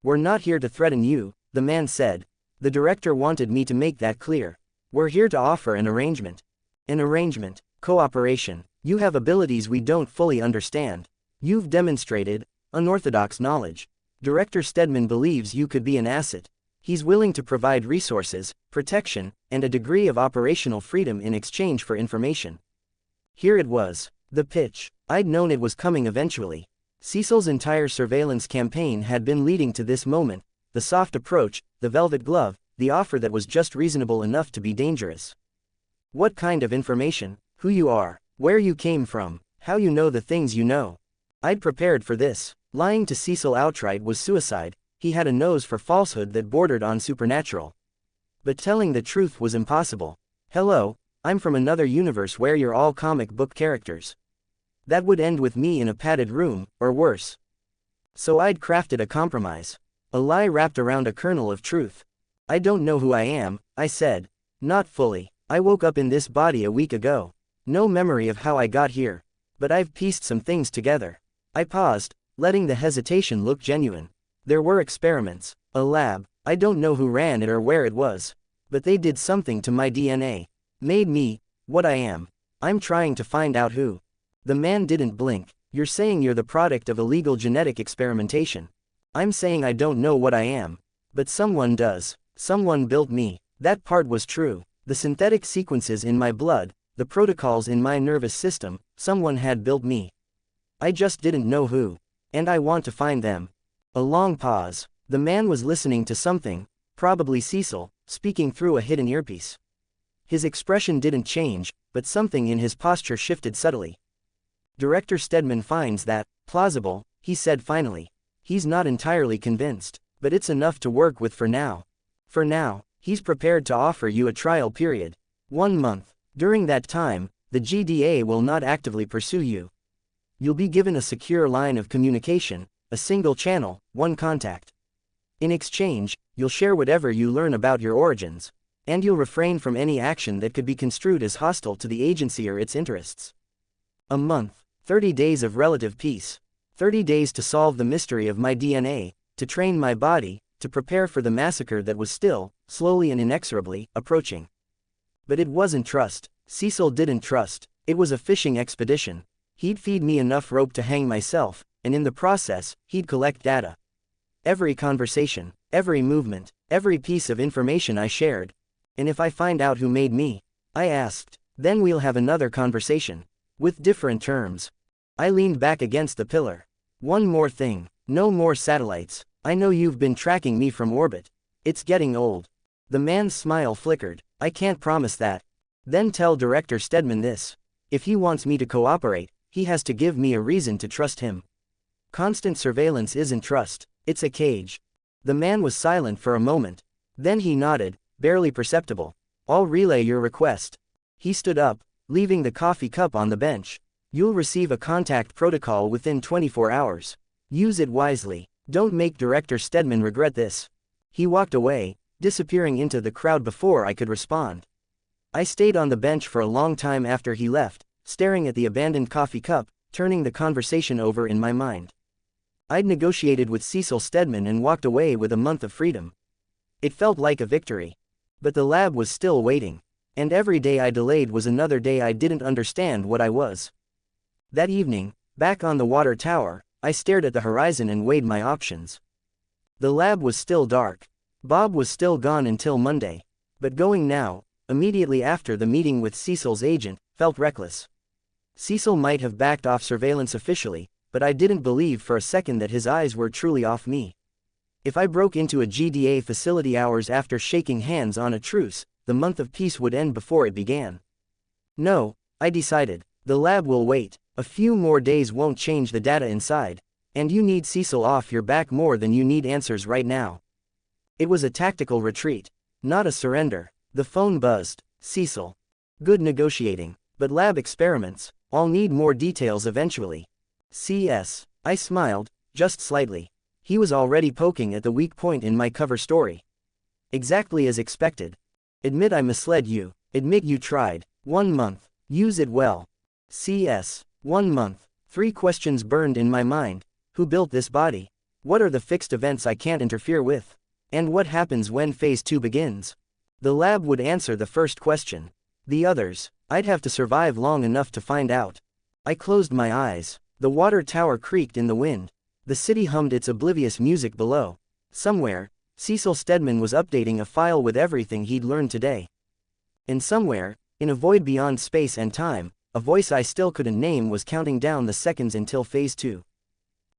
"We're not here to threaten you," the man said. The director wanted me to make that clear. "We're here to offer an arrangement." "An arrangement, cooperation. You have abilities we don't fully understand. You've demonstrated unorthodox knowledge. Director Stedman believes you could be an asset. He's willing to provide resources, protection, and a degree of operational freedom in exchange for information." Here it was. The pitch. I'd known it was coming eventually. Cecil's entire surveillance campaign had been leading to this moment, the soft approach, the velvet glove, the offer that was just reasonable enough to be dangerous. "What kind of information? Who you are, where you came from, how you know the things you know." I'd prepared for this. Lying to Cecil outright was suicide. He had a nose for falsehood that bordered on supernatural. But telling the truth was impossible. "Hello, I'm from another universe where you're all comic book characters." That would end with me in a padded room, or worse. So I'd crafted a compromise. A lie wrapped around a kernel of truth. "I don't know who I am," I said. "Not fully. I woke up in this body a week ago. No memory of how I got here. But I've pieced some things together." I paused, letting the hesitation look genuine. "There were experiments. A lab. I don't know who ran it or where it was. But they did something to my DNA. Made me what I am. I'm trying to find out who." The man didn't blink. "You're saying you're the product of illegal genetic experimentation." "I'm saying I don't know what I am. But someone does. Someone built me." That part was true. The synthetic sequences in my blood, the protocols in my nervous system, someone had built me. I just didn't know who. And I want to find them. A long pause. The man was listening to something, probably Cecil, speaking through a hidden earpiece. His expression didn't change, but something in his posture shifted subtly. "Director Stedman finds that plausible," he said finally. "He's not entirely convinced, but it's enough to work with for now. For now, he's prepared to offer you a trial period. 1 month. During that time, the GDA will not actively pursue you. You'll be given a secure line of communication, a single channel, one contact. In exchange, you'll share whatever you learn about your origins. And you'll refrain from any action that could be construed as hostile to the agency or its interests. A month, 30 days of relative peace. 30 days to solve the mystery of my DNA, to train my body, to prepare for the massacre that was still, slowly and inexorably, approaching. But it wasn't trust. Cecil didn't trust. It was a fishing expedition. He'd feed me enough rope to hang myself, and in the process, he'd collect data. Every conversation, every movement, every piece of information I shared. And if I find out who made me, I asked, then we'll have another conversation. With different terms. I leaned back against the pillar. One more thing. No more satellites. I know you've been tracking me from orbit. It's getting old. The man's smile flickered. I can't promise that. Then tell Director Stedman this. If he wants me to cooperate, he has to give me a reason to trust him. Constant surveillance isn't trust. It's a cage. The man was silent for a moment. Then he nodded, barely perceptible. I'll relay your request. He stood up, leaving the coffee cup on the bench. You'll receive a contact protocol within 24 hours. Use it wisely. Don't make Director Stedman regret this. He walked away, disappearing into the crowd before I could respond. I stayed on the bench for a long time after he left, staring at the abandoned coffee cup, turning the conversation over in my mind. I'd negotiated with Cecil Stedman and walked away with a month of freedom. It felt like a victory. But the lab was still waiting. And every day I delayed was another day I didn't understand what I was. That evening, back on the water tower, I stared at the horizon and weighed my options. The lab was still dark. Bob was still gone until Monday. But going now, immediately after the meeting with Cecil's agent, felt reckless. Cecil might have backed off surveillance officially, but I didn't believe for a second that his eyes were truly off me. If I broke into a GDA facility hours after shaking hands on a truce, the month of peace would end before it began. No, I decided. The lab will wait. A few more days won't change the data inside. And you need Cecil off your back more than you need answers right now. It was a tactical retreat, not a surrender. The phone buzzed. Cecil. Good negotiating. But lab experiments, I'll need more details eventually. CS. I smiled, just slightly. He was already poking at the weak point in my cover story. Exactly as expected. Admit I misled you. Admit you tried. 1 month. Use it well. CS. 1 month. 3 questions burned in my mind. Who built this body? What are the fixed events I can't interfere with? And what happens when phase 2 begins? The lab would answer the first question. The others, I'd have to survive long enough to find out. I closed my eyes. The water tower creaked in the wind. The city hummed its oblivious music below. Somewhere, Cecil Stedman was updating a file with everything he'd learned today. And somewhere, in a void beyond space and time, a voice I still couldn't name was counting down the seconds until phase 2.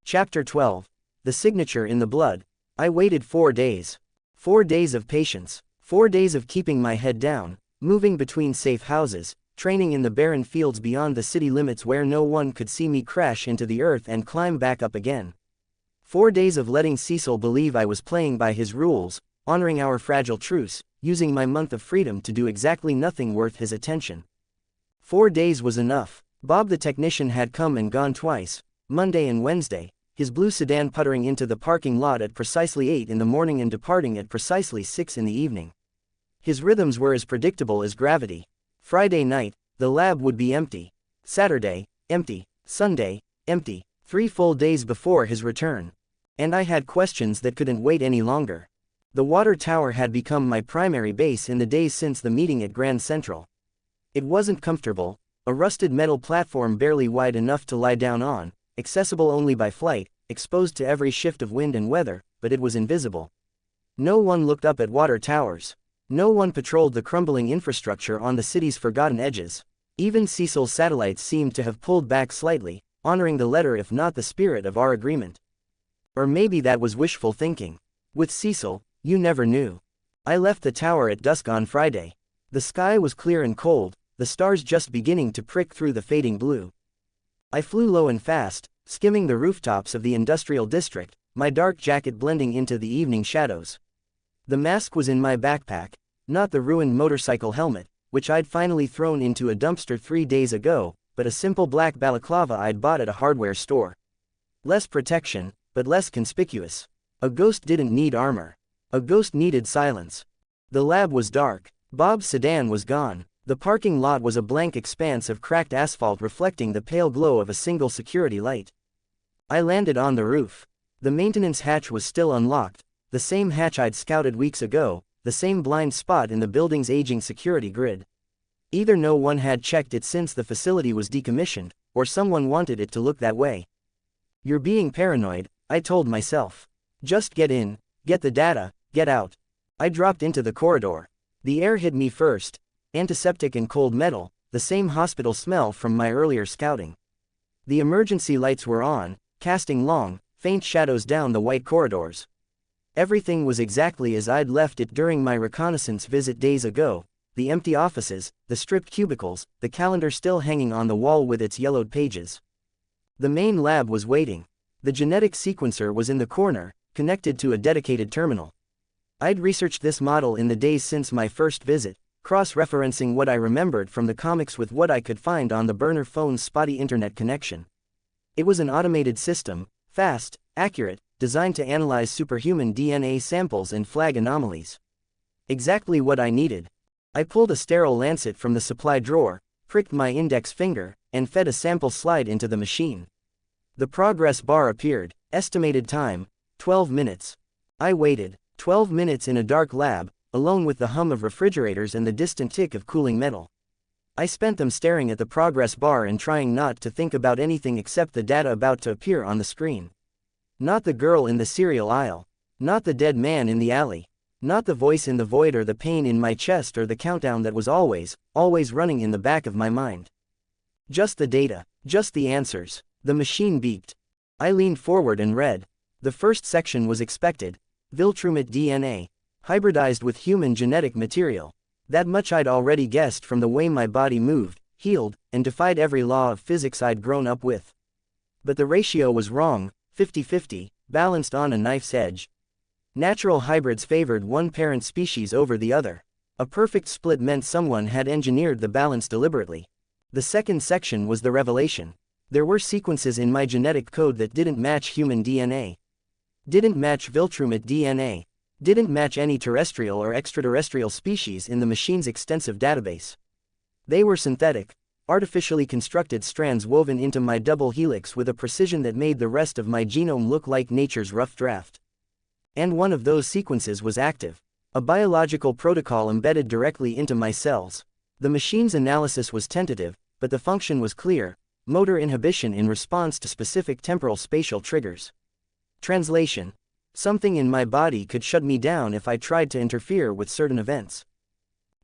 Chapter 12. The signature in the blood. I waited 4 days. 4 days of patience. 4 days of keeping my head down, moving between safe houses, training in the barren fields beyond the city limits where no one could see me crash into the earth and climb back up again. 4 days of letting Cecil believe I was playing by his rules, honoring our fragile truce, using my month of freedom to do exactly nothing worth his attention. 4 days was enough. Bob the technician had come and gone twice, Monday and Wednesday, his blue sedan puttering into the parking lot at precisely 8 in the morning and departing at precisely 6 in the evening. His rhythms were as predictable as gravity. Friday night, the lab would be empty. Saturday, empty. Sunday, empty. 3 full days before his return. And I had questions that couldn't wait any longer. The water tower had become my primary base in the days since the meeting at Grand Central. It wasn't comfortable, a rusted metal platform barely wide enough to lie down on, accessible only by flight, exposed to every shift of wind and weather, but it was invisible. No one looked up at water towers. No one patrolled the crumbling infrastructure on the city's forgotten edges. Even Cecil's satellites seemed to have pulled back slightly, honoring the letter if not the spirit of our agreement. Or maybe that was wishful thinking. With Cecil, you never knew. I left the tower at dusk on Friday. The sky was clear and cold, the stars just beginning to prick through the fading blue. I flew low and fast, skimming the rooftops of the industrial district, my dark jacket blending into the evening shadows. The mask was in my backpack, not the ruined motorcycle helmet, which I'd finally thrown into a dumpster 3 days ago, but a simple black balaclava I'd bought at a hardware store. Less protection, but less conspicuous. A ghost didn't need armor. A ghost needed silence. The lab was dark. Bob's sedan was gone. The parking lot was a blank expanse of cracked asphalt reflecting the pale glow of a single security light. I landed on the roof. The maintenance hatch was still unlocked, the same hatch I'd scouted weeks ago, the same blind spot in the building's aging security grid. Either no one had checked it since the facility was decommissioned, or someone wanted it to look that way. You're being paranoid, I told myself. Just get in, get the data, get out. I dropped into the corridor. The air hit me first, antiseptic and cold metal, the same hospital smell from my earlier scouting. The emergency lights were on, casting long, faint shadows down the white corridors. Everything was exactly as I'd left it during my reconnaissance visit days ago, the empty offices, the stripped cubicles, the calendar still hanging on the wall with its yellowed pages. The main lab was waiting. The genetic sequencer was in the corner, connected to a dedicated terminal. I'd researched this model in the days since my first visit, cross-referencing what I remembered from the comics with what I could find on the burner phone's spotty internet connection. It was an automated system, fast, accurate, designed to analyze superhuman DNA samples and flag anomalies. Exactly what I needed. I pulled a sterile lancet from the supply drawer, pricked my index finger, and fed a sample slide into the machine. The progress bar appeared, estimated time, 12 minutes. I waited. 12 minutes in a dark lab, alone with the hum of refrigerators and the distant tick of cooling metal. I spent them staring at the progress bar and trying not to think about anything except the data about to appear on the screen. Not the girl in the cereal aisle. Not the dead man in the alley. Not the voice in the void or the pain in my chest or the countdown that was always running in the back of my mind. Just the data, just the answers. The machine beeped. I leaned forward and read. The first section was expected. Viltrumite DNA, hybridized with human genetic material. That much I'd already guessed from the way my body moved, healed, and defied every law of physics I'd grown up with. But the ratio was wrong, 50-50, balanced on a knife's edge. Natural hybrids favored one parent species over the other. A perfect split meant someone had engineered the balance deliberately. The second section was the revelation. There were sequences in my genetic code that didn't match human DNA. Didn't match Viltrumite DNA. Didn't match any terrestrial or extraterrestrial species in the machine's extensive database. They were synthetic, artificially constructed strands woven into my double helix with a precision that made the rest of my genome look like nature's rough draft. And one of those sequences was active. A biological protocol embedded directly into my cells. The machine's analysis was tentative, but the function was clear: motor inhibition in response to specific temporal spatial triggers. Translation. Something in my body could shut me down if I tried to interfere with certain events.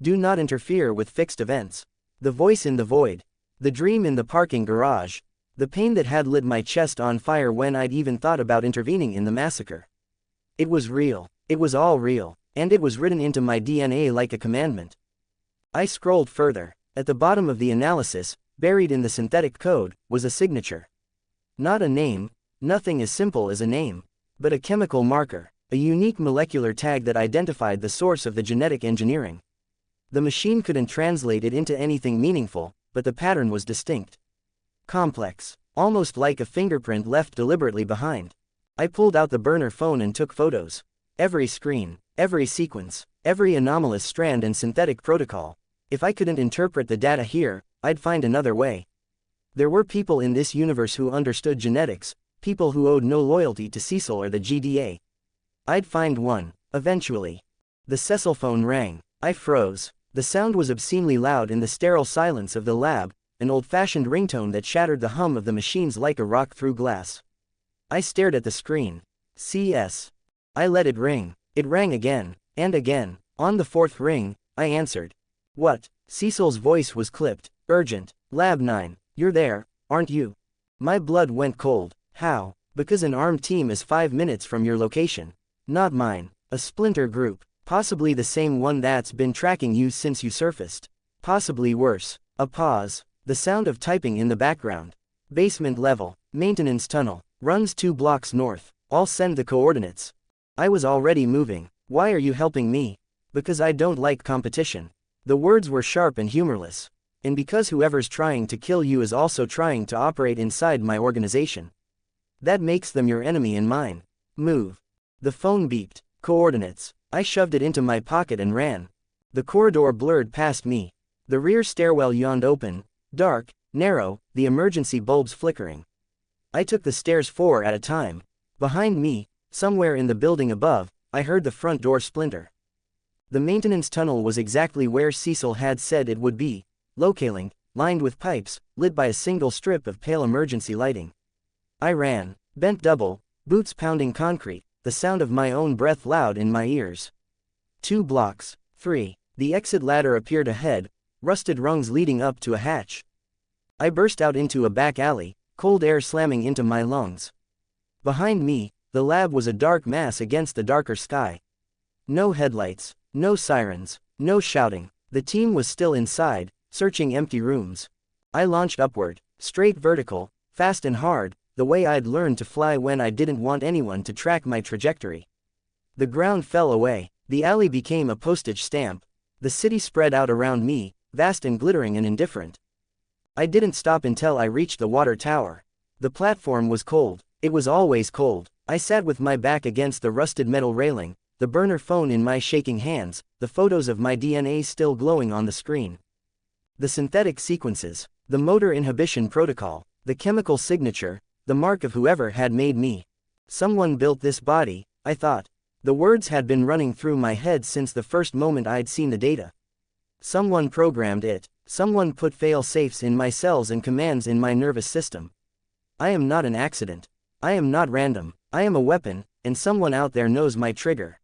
Do not interfere with fixed events. The voice in the void. The dream in the parking garage. The pain that had lit my chest on fire when I'd even thought about intervening in the massacre. It was real. It was all real. And it was written into my DNA like a commandment. I scrolled further. At the bottom of the analysis, buried in the synthetic code, was a signature. Not a name. Nothing as simple as a name. But a chemical marker, a unique molecular tag that identified the source of the genetic engineering. The machine couldn't translate it into anything meaningful, but the pattern was distinct. Complex, almost like a fingerprint left deliberately behind. I pulled out the burner phone and took photos. Every screen, every sequence, every anomalous strand and synthetic protocol. If I couldn't interpret the data here, I'd find another way. There were people in this universe who understood genetics, people who owed no loyalty to Cecil or the GDA. I'd find one, eventually. The Cecil phone rang. I froze. The sound was obscenely loud in the sterile silence of the lab, an old-fashioned ringtone that shattered the hum of the machines like a rock through glass. I stared at the screen. CS. I let it ring. It rang again, and again. On the fourth ring, I answered. What? Cecil's voice was clipped, urgent. Lab 9, you're there, aren't you? My blood went cold. How? Because an armed team is 5 minutes from your location. Not mine. A splinter group. Possibly the same one that's been tracking you since you surfaced. Possibly worse. A pause. The sound of typing in the background. Basement level. Maintenance tunnel. Runs 2 blocks north. I'll send the coordinates. I was already moving. Why are you helping me? Because I don't like competition. The words were sharp and humorless. And because whoever's trying to kill you is also trying to operate inside my organization. That makes them your enemy and mine. Move. The phone beeped. Coordinates. I shoved it into my pocket and ran. The corridor blurred past me. The rear stairwell yawned open, dark, narrow, the emergency bulbs flickering. I took the stairs 4 at a time. Behind me, somewhere in the building above, I heard the front door splinter. The maintenance tunnel was exactly where Cecil had said it would be, localing, lined with pipes, lit by a single strip of pale emergency lighting. I ran, bent double, boots pounding concrete, the sound of my own breath loud in my ears. 2 blocks, 3, the exit ladder appeared ahead, rusted rungs leading up to a hatch. I burst out into a back alley, cold air slamming into my lungs. Behind me, the lab was a dark mass against the darker sky. No headlights, no sirens, no shouting. The team was still inside, searching empty rooms. I launched upward, straight vertical, fast and hard, the way I'd learned to fly when I didn't want anyone to track my trajectory. The ground fell away, the alley became a postage stamp. The city spread out around me, vast and glittering and indifferent. I didn't stop until I reached the water tower. The platform was cold. It was always cold. I sat with my back against the rusted metal railing, the burner phone in my shaking hands, the photos of my DNA still glowing on the screen. The synthetic sequences, the motor inhibition protocol, the chemical signature, the mark of whoever had made me. Someone built this body, I thought. The words had been running through my head since the first moment I'd seen the data. Someone programmed it. Someone put fail-safes in my cells and commands in my nervous system. I am not an accident. I am not random. I am a weapon, and someone out there knows my trigger.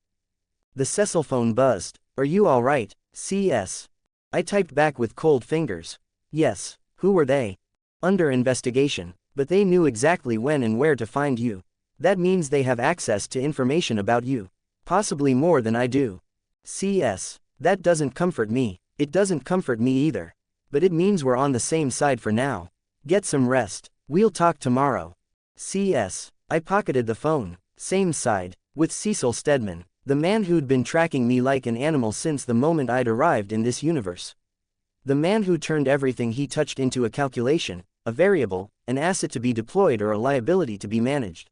The Cecil phone buzzed. Are you all right, CS? I typed back with cold fingers. Yes. Who were they? Under investigation, but they knew exactly when and where to find you. That means they have access to information about you. Possibly more than I do. CS. That doesn't comfort me. It doesn't comfort me either. But it means we're on the same side for now. Get some rest. We'll talk tomorrow. CS. I pocketed the phone. Same side. With Cecil Stedman. The man who'd been tracking me like an animal since the moment I'd arrived in this universe. The man who turned everything he touched into a calculation, a variable, an asset to be deployed or a liability to be managed.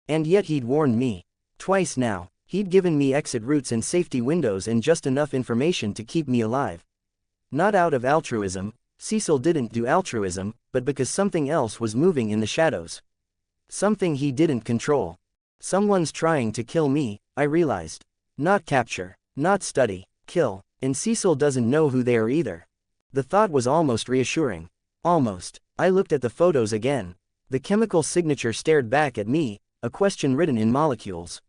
And yet he'd warned me. Twice now. He'd given me exit routes and safety windows and just enough information to keep me alive. Not out of altruism, Cecil didn't do altruism, but because something else was moving in the shadows. Something he didn't control. Someone's trying to kill me, I realized. Not capture, not study, kill, and Cecil doesn't know who they are either. The thought was almost reassuring. Almost. I looked at the photos again. The chemical signature stared back at me, a question written in molecules.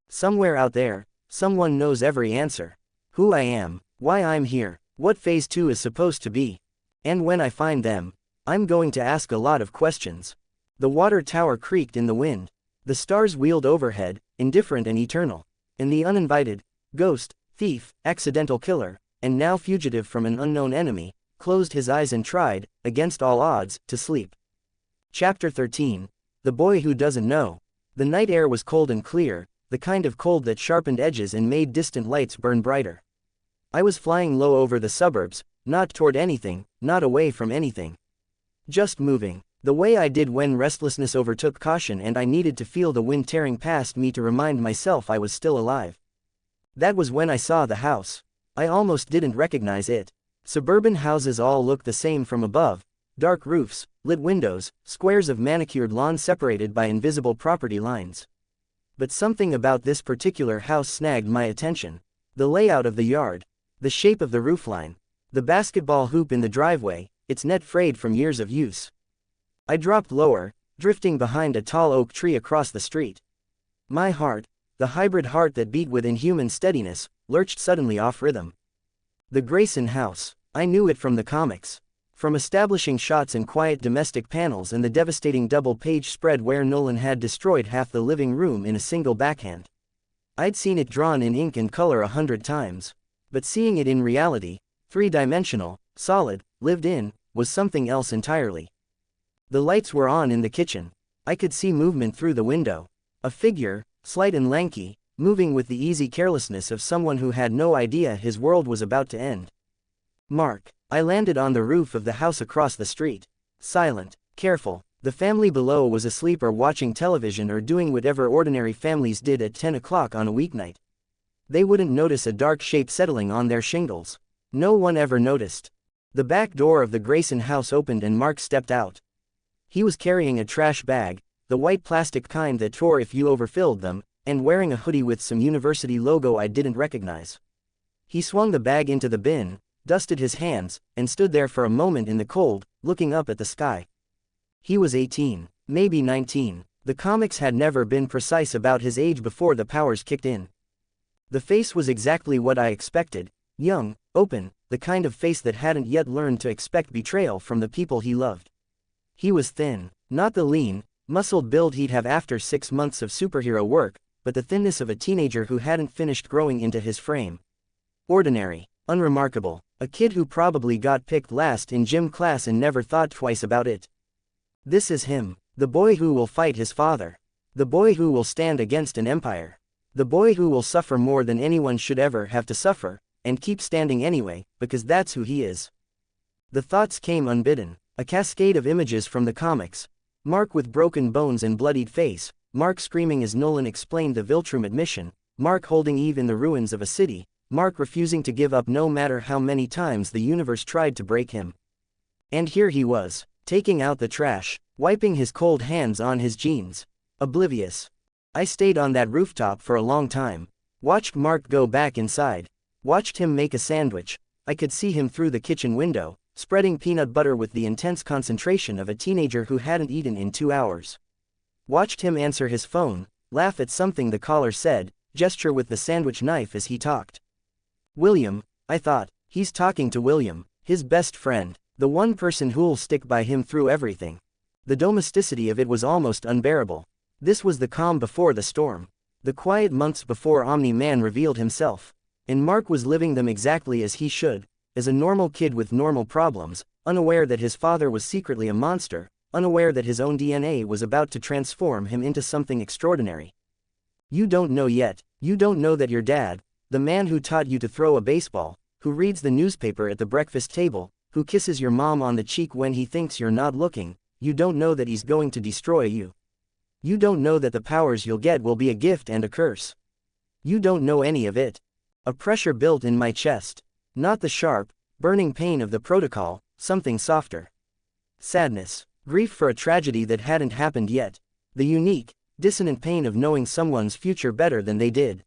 Somewhere out there, someone knows every answer. Who I am, why I'm here, what phase 2 is supposed to be. And when I find them, I'm going to ask a lot of questions. The water tower creaked in the wind. The stars wheeled overhead, indifferent and eternal. And the uninvited, ghost, thief, accidental killer, and now fugitive from an unknown enemy, closed his eyes and tried, against all odds, to sleep. Chapter 13. The Boy Who Doesn't Know. The night air was cold and clear, the kind of cold that sharpened edges and made distant lights burn brighter. I was flying low over the suburbs, not toward anything, not away from anything. Just moving, the way I did when restlessness overtook caution and I needed to feel the wind tearing past me to remind myself I was still alive. That was when I saw the house. I almost didn't recognize it. Suburban houses all look the same from above. Dark roofs, lit windows, squares of manicured lawn separated by invisible property lines. But something about this particular house snagged my attention. The layout of the yard. The shape of the roofline. The basketball hoop in the driveway, its net frayed from years of use. I dropped lower, drifting behind a tall oak tree across the street. My heart, the hybrid heart that beat with inhuman steadiness, lurched suddenly off rhythm. The Grayson house. I knew it from the comics. From establishing shots in quiet domestic panels and the devastating double-page spread where Nolan had destroyed half the living room in a single backhand. I'd seen it drawn in ink and color 100 times. But seeing it in reality, three-dimensional, solid, lived in, was something else entirely. The lights were on in the kitchen. I could see movement through the window. A figure, slight and lanky, moving with the easy carelessness of someone who had no idea his world was about to end. Mark. I landed on the roof of the house across the street. Silent, careful. The family below was asleep or watching television or doing whatever ordinary families did at 10 o'clock on a weeknight. They wouldn't notice a dark shape settling on their shingles. No one ever noticed. The back door of the Grayson house opened and Mark stepped out. He was carrying a trash bag, the white plastic kind that tore if you overfilled them, and wearing a hoodie with some university logo I didn't recognize. He swung the bag into the bin, dusted his hands, and stood there for a moment in the cold, looking up at the sky. He was 18, maybe 19. The comics had never been precise about his age before the powers kicked in. The face was exactly what I expected, young, open, the kind of face that hadn't yet learned to expect betrayal from the people he loved. He was thin, not the lean, muscled build he'd have after 6 months of superhero work, but the thinness of a teenager who hadn't finished growing into his frame. Ordinary, unremarkable, a kid who probably got picked last in gym class and never thought twice about it. This is him, the boy who will fight his father. The boy who will stand against an empire. The boy who will suffer more than anyone should ever have to suffer, and keep standing anyway, because that's who he is. The thoughts came unbidden, a cascade of images from the comics. Mark with broken bones and bloodied face, Mark screaming as Nolan explained the Viltrumite mission, Mark holding Eve in the ruins of a city, Mark refusing to give up no matter how many times the universe tried to break him. And here he was, taking out the trash, wiping his cold hands on his jeans. Oblivious. I stayed on that rooftop for a long time. Watched Mark go back inside. Watched him make a sandwich. I could see him through the kitchen window, spreading peanut butter with the intense concentration of a teenager who hadn't eaten in 2 hours. Watched him answer his phone, laugh at something the caller said, gesture with the sandwich knife as he talked. William, I thought, he's talking to William, his best friend, the one person who'll stick by him through everything. The domesticity of it was almost unbearable. This was the calm before the storm. The quiet months before Omni-Man revealed himself. And Mark was living them exactly as he should, as a normal kid with normal problems, unaware that his father was secretly a monster, unaware that his own DNA was about to transform him into something extraordinary. You don't know yet, you don't know that your dad, the man who taught you to throw a baseball, who reads the newspaper at the breakfast table, who kisses your mom on the cheek when he thinks you're not looking, you don't know that he's going to destroy you. You don't know that the powers you'll get will be a gift and a curse. You don't know any of it. A pressure built in my chest. Not the sharp, burning pain of the protocol, something softer. Sadness. Grief for a tragedy that hadn't happened yet. The unique, dissonant pain of knowing someone's future better than they did.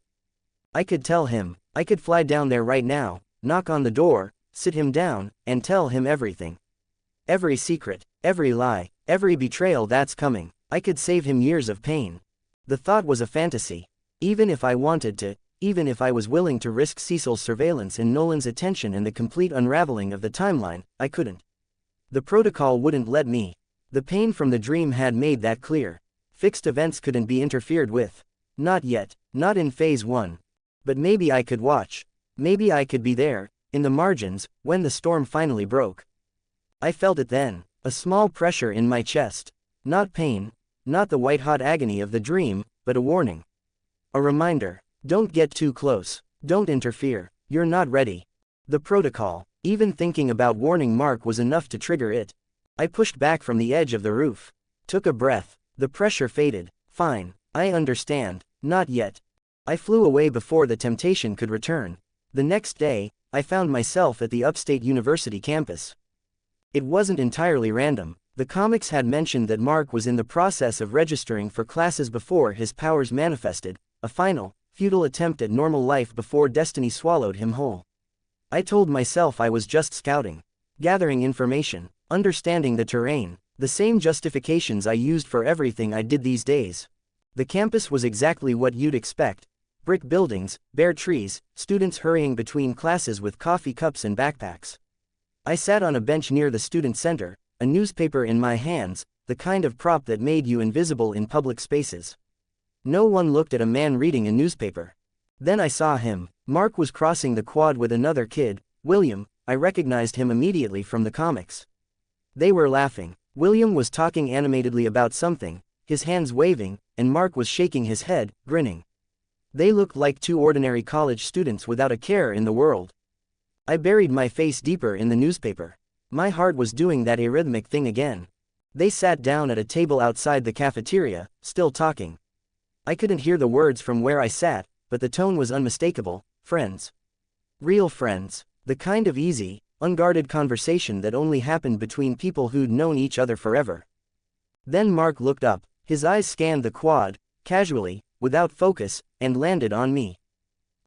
I could tell him, I could fly down there right now, knock on the door, sit him down, and tell him everything. Every secret, every lie, every betrayal that's coming. I could save him years of pain. The thought was a fantasy. Even if I wanted to, even if I was willing to risk Cecil's surveillance and Nolan's attention and the complete unraveling of the timeline, I couldn't. The protocol wouldn't let me. The pain from the dream had made that clear. Fixed events couldn't be interfered with. Not yet, not in Phase 1. But maybe I could watch. Maybe I could be there, in the margins, when the storm finally broke. I felt it then, a small pressure in my chest. Not pain, not the white-hot agony of the dream, but a warning. A reminder. Don't get too close. Don't interfere. You're not ready. The protocol. Even thinking about warning Mark was enough to trigger it. I pushed back from the edge of the roof. Took a breath. The pressure faded. Fine. I understand. Not yet. I flew away before the temptation could return. The next day, I found myself at the upstate university campus. It wasn't entirely random. The comics had mentioned that Mark was in the process of registering for classes before his powers manifested, a final, futile attempt at normal life before destiny swallowed him whole. I told myself I was just scouting, gathering information, understanding the terrain, the same justifications I used for everything I did these days. The campus was exactly what you'd expect. Brick buildings, bare trees, students hurrying between classes with coffee cups and backpacks. I sat on a bench near the student center, a newspaper in my hands, the kind of prop that made you invisible in public spaces. No one looked at a man reading a newspaper. Then I saw him. Mark was crossing the quad with another kid, William. I recognized him immediately from the comics. They were laughing. William was talking animatedly about something, his hands waving, and Mark was shaking his head, grinning. They looked like two ordinary college students without a care in the world. I buried my face deeper in the newspaper. My heart was doing that arrhythmic thing again. They sat down at a table outside the cafeteria, still talking. I couldn't hear the words from where I sat, but the tone was unmistakable. Friends. Real friends. The kind of easy, unguarded conversation that only happened between people who'd known each other forever. Then Mark looked up, his eyes scanned the quad, casually, without focus, and landed on me.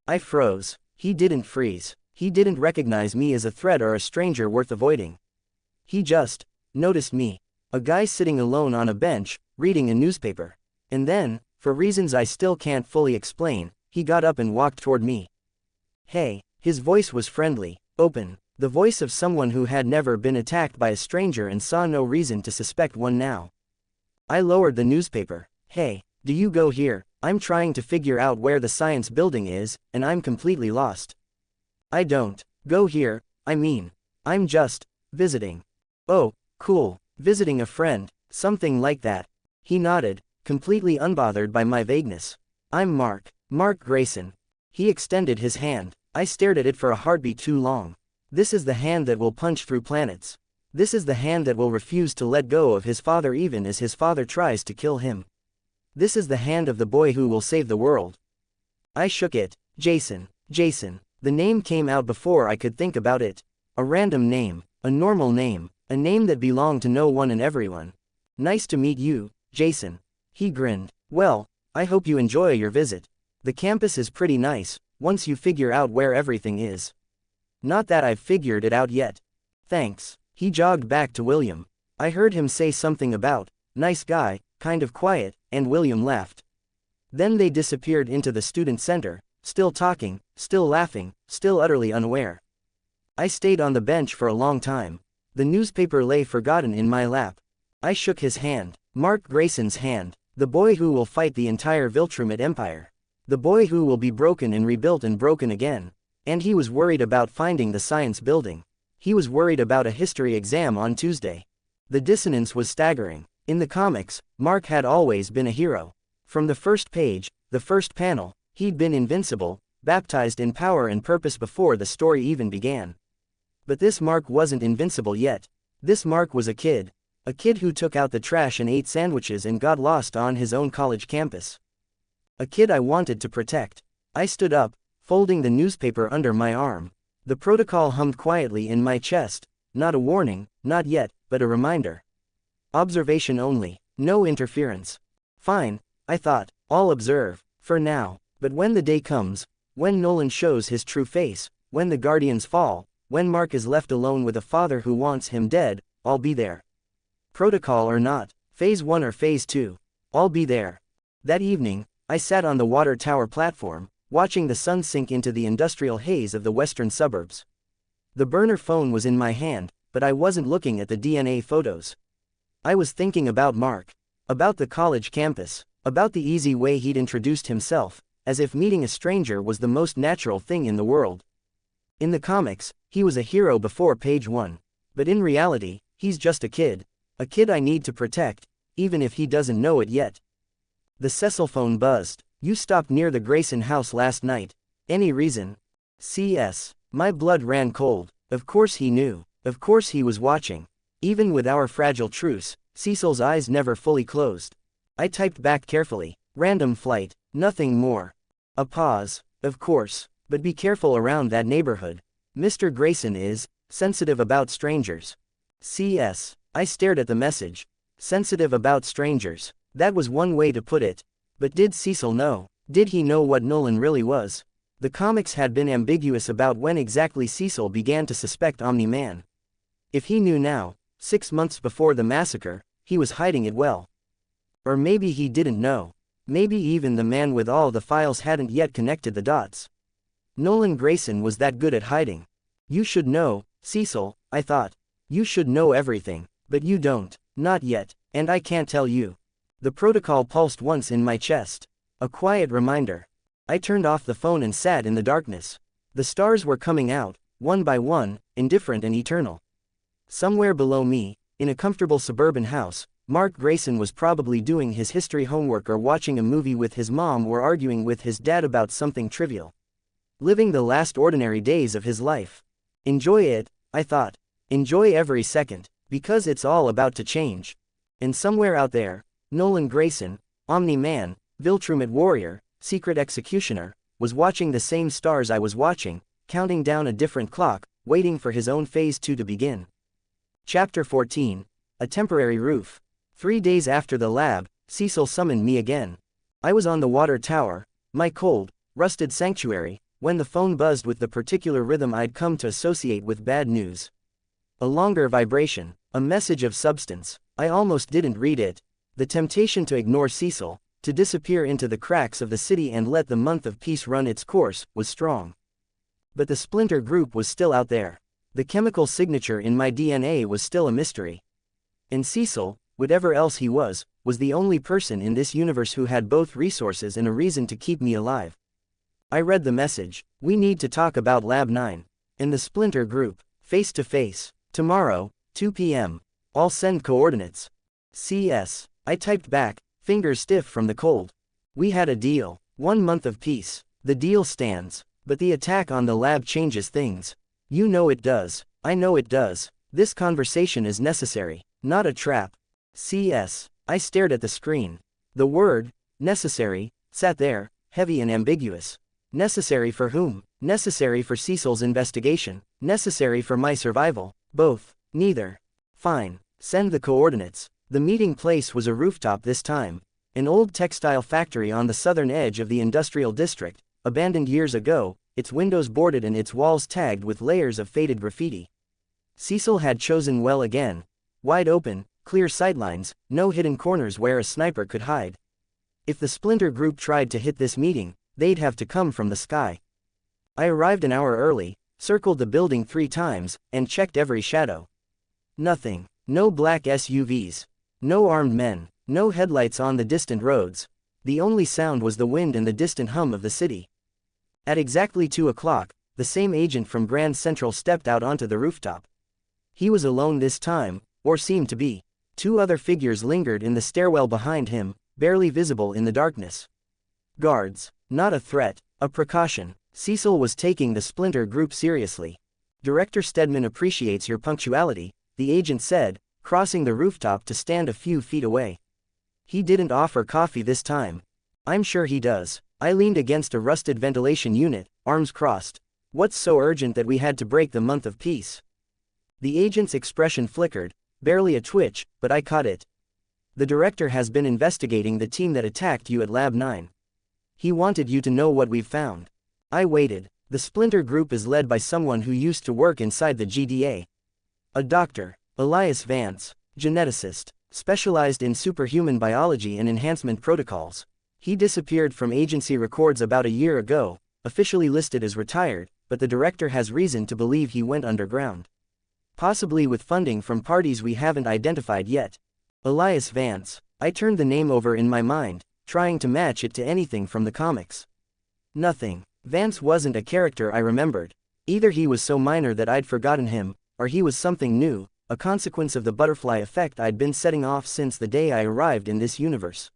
I froze. He didn't freeze. He didn't recognize me as a threat or a stranger worth avoiding. He just noticed me. A guy sitting alone on a bench, reading a newspaper. And then, for reasons I still can't fully explain, he got up and walked toward me. Hey, his voice was friendly, open, the voice of someone who had never been attacked by a stranger and saw no reason to suspect one now. I lowered the newspaper. Hey, do you go here? I'm trying to figure out where the science building is, and I'm completely lost. I don't go here, I mean, I'm just visiting. Oh, cool, visiting a friend, something like that. He nodded, completely unbothered by my vagueness. I'm Mark Grayson. He extended his hand. I stared at it for a heartbeat too long. This is the hand that will punch through planets. This is the hand that will refuse to let go of his father even as his father tries to kill him. This is the hand of the boy who will save the world. I shook it. Jason. The name came out before I could think about it. A random name, a normal name, a name that belonged to no one and everyone. Nice to meet you, Jason. He grinned. Well, I hope you enjoy your visit. The campus is pretty nice, once you figure out where everything is. Not that I've figured it out yet. Thanks. He jogged back to William. I heard him say something about, nice guy, kind of quiet, and William laughed. Then they disappeared into the student center, still talking, still laughing, still utterly unaware. I stayed on the bench for a long time. The newspaper lay forgotten in my lap. I shook his hand. Mark Grayson's hand. The boy who will fight the entire Viltrumite Empire. The boy who will be broken and rebuilt and broken again. And he was worried about finding the science building. He was worried about a history exam on Tuesday. The dissonance was staggering. In the comics, Mark had always been a hero. From the first page, the first panel, he'd been invincible, baptized in power and purpose before the story even began. But this Mark wasn't invincible yet. This Mark was a kid. A kid who took out the trash and ate sandwiches and got lost on his own college campus. A kid I wanted to protect. I stood up, folding the newspaper under my arm. The protocol hummed quietly in my chest, not a warning, not yet, but a reminder. Observation only, no interference. Fine, I thought, I'll observe, for now, but when the day comes, when Nolan shows his true face, when the Guardians fall, when Mark is left alone with a father who wants him dead, I'll be there. Protocol or not, Phase 1 or Phase 2, I'll be there. That evening, I sat on the water tower platform, watching the sun sink into the industrial haze of the western suburbs. The burner phone was in my hand, but I wasn't looking at the DNA photos. I was thinking about Mark, about the college campus, about the easy way he'd introduced himself, as if meeting a stranger was the most natural thing in the world. In the comics, he was a hero before page 1, but in reality, he's just a kid I need to protect, even if he doesn't know it yet. The Cecil phone buzzed. You stopped near the Grayson house last night. Any reason? CS. My blood ran cold. Of course he knew. Of course he was watching. Even with our fragile truce, Cecil's eyes never fully closed. I typed back carefully. Random flight. Nothing more. A pause. Of course. But be careful around that neighborhood. Mr. Grayson is sensitive about strangers. CS. I stared at the message. Sensitive about strangers. That was one way to put it. But did Cecil know? Did he know what Nolan really was? The comics had been ambiguous about when exactly Cecil began to suspect Omni-Man. If he knew now, 6 months before the massacre, he was hiding it well. Or maybe he didn't know. Maybe even the man with all the files hadn't yet connected the dots. Nolan Grayson was that good at hiding. You should know, Cecil, I thought. You should know everything, but you don't, not yet, and I can't tell you. The protocol pulsed once in my chest. A quiet reminder. I turned off the phone and sat in the darkness. The stars were coming out, one by one, indifferent and eternal. Somewhere below me, in a comfortable suburban house, Mark Grayson was probably doing his history homework or watching a movie with his mom or arguing with his dad about something trivial. Living the last ordinary days of his life. Enjoy it, I thought. Enjoy every second, because it's all about to change. And somewhere out there, Nolan Grayson, Omni-Man, Viltrumite warrior, secret executioner, was watching the same stars I was watching, counting down a different clock, waiting for his own phase 2 to begin. Chapter 14. A Temporary Roof. 3 days after the lab, Cecil summoned me again. I was on the water tower, my cold, rusted sanctuary, when the phone buzzed with the particular rhythm I'd come to associate with bad news. A longer vibration, a message of substance. I almost didn't read it. The temptation to ignore Cecil, to disappear into the cracks of the city and let the month of peace run its course, was strong. But the splinter group was still out there. The chemical signature in my DNA was still a mystery. And Cecil, whatever else he was the only person in this universe who had both resources and a reason to keep me alive. I read the message. We need to talk about Lab 9. In the splinter group, face to face. Tomorrow, 2 p.m. I'll send coordinates. CS. I typed back, fingers stiff from the cold. We had a deal. 1 month of peace. The deal stands. But the attack on the lab changes things. You know it does. I know it does. This conversation is necessary, not a trap. CS. I stared at the screen. The word, necessary, sat there, heavy and ambiguous. Necessary for whom? Necessary for Cecil's investigation. Necessary for my survival. Both. Neither. Fine. Send the coordinates. The meeting place was a rooftop this time. An old textile factory on the southern edge of the industrial district, abandoned years ago, its windows boarded and its walls tagged with layers of faded graffiti. Cecil had chosen well again. Wide open, clear sightlines, no hidden corners where a sniper could hide. If the splinter group tried to hit this meeting, they'd have to come from the sky. I arrived an hour early, circled the building 3 times, and checked every shadow. Nothing. No black SUVs. No armed men. No headlights on the distant roads. The only sound was the wind and the distant hum of the city. At exactly 2 o'clock, the same agent from Grand Central stepped out onto the rooftop. He was alone this time, or seemed to be. 2 other figures lingered in the stairwell behind him, barely visible in the darkness. Guards. Not a threat, a precaution. Cecil was taking the splinter group seriously. Director Stedman appreciates your punctuality, the agent said, crossing the rooftop to stand a few feet away. He didn't offer coffee this time. I'm sure he does. I leaned against a rusted ventilation unit, arms crossed. What's so urgent that we had to break the month of peace? The agent's expression flickered, barely a twitch, but I caught it. The director has been investigating the team that attacked you at Lab 9. He wanted you to know what we've found. I waited. The splinter group is led by someone who used to work inside the GDA. A doctor, Elias Vance, geneticist, specialized in superhuman biology and enhancement protocols. He disappeared from agency records about a year ago, officially listed as retired, but the director has reason to believe he went underground. Possibly with funding from parties we haven't identified yet. Elias Vance. I turned the name over in my mind, trying to match it to anything from the comics. Nothing. Vance wasn't a character I remembered. Either he was so minor that I'd forgotten him, or he was something new, a consequence of the butterfly effect I'd been setting off since the day I arrived in this universe.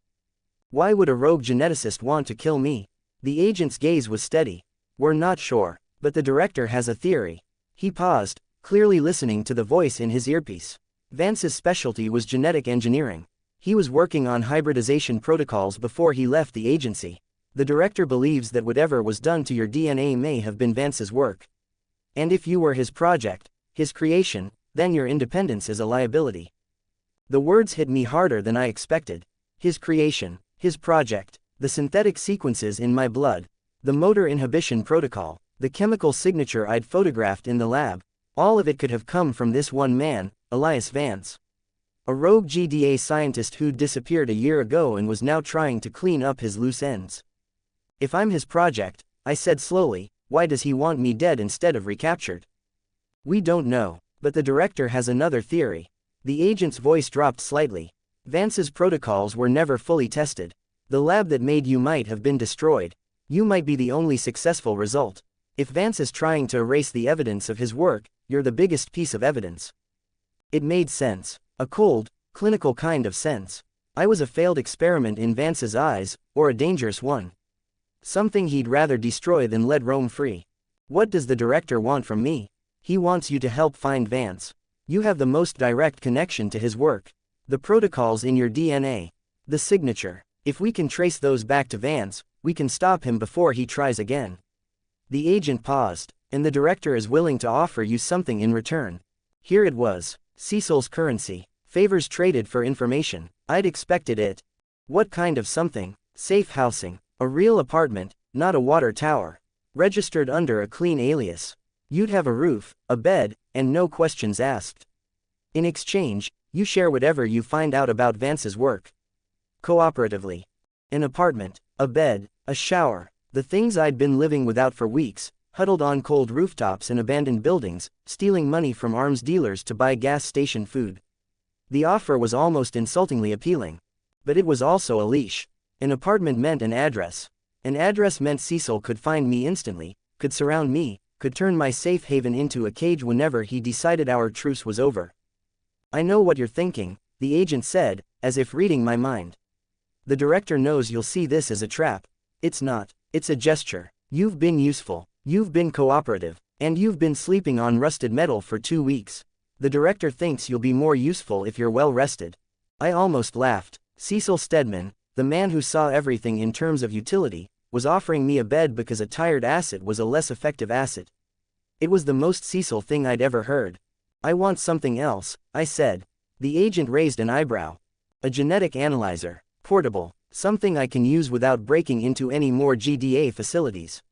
Why would a rogue geneticist want to kill me? The agent's gaze was steady. We're not sure, but the director has a theory. He paused, clearly listening to the voice in his earpiece. Vance's specialty was genetic engineering. He was working on hybridization protocols before he left the agency. The director believes that whatever was done to your DNA may have been Vance's work. And if you were his project, his creation, then your independence is a liability. The words hit me harder than I expected. His creation, his project, the synthetic sequences in my blood, the motor inhibition protocol, the chemical signature I'd photographed in the lab, all of it could have come from this one man, Elias Vance. A rogue GDA scientist who'd disappeared a year ago and was now trying to clean up his loose ends. If I'm his project, I said slowly, why does he want me dead instead of recaptured? We don't know, but the director has another theory. The agent's voice dropped slightly. Vance's protocols were never fully tested. The lab that made you might have been destroyed. You might be the only successful result. If Vance is trying to erase the evidence of his work, you're the biggest piece of evidence. It made sense. A cold, clinical kind of sense. I was a failed experiment in Vance's eyes, or a dangerous one. Something he'd rather destroy than let roam free. What does the director want from me? He wants you to help find Vance. You have the most direct connection to his work. The protocols in your DNA. The signature. If we can trace those back to Vance, we can stop him before he tries again. The agent paused, and the director is willing to offer you something in return. Here it was, Cecil's currency. Favors traded for information. I'd expected it. What kind of something? Safe housing. A real apartment, not a water tower. Registered under a clean alias. You'd have a roof, a bed, and no questions asked. In exchange, you share whatever you find out about Vance's work. Cooperatively. An apartment, a bed, a shower, the things I'd been living without for weeks, huddled on cold rooftops in abandoned buildings, stealing money from arms dealers to buy gas station food. The offer was almost insultingly appealing. But it was also a leash. An apartment meant an address. An address meant Cecil could find me instantly, could surround me, could turn my safe haven into a cage whenever he decided our truce was over. I know what you're thinking, the agent said, as if reading my mind. The director knows you'll see this as a trap. It's not, it's a gesture. You've been useful, you've been cooperative, and you've been sleeping on rusted metal for 2 weeks. The director thinks you'll be more useful if you're well rested. I almost laughed. Cecil Stedman, the man who saw everything in terms of utility, was offering me a bed because a tired asset was a less effective asset. It was the most Cecil thing I'd ever heard. I want something else, I said. The agent raised an eyebrow. A genetic analyzer. Portable. Something I can use without breaking into any more GDA facilities.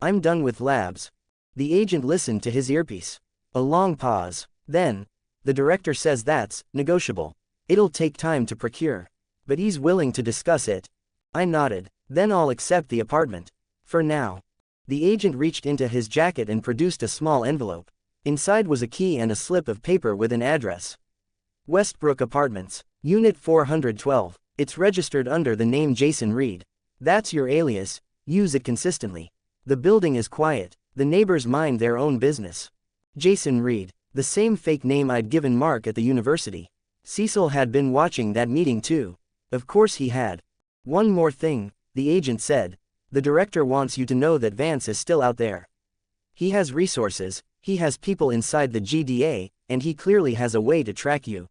I'm done with labs. The agent listened to his earpiece. A long pause. Then, the director says that's negotiable. It'll take time to procure. But he's willing to discuss it. I nodded. Then I'll accept the apartment. For now. The agent reached into his jacket and produced a small envelope. Inside was a key and a slip of paper with an address. Westbrook Apartments, Unit 412. It's registered under the name Jason Reed. That's your alias, use it consistently. The building is quiet, the neighbors mind their own business. Jason Reed, the same fake name I'd given Mark at the university. Cecil had been watching that meeting too. Of course he had. One more thing, the agent said. The director wants you to know that Vance is still out there. He has resources, he has people inside the GDA, and he clearly has a way to track you.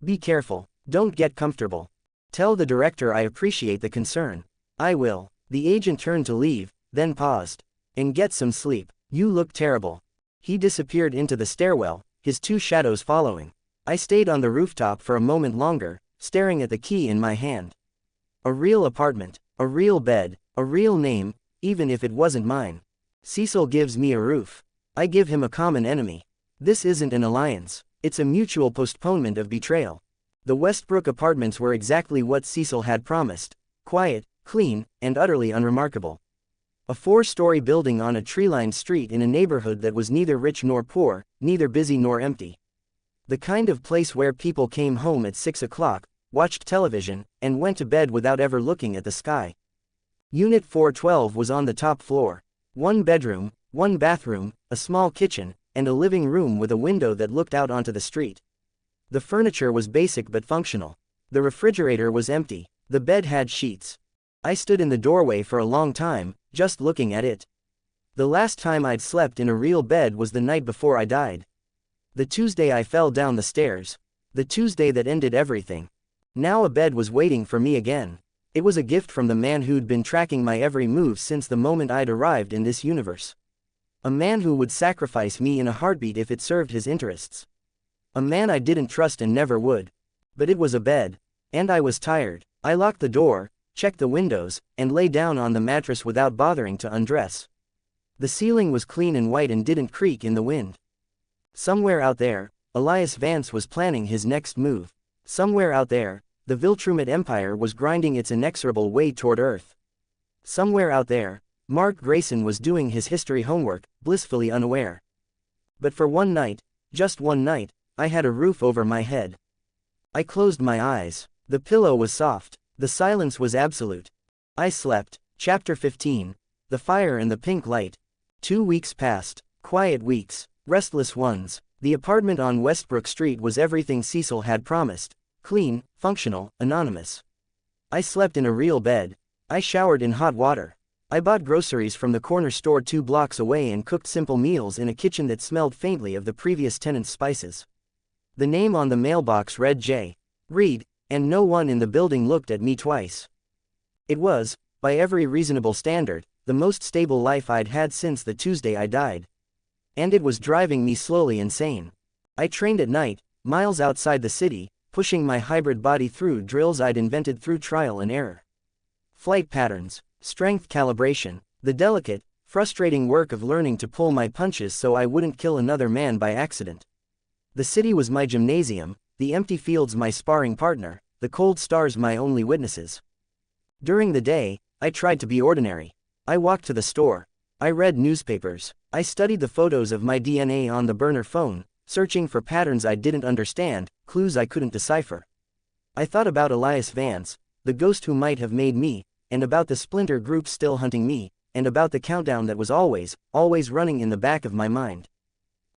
Be careful, don't get comfortable. Tell the director I appreciate the concern. I will. The agent turned to leave, then paused. And get some sleep. You look terrible. He disappeared into the stairwell, his 2 shadows following. I stayed on the rooftop for a moment longer, staring at the key in my hand. A real apartment, a real bed, a real name, even if it wasn't mine. Cecil gives me a roof. I give him a common enemy. This isn't an alliance, it's a mutual postponement of betrayal. The Westbrook Apartments were exactly what Cecil had promised. Quiet, clean, and utterly unremarkable. A 4-story building on a tree-lined street in a neighborhood that was neither rich nor poor, neither busy nor empty. The kind of place where people came home at 6 o'clock, watched television, and went to bed without ever looking at the sky. Unit 412 was on the top floor. 1 bedroom, 1 bathroom, a small kitchen, and a living room with a window that looked out onto the street. The furniture was basic but functional. The refrigerator was empty. The bed had sheets. I stood in the doorway for a long time, just looking at it. The last time I'd slept in a real bed was the night before I died. The Tuesday I fell down the stairs. The Tuesday that ended everything. Now a bed was waiting for me again. It was a gift from the man who'd been tracking my every move since the moment I'd arrived in this universe. A man who would sacrifice me in a heartbeat if it served his interests. A man I didn't trust and never would. But it was a bed. And I was tired. I locked the door, checked the windows, and lay down on the mattress without bothering to undress. The ceiling was clean and white and didn't creak in the wind. Somewhere out there, Elias Vance was planning his next move. Somewhere out there, the Viltrumite Empire was grinding its inexorable way toward Earth. Somewhere out there, Mark Grayson was doing his history homework, blissfully unaware. But for one night, just one night, I had a roof over my head. I closed my eyes. The pillow was soft. The silence was absolute. I slept. Chapter 15. The Fire and the Pink Light. 2 weeks passed. Quiet weeks. Restless ones. The apartment on Westbrook Street was everything Cecil had promised. Clean, functional, anonymous. I slept in a real bed. I showered in hot water. I bought groceries from the corner store 2 blocks away and cooked simple meals in a kitchen that smelled faintly of the previous tenant's spices. The name on the mailbox read J. Reed, and no one in the building looked at me twice. It was, by every reasonable standard, the most stable life I'd had since the Tuesday I died. And it was driving me slowly insane. I trained at night, miles outside the city, pushing my hybrid body through drills I'd invented through trial and error. Flight patterns, strength calibration, the delicate, frustrating work of learning to pull my punches so I wouldn't kill another man by accident. The city was my gymnasium, the empty fields my sparring partner, the cold stars my only witnesses. During the day, I tried to be ordinary. I walked to the store. I read newspapers. I studied the photos of my DNA on the burner phone, searching for patterns I didn't understand, clues I couldn't decipher. I thought about Elias Vance, the ghost who might have made me, and about the splinter group still hunting me, and about the countdown that was always running in the back of my mind.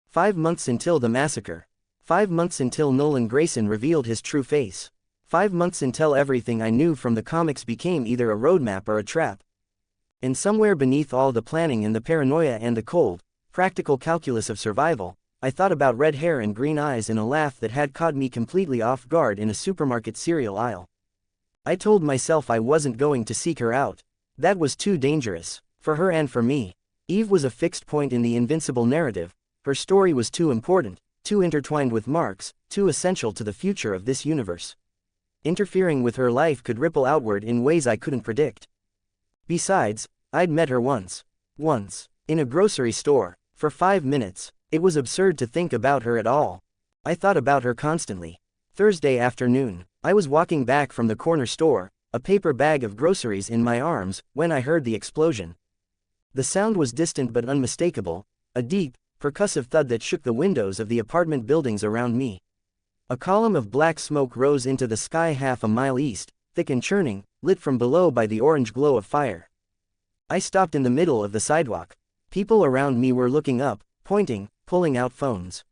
5 months until the massacre. 5 months until Nolan Grayson revealed his true face. 5 months until everything I knew from the comics became either a roadmap or a trap. And somewhere beneath all the planning and the paranoia and the cold, practical calculus of survival, I thought about red hair and green eyes and a laugh that had caught me completely off guard in a supermarket cereal aisle. I told myself I wasn't going to seek her out. That was too dangerous, for her and for me. Eve was a fixed point in the Invincible narrative. Her story was too important, too intertwined with Mark's, too essential to the future of this universe. Interfering with her life could ripple outward in ways I couldn't predict. Besides, I'd met her once, in a grocery store, for 5 minutes. It was absurd to think about her at all. I thought about her constantly. Thursday afternoon, I was walking back from the corner store, a paper bag of groceries in my arms, when I heard the explosion. The sound was distant but unmistakable, a deep, percussive thud that shook the windows of the apartment buildings around me. A column of black smoke rose into the sky half a mile east, thick and churning, lit from below by the orange glow of fire. I stopped in the middle of the sidewalk. People around me were looking up, pointing, pulling out phones.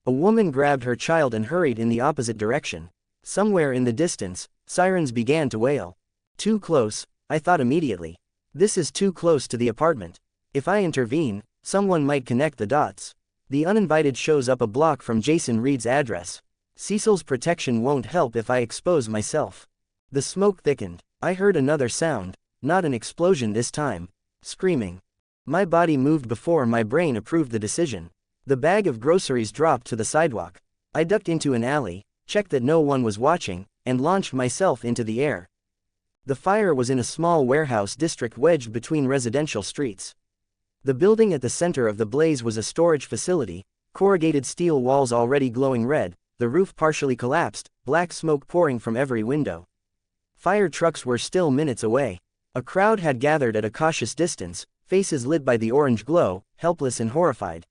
A woman grabbed her child and hurried in the opposite direction. Somewhere in the distance, sirens began to wail. Too close, I thought immediately. This is too close to the apartment. If I intervene, someone might connect the dots. The uninvited shows up a block from Jason Reed's address. Cecil's protection won't help if I expose myself. The smoke thickened. I heard another sound, not an explosion this time. Screaming. My body moved before my brain approved the decision. The bag of groceries dropped to the sidewalk. I ducked into an alley, checked that no one was watching, and launched myself into the air. The fire was in a small warehouse district wedged between residential streets. The building at the center of the blaze was a storage facility, corrugated steel walls already glowing red, the roof partially collapsed, black smoke pouring from every window. Fire trucks were still minutes away. A crowd had gathered at a cautious distance, faces lit by the orange glow, helpless and horrified.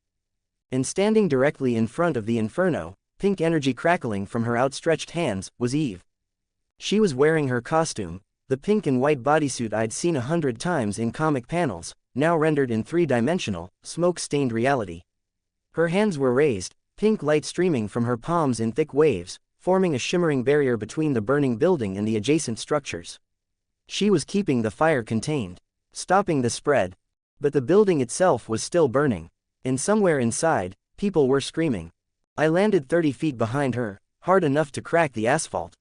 And standing directly in front of the inferno, pink energy crackling from her outstretched hands, was Eve. She was wearing her costume, the pink and white bodysuit I'd seen 100 times in comic panels, now rendered in 3-dimensional, smoke-stained reality. Her hands were raised, pink light streaming from her palms in thick waves, forming a shimmering barrier between the burning building and the adjacent structures. She was keeping the fire contained, stopping the spread. But the building itself was still burning. And somewhere inside, people were screaming. I landed 30 feet behind her, hard enough to crack the asphalt.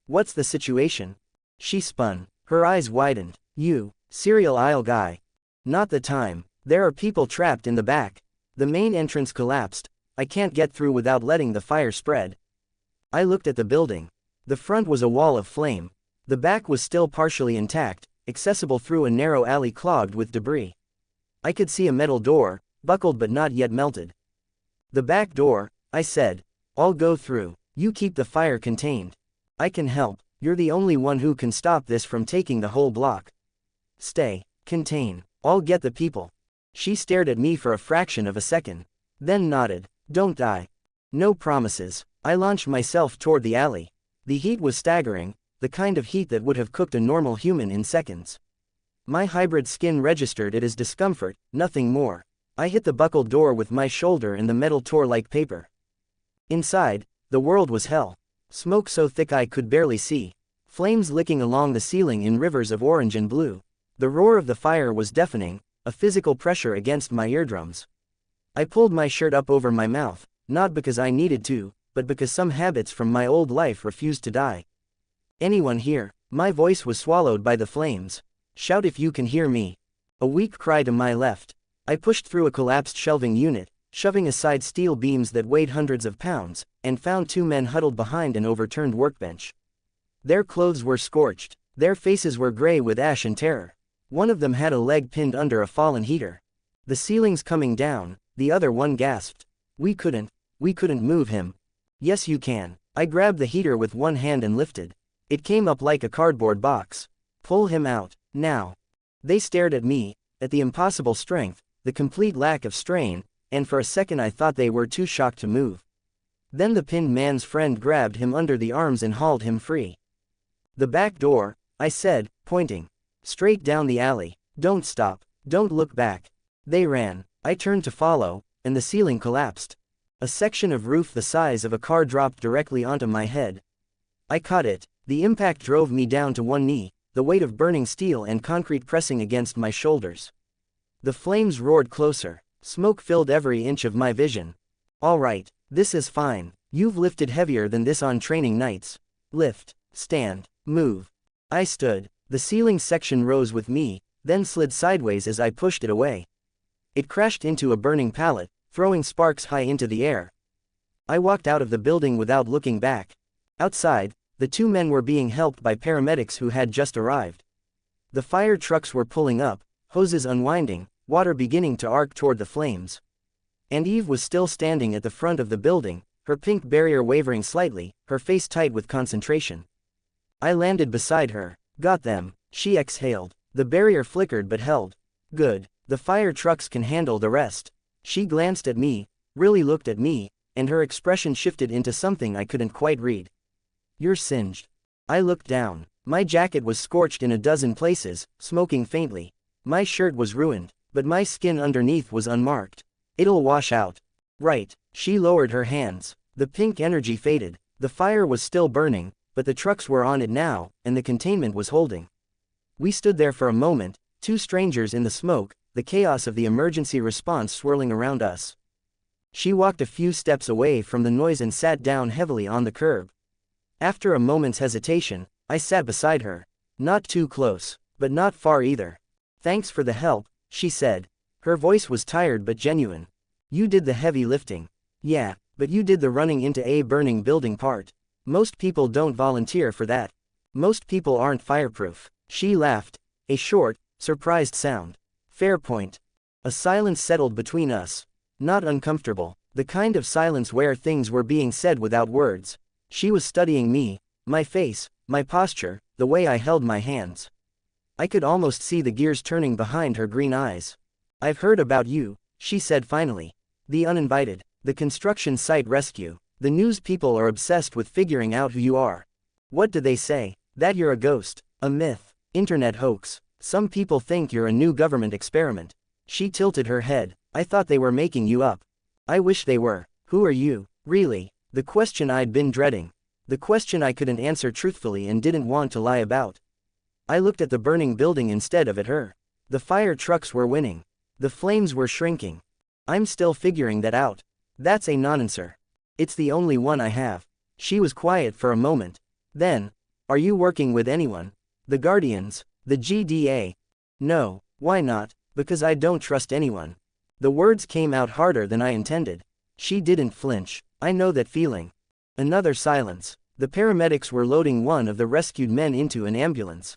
"What's the situation?" She spun. Her eyes widened. "You, cereal aisle guy. Not the time. There are people trapped in the back. The main entrance collapsed. I can't get through without letting the fire spread." I looked at the building. The front was a wall of flame. The back was still partially intact, accessible through a narrow alley clogged with debris. I could see a metal door, buckled but not yet melted. "The back door," I said. "I'll go through. You keep the fire contained. I can help. You're the only one who can stop this from taking the whole block. Stay. Contain. I'll get the people." She stared at me for a fraction of a second. Then nodded. "Don't die." No promises. I launched myself toward the alley. The heat was staggering, the kind of heat that would have cooked a normal human in seconds. My hybrid skin registered it as discomfort, nothing more. I hit the buckled door with my shoulder and the metal tore like paper. Inside, the world was hell. Smoke so thick I could barely see. Flames licking along the ceiling in rivers of orange and blue. The roar of the fire was deafening, a physical pressure against my eardrums. I pulled my shirt up over my mouth, not because I needed to, but because some habits from my old life refused to die. "Anyone here?" My voice was swallowed by the flames. Shout if you can hear me. A weak cry to my left. I pushed through a collapsed shelving unit, shoving aside steel beams that weighed hundreds of pounds, and found 2 men huddled behind an overturned workbench. Their clothes were scorched. Their faces were gray with ash and terror. One of them had a leg pinned under a fallen heater. The ceiling's coming down, the other one gasped. We couldn't move him. Yes you can. I grabbed the heater with one hand and lifted. It came up like a cardboard box. Pull him out, now. They stared at me, at the impossible strength, the complete lack of strain, and for a second I thought they were too shocked to move. Then the pinned man's friend grabbed him under the arms and hauled him free. The back door, I said, pointing. Straight down the alley. Don't stop, don't look back. They ran. I turned to follow, and the ceiling collapsed. A section of roof the size of a car dropped directly onto my head. I caught it. The impact drove me down to one knee, the weight of burning steel and concrete pressing against my shoulders. The flames roared closer. Smoke filled every inch of my vision. All right, this is fine. You've lifted heavier than this on training nights. Lift, stand, move. I stood. The ceiling section rose with me, then slid sideways as I pushed it away. It crashed into a burning pallet, throwing sparks high into the air. I walked out of the building without looking back. Outside, the 2 men were being helped by paramedics who had just arrived. The fire trucks were pulling up, hoses unwinding, water beginning to arc toward the flames. And Eve was still standing at the front of the building, her pink barrier wavering slightly, her face tight with concentration. I landed beside her. Got them, she exhaled. The barrier flickered but held. Good, the fire trucks can handle the rest. She glanced at me, really looked at me, and her expression shifted into something I couldn't quite read. You're singed. I looked down. My jacket was scorched in a dozen places, smoking faintly. My shirt was ruined, but my skin underneath was unmarked. It'll wash out. Right. She lowered her hands. The pink energy faded. The fire was still burning, but the trucks were on it now, and the containment was holding. We stood there for a moment, 2 strangers in the smoke, the chaos of the emergency response swirling around us. She walked a few steps away from the noise and sat down heavily on the curb. After a moment's hesitation, I sat beside her. Not too close, but not far either. Thanks for the help, she said. Her voice was tired but genuine. You did the heavy lifting. Yeah, but you did the running into a burning building part. Most people don't volunteer for that. Most people aren't fireproof. She laughed. A short, surprised sound. Fair point. A silence settled between us. Not uncomfortable. The kind of silence where things were being said without words. She was studying me, my face, my posture, the way I held my hands. I could almost see the gears turning behind her green eyes. I've heard about you, she said finally. The Uninvited. The construction site rescue. The news people are obsessed with figuring out who you are. What do they say? That you're a ghost, a myth, internet hoax. Some people think you're a new government experiment. She tilted her head. I thought they were making you up. I wish they were. Who are you, really? The question I'd been dreading. The question I couldn't answer truthfully and didn't want to lie about. I looked at the burning building instead of at her. The fire trucks were winning. The flames were shrinking. I'm still figuring that out. That's a non-answer. It's the only one I have. She was quiet for a moment. Then, are you working with anyone? The Guardians? The GDA? No, why not? Because I don't trust anyone. The words came out harder than I intended. She didn't flinch. I know that feeling. Another silence. The paramedics were loading one of the rescued men into an ambulance.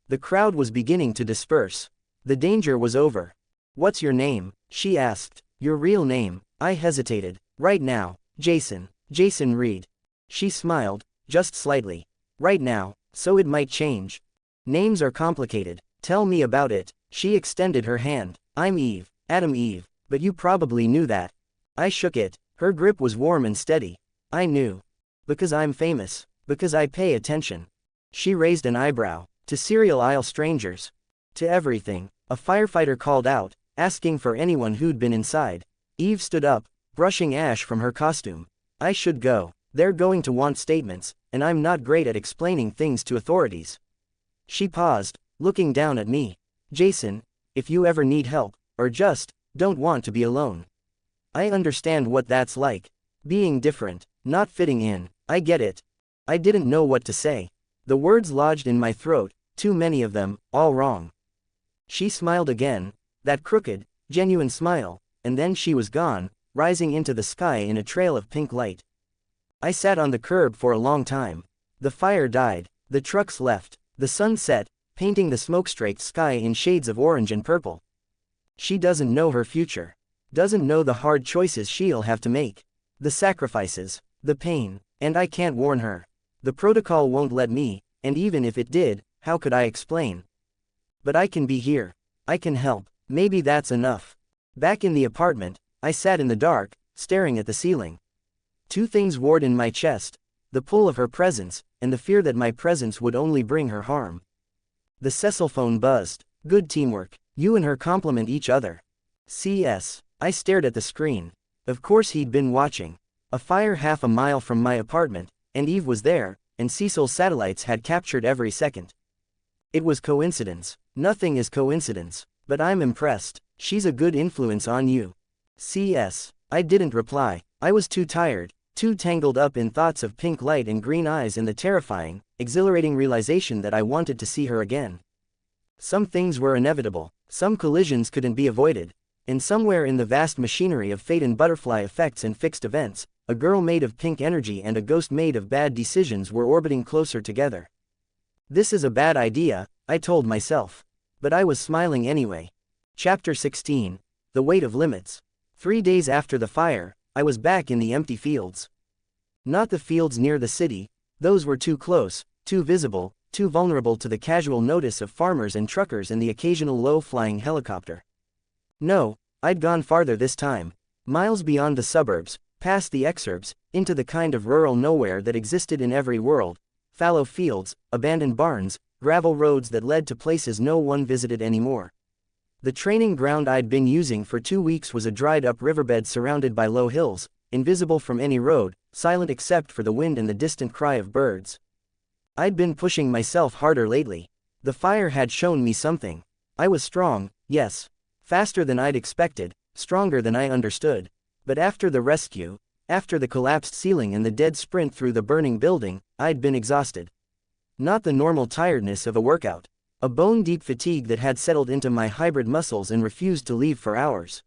The crowd was beginning to disperse. The danger was over. What's your name? She asked. Your real name? I hesitated. Right now, Jason. Jason Reed. She smiled, just slightly. Right now, so it might change. Names are complicated. Tell me about it. She extended her hand. I'm Eve, Adam Eve, but you probably knew that. I shook it. Her grip was warm and steady. I knew. Because I'm famous. Because I pay attention. She raised an eyebrow. To cereal aisle strangers. To everything. A firefighter called out, asking for anyone who'd been inside. Eve stood up, brushing ash from her costume. I should go. They're going to want statements, and I'm not great at explaining things to authorities. She paused, looking down at me. Jason, if you ever need help, or just don't want to be alone. I understand what that's like. Being different, not fitting in. I get it. I didn't know what to say. The words lodged in my throat, too many of them, all wrong. She smiled again, that crooked, genuine smile, and then she was gone, rising into the sky in a trail of pink light. I sat on the curb for a long time. The fire died, the trucks left, the sun set, painting the smoke-streaked sky in shades of orange and purple. She doesn't know her future. Doesn't know the hard choices she'll have to make. The sacrifices, the pain, and I can't warn her. The protocol won't let me, and even if it did, how could I explain? But I can be here. I can help. Maybe that's enough. Back in the apartment, I sat in the dark, staring at the ceiling. Two things warred in my chest, the pull of her presence, and the fear that my presence would only bring her harm. The Cecil phone buzzed. Good teamwork. You and her complement each other. CS. I stared at the screen. Of course he'd been watching. A fire half a mile from my apartment, and Eve was there, and Cecil's satellites had captured every second. It was coincidence. Nothing is coincidence. But I'm impressed. She's a good influence on you. CS. I didn't reply. I was too tired, too tangled up in thoughts of pink light and green eyes and the terrifying, exhilarating realization that I wanted to see her again. Some things were inevitable. Some collisions couldn't be avoided. And somewhere in the vast machinery of fate and butterfly effects and fixed events, a girl made of pink energy and a ghost made of bad decisions were orbiting closer together. This is a bad idea, I told myself. But I was smiling anyway. Chapter 16. The Weight of Limits. 3 days after the fire, I was back in the empty fields. Not the fields near the city, those were too close, too visible, too vulnerable to the casual notice of farmers and truckers and the occasional low-flying helicopter. No, I'd gone farther this time, miles beyond the suburbs, past the exurbs, into the kind of rural nowhere that existed in every world, fallow fields, abandoned barns, gravel roads that led to places no one visited anymore. The training ground I'd been using for 2 weeks was a dried-up riverbed surrounded by low hills, invisible from any road, silent except for the wind and the distant cry of birds. I'd been pushing myself harder lately. The fire had shown me something. I was strong, yes. Faster than I'd expected, stronger than I understood. But after the rescue, after the collapsed ceiling and the dead sprint through the burning building, I'd been exhausted. Not the normal tiredness of a workout. A bone-deep fatigue that had settled into my hybrid muscles and refused to leave for hours.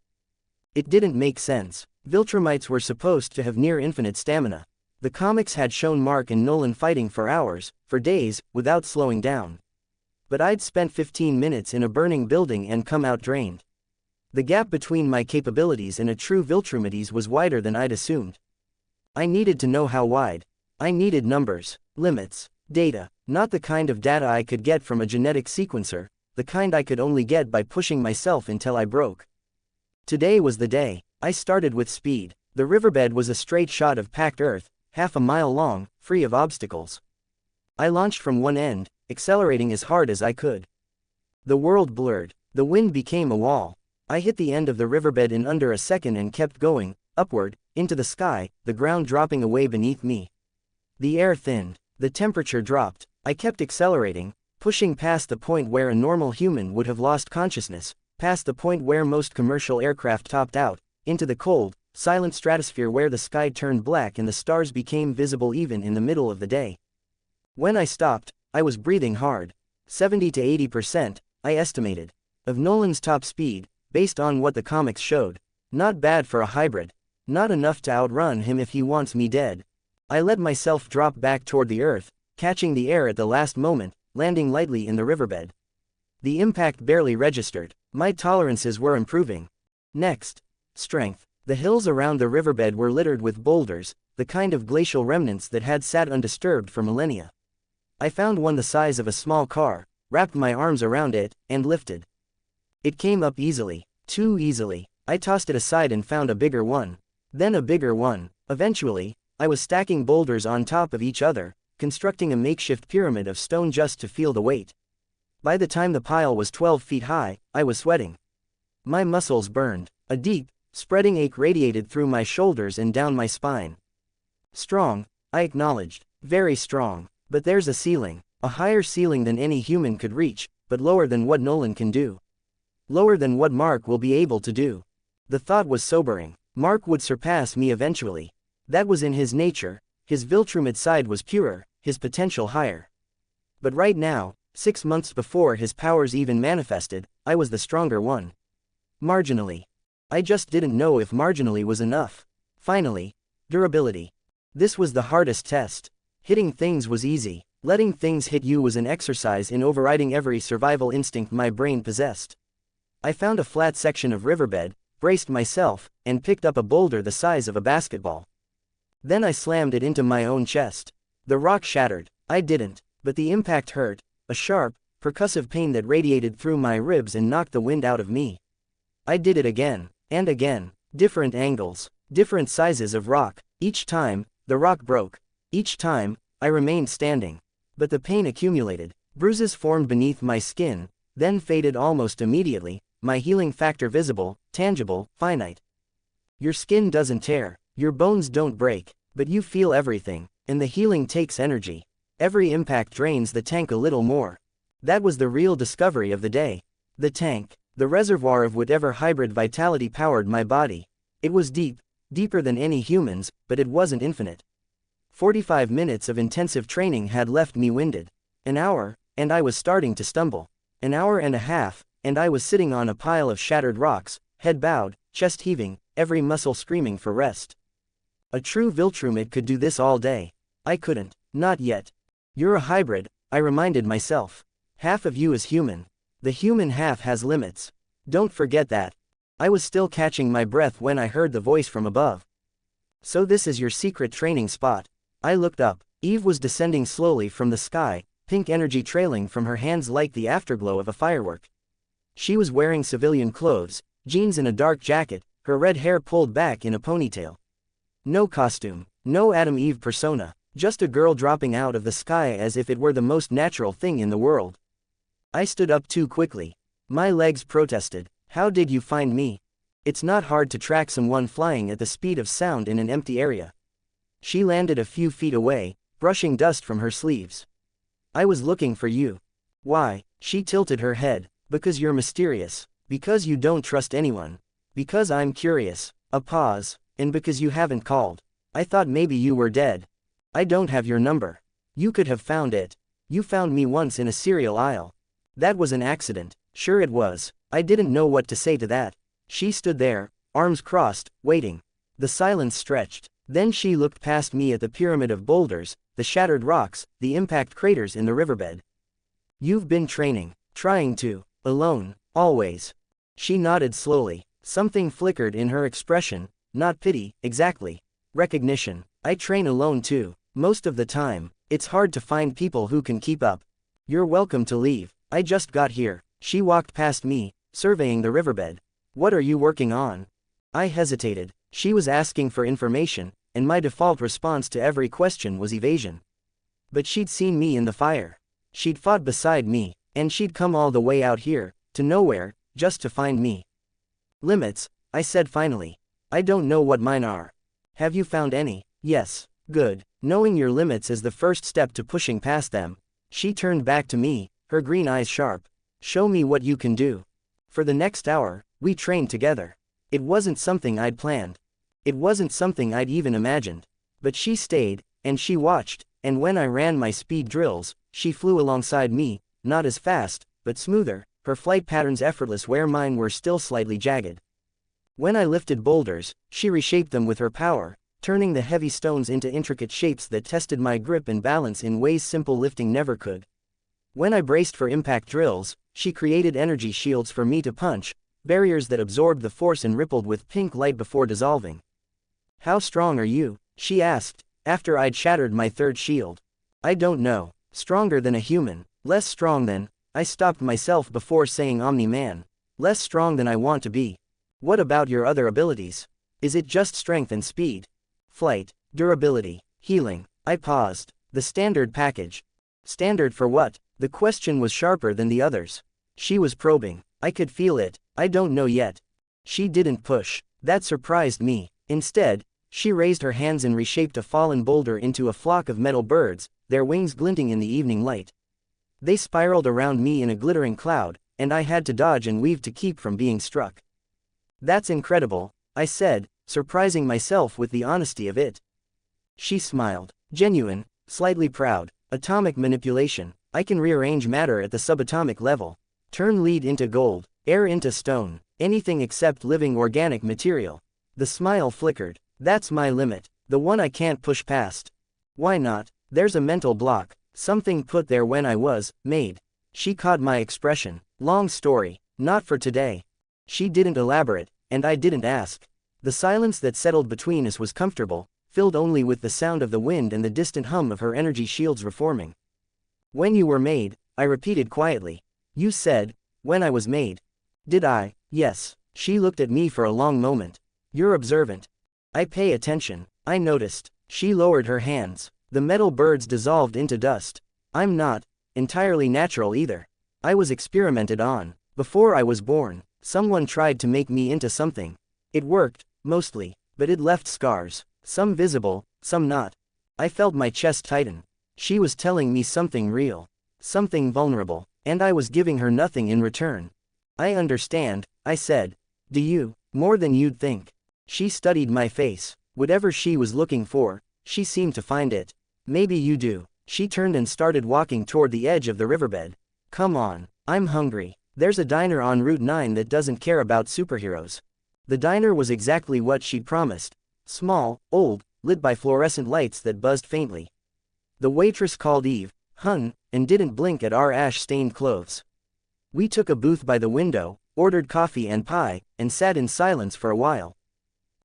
It didn't make sense. Viltrumites were supposed to have near-infinite stamina. The comics had shown Mark and Nolan fighting for hours, for days, without slowing down. But I'd spent 15 minutes in a burning building and come out drained. The gap between my capabilities and a true Viltrumites was wider than I'd assumed. I needed to know how wide. I needed numbers, limits, data, not the kind of data I could get from a genetic sequencer, the kind I could only get by pushing myself until I broke. Today was the day. I started with speed. The riverbed was a straight shot of packed earth, half a mile long, free of obstacles. I launched from one end, accelerating as hard as I could. The world blurred. The wind became a wall. I hit the end of the riverbed in under a second and kept going, upward, into the sky, the ground dropping away beneath me. The air thinned. The temperature dropped. I kept accelerating, pushing past the point where a normal human would have lost consciousness, past the point where most commercial aircraft topped out, into the cold, silent stratosphere where the sky turned black and the stars became visible even in the middle of the day. When I stopped, I was breathing hard. 70 to 80%, I estimated, of Nolan's top speed, based on what the comics showed. Not bad for a hybrid. Not enough to outrun him if he wants me dead. I let myself drop back toward the earth, catching the air at the last moment, landing lightly in the riverbed. The impact barely registered. My tolerances were improving. Next. Strength. The hills around the riverbed were littered with boulders, the kind of glacial remnants that had sat undisturbed for millennia. I found one the size of a small car, wrapped my arms around it, and lifted. It came up easily. Too easily. I tossed it aside and found a bigger one. Then a bigger one. Eventually, I was stacking boulders on top of each other, constructing a makeshift pyramid of stone just to feel the weight. By the time the pile was 12 feet high, I was sweating. My muscles burned. A deep, spreading ache radiated through my shoulders and down my spine. Strong, I acknowledged. Very strong. But there's a ceiling. A higher ceiling than any human could reach, but lower than what Nolan can do. Lower than what Mark will be able to do. The thought was sobering. Mark would surpass me eventually. That was in his nature. His Viltrumite side was purer, his potential higher. But right now, 6 months before his powers even manifested, I was the stronger one. Marginally. I just didn't know if marginally was enough. Finally. Durability. This was the hardest test. Hitting things was easy. Letting things hit you was an exercise in overriding every survival instinct my brain possessed. I found a flat section of riverbed, braced myself, and picked up a boulder the size of a basketball. Then I slammed it into my own chest. The rock shattered. I didn't, but the impact hurt, a sharp, percussive pain that radiated through my ribs and knocked the wind out of me. I did it again, and again, different angles, different sizes of rock. Each time, the rock broke. Each time, I remained standing. But the pain accumulated. Bruises formed beneath my skin, then faded almost immediately, my healing factor visible, tangible, finite. Your skin doesn't tear, your bones don't break, but you feel everything, and the healing takes energy. Every impact drains the tank a little more. That was the real discovery of the day. The tank, the reservoir of whatever hybrid vitality powered my body. It was deep, deeper than any human's, but it wasn't infinite. 45 minutes of intensive training had left me winded. An hour, and I was starting to stumble. An hour and a half, and I was sitting on a pile of shattered rocks, head bowed, chest heaving, every muscle screaming for rest. A true Viltrumite could do this all day. I couldn't, not yet. You're a hybrid, I reminded myself. Half of you is human. The human half has limits. Don't forget that. I was still catching my breath when I heard the voice from above. So this is your secret training spot. I looked up. Eve was descending slowly from the sky, pink energy trailing from her hands like the afterglow of a firework. She was wearing civilian clothes, jeans and a dark jacket, her red hair pulled back in a ponytail. No costume, no Adam Eve persona, just a girl dropping out of the sky as if it were the most natural thing in the world. I stood up too quickly. My legs protested. How did you find me? It's not hard to track someone flying at the speed of sound in an empty area. She landed a few feet away, brushing dust from her sleeves. I was looking for you. Why? She tilted her head. Because you're mysterious. Because you don't trust anyone. Because I'm curious. A pause. And because you haven't called. I thought maybe you were dead. I don't have your number. You could have found it. You found me once in a cereal aisle. That was an accident. Sure it was. I didn't know what to say to that. She stood there, arms crossed, waiting. The silence stretched. Then she looked past me at the pyramid of boulders, the shattered rocks, the impact craters in the riverbed. You've been training. Trying to. Alone. Always. She nodded slowly. Something flickered in her expression. Not pity, exactly. Recognition. I train alone too. Most of the time. It's hard to find people who can keep up. You're welcome to leave. I just got here. She walked past me, surveying the riverbed. What are you working on? I hesitated. She was asking for information, and my default response to every question was evasion. But she'd seen me in the fire. She'd fought beside me, and she'd come all the way out here, to nowhere, just to find me. Limits, I said finally. I don't know what mine are. Have you found any? Yes. Good. Knowing your limits is the first step to pushing past them. She turned back to me, her green eyes sharp. Show me what you can do. For the next hour, we trained together. It wasn't something I'd planned. It wasn't something I'd even imagined. But she stayed, and she watched, and when I ran my speed drills, she flew alongside me, not as fast, but smoother, her flight patterns effortless where mine were still slightly jagged. When I lifted boulders, she reshaped them with her power, turning the heavy stones into intricate shapes that tested my grip and balance in ways simple lifting never could. When I braced for impact drills, she created energy shields for me to punch, barriers that absorbed the force and rippled with pink light before dissolving. How strong are you? She asked, after I'd shattered my third shield. I don't know. Stronger than a human. Less strong than. I stopped myself before saying Omni-Man. Less strong than I want to be. What about your other abilities? Is it just strength and speed? Flight, durability, healing. I paused. The standard package. Standard for what? The question was sharper than the others. She was probing. I could feel it. I don't know yet. She didn't push. That surprised me. Instead, she raised her hands and reshaped a fallen boulder into a flock of metal birds, their wings glinting in the evening light. They spiraled around me in a glittering cloud, and I had to dodge and weave to keep from being struck. That's incredible, I said, surprising myself with the honesty of it. She smiled. Genuine, slightly proud. Atomic manipulation. I can rearrange matter at the subatomic level. Turn lead into gold, air into stone, anything except living organic material. The smile flickered. That's my limit, the one I can't push past. Why not? There's a mental block, something put there when I was made. She caught my expression. Long story, not for today. She didn't elaborate, and I didn't ask. The silence that settled between us was comfortable, filled only with the sound of the wind and the distant hum of her energy shields reforming. When you were made, I repeated quietly. You said, when I was made. Did I? Yes. She looked at me for a long moment. You're observant. I pay attention. I noticed. She lowered her hands. The metal birds dissolved into dust. I'm not entirely natural either. I was experimented on. Before I was born, someone tried to make me into something. It worked, mostly, but it left scars, some visible, some not. I felt my chest tighten. She was telling me something real, something vulnerable, and I was giving her nothing in return. I understand, I said. Do you? More than you'd think. She studied my face. Whatever she was looking for, she seemed to find it. Maybe you do. She turned and started walking toward the edge of the riverbed. Come on, I'm hungry. There's a diner on Route 9 that doesn't care about superheroes. The diner was exactly what she'd promised. Small, old, lit by fluorescent lights that buzzed faintly. The waitress called Eve, hun, and didn't blink at our ash-stained clothes. We took a booth by the window, ordered coffee and pie, and sat in silence for a while.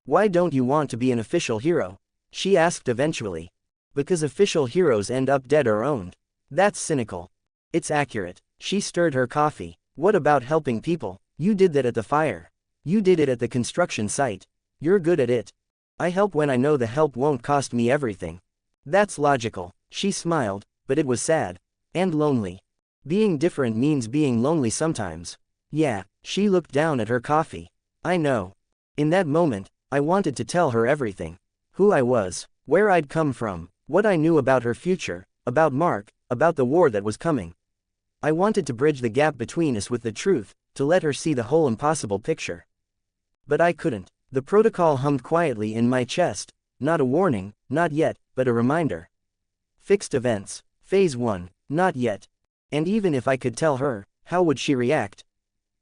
Why don't you want to be an official hero? She asked eventually. Because official heroes end up dead or owned. That's cynical. It's accurate. She stirred her coffee. What about helping people? You did that at the fire. You did it at the construction site. You're good at it. I help when I know the help won't cost me everything. That's logical. She smiled, but it was sad. And lonely. Being different means being lonely sometimes. Yeah, she looked down at her coffee. I know. In that moment, I wanted to tell her everything. Who I was, where I'd come from, what I knew about her future, about Mark, about the war that was coming. I wanted to bridge the gap between us with the truth, to let her see the whole impossible picture. But I couldn't. The protocol hummed quietly in my chest, not a warning, not yet, but a reminder. Fixed events. Phase 1, not yet. And even if I could tell her, how would she react?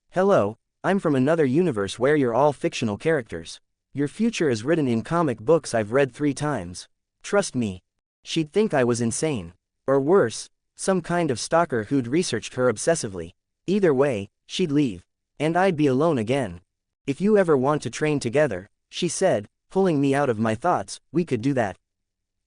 Hello, I'm from another universe where you're all fictional characters. Your future is written in comic books I've read 3 times. Trust me. She'd think I was insane. Or worse, some kind of stalker who'd researched her obsessively. Either way, she'd leave. And I'd be alone again. If you ever want to train together, she said, pulling me out of my thoughts, we could do that.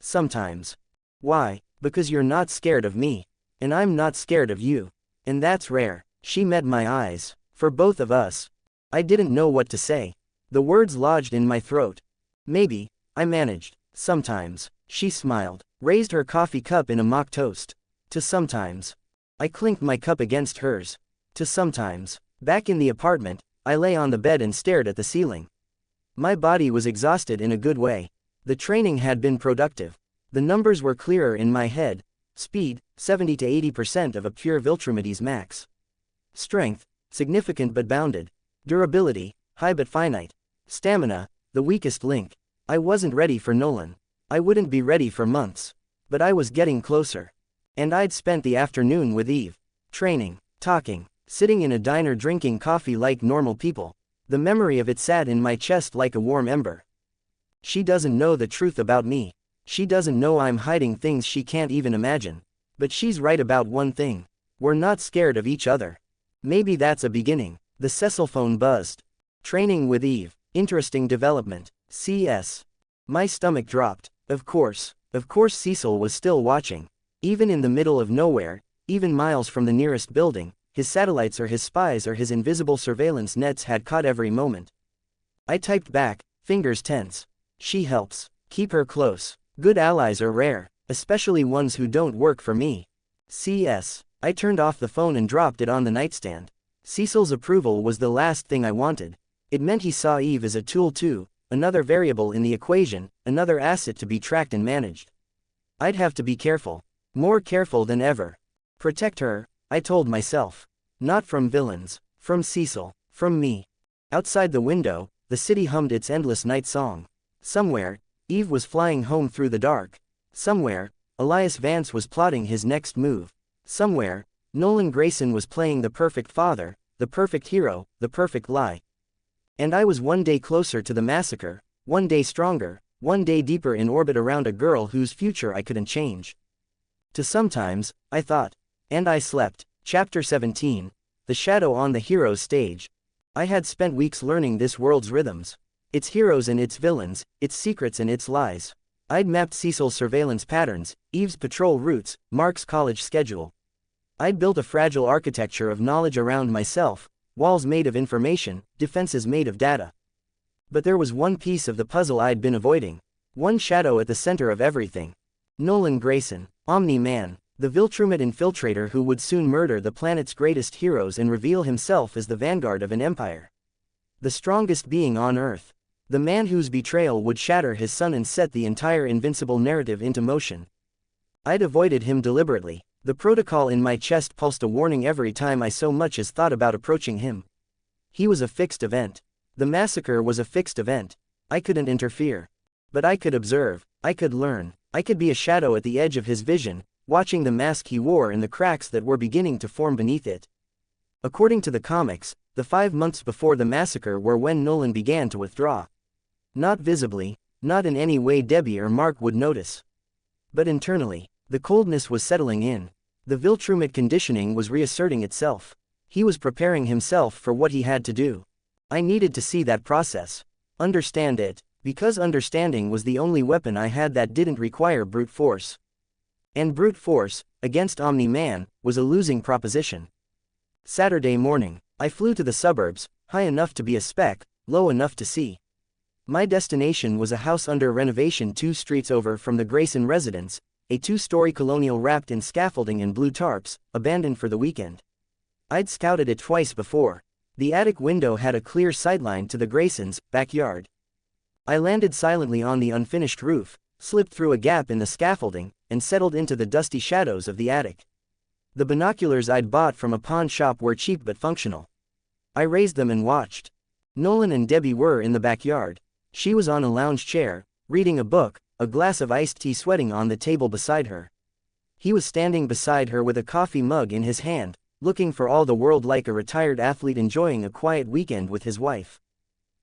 Sometimes. Why? Because you're not scared of me. And I'm not scared of you. And that's rare. She met my eyes. For both of us. I didn't know what to say. The words lodged in my throat. Maybe, I managed. Sometimes. She smiled, raised her coffee cup in a mock toast. To sometimes. I clinked my cup against hers. To sometimes. Back in the apartment, I lay on the bed and stared at the ceiling. My body was exhausted in a good way. The training had been productive. The numbers were clearer in my head. Speed, 70 to 80% of a pure Viltrumite's max. Strength, significant but bounded. Durability, high but finite. Stamina, the weakest link. I wasn't ready for Nolan. I wouldn't be ready for months. But I was getting closer. And I'd spent the afternoon with Eve. Training, talking, sitting in a diner drinking coffee like normal people. The memory of it sat in my chest like a warm ember. She doesn't know the truth about me. She doesn't know I'm hiding things she can't even imagine. But she's right about one thing. We're not scared of each other. Maybe that's a beginning. The Cecil phone buzzed. Training with Eve. Interesting development. CS. My stomach dropped. Of course Cecil was still watching. Even in the middle of nowhere, even miles from the nearest building, his satellites or his spies or his invisible surveillance nets had caught every moment. I typed back, fingers tense. She helps. Keep her close. Good allies are rare, especially ones who don't work for me. CS. I turned off the phone and dropped it on the nightstand. Cecil's approval was the last thing I wanted. It meant he saw Eve as a tool too, another variable in the equation, another asset to be tracked and managed. I'd have to be careful. More careful than ever. Protect her, I told myself. Not from villains. From Cecil. From me. Outside the window, the city hummed its endless night song. Somewhere, Eve was flying home through the dark. Somewhere, Elias Vance was plotting his next move. Somewhere, Nolan Grayson was playing the perfect father, the perfect hero, the perfect lie. And I was one day closer to the massacre, one day stronger, one day deeper in orbit around a girl whose future I couldn't change. To sometimes, I thought. And I slept. Chapter 17. The Shadow on the Hero's Stage. I had spent weeks learning this world's rhythms. Its heroes and its villains, its secrets and its lies. I'd mapped Cecil's surveillance patterns, Eve's patrol routes, Mark's college schedule. I'd built a fragile architecture of knowledge around myself, walls made of information, defenses made of data. But there was one piece of the puzzle I'd been avoiding. One shadow at the center of everything. Nolan Grayson, Omni-Man, the Viltrumite infiltrator who would soon murder the planet's greatest heroes and reveal himself as the vanguard of an empire. The strongest being on Earth. The man whose betrayal would shatter his sun and set the entire Invincible narrative into motion. I'd avoided him deliberately. The protocol in my chest pulsed a warning every time I so much as thought about approaching him. He was a fixed event. The massacre was a fixed event. I couldn't interfere. But I could observe, I could learn, I could be a shadow at the edge of his vision, watching the mask he wore and the cracks that were beginning to form beneath it. According to the comics, the 5 months before the massacre were when Nolan began to withdraw. Not visibly, not in any way Debbie or Mark would notice. But internally, the coldness was settling in. The Viltrumite conditioning was reasserting itself. He was preparing himself for what he had to do. I needed to see that process. Understand it, because understanding was the only weapon I had that didn't require brute force. And brute force, against Omni-Man, was a losing proposition. Saturday morning, I flew to the suburbs, high enough to be a speck, low enough to see. My destination was a house under renovation 2 streets over from the Grayson residence, a 2-story colonial wrapped in scaffolding and blue tarps, abandoned for the weekend. I'd scouted it twice before. The attic window had a clear sightline to the Graysons' backyard. I landed silently on the unfinished roof, slipped through a gap in the scaffolding, and settled into the dusty shadows of the attic. The binoculars I'd bought from a pawn shop were cheap but functional. I raised them and watched. Nolan and Debbie were in the backyard. She was on a lounge chair, reading a book, a glass of iced tea sweating on the table beside her. He was standing beside her with a coffee mug in his hand, looking for all the world like a retired athlete enjoying a quiet weekend with his wife.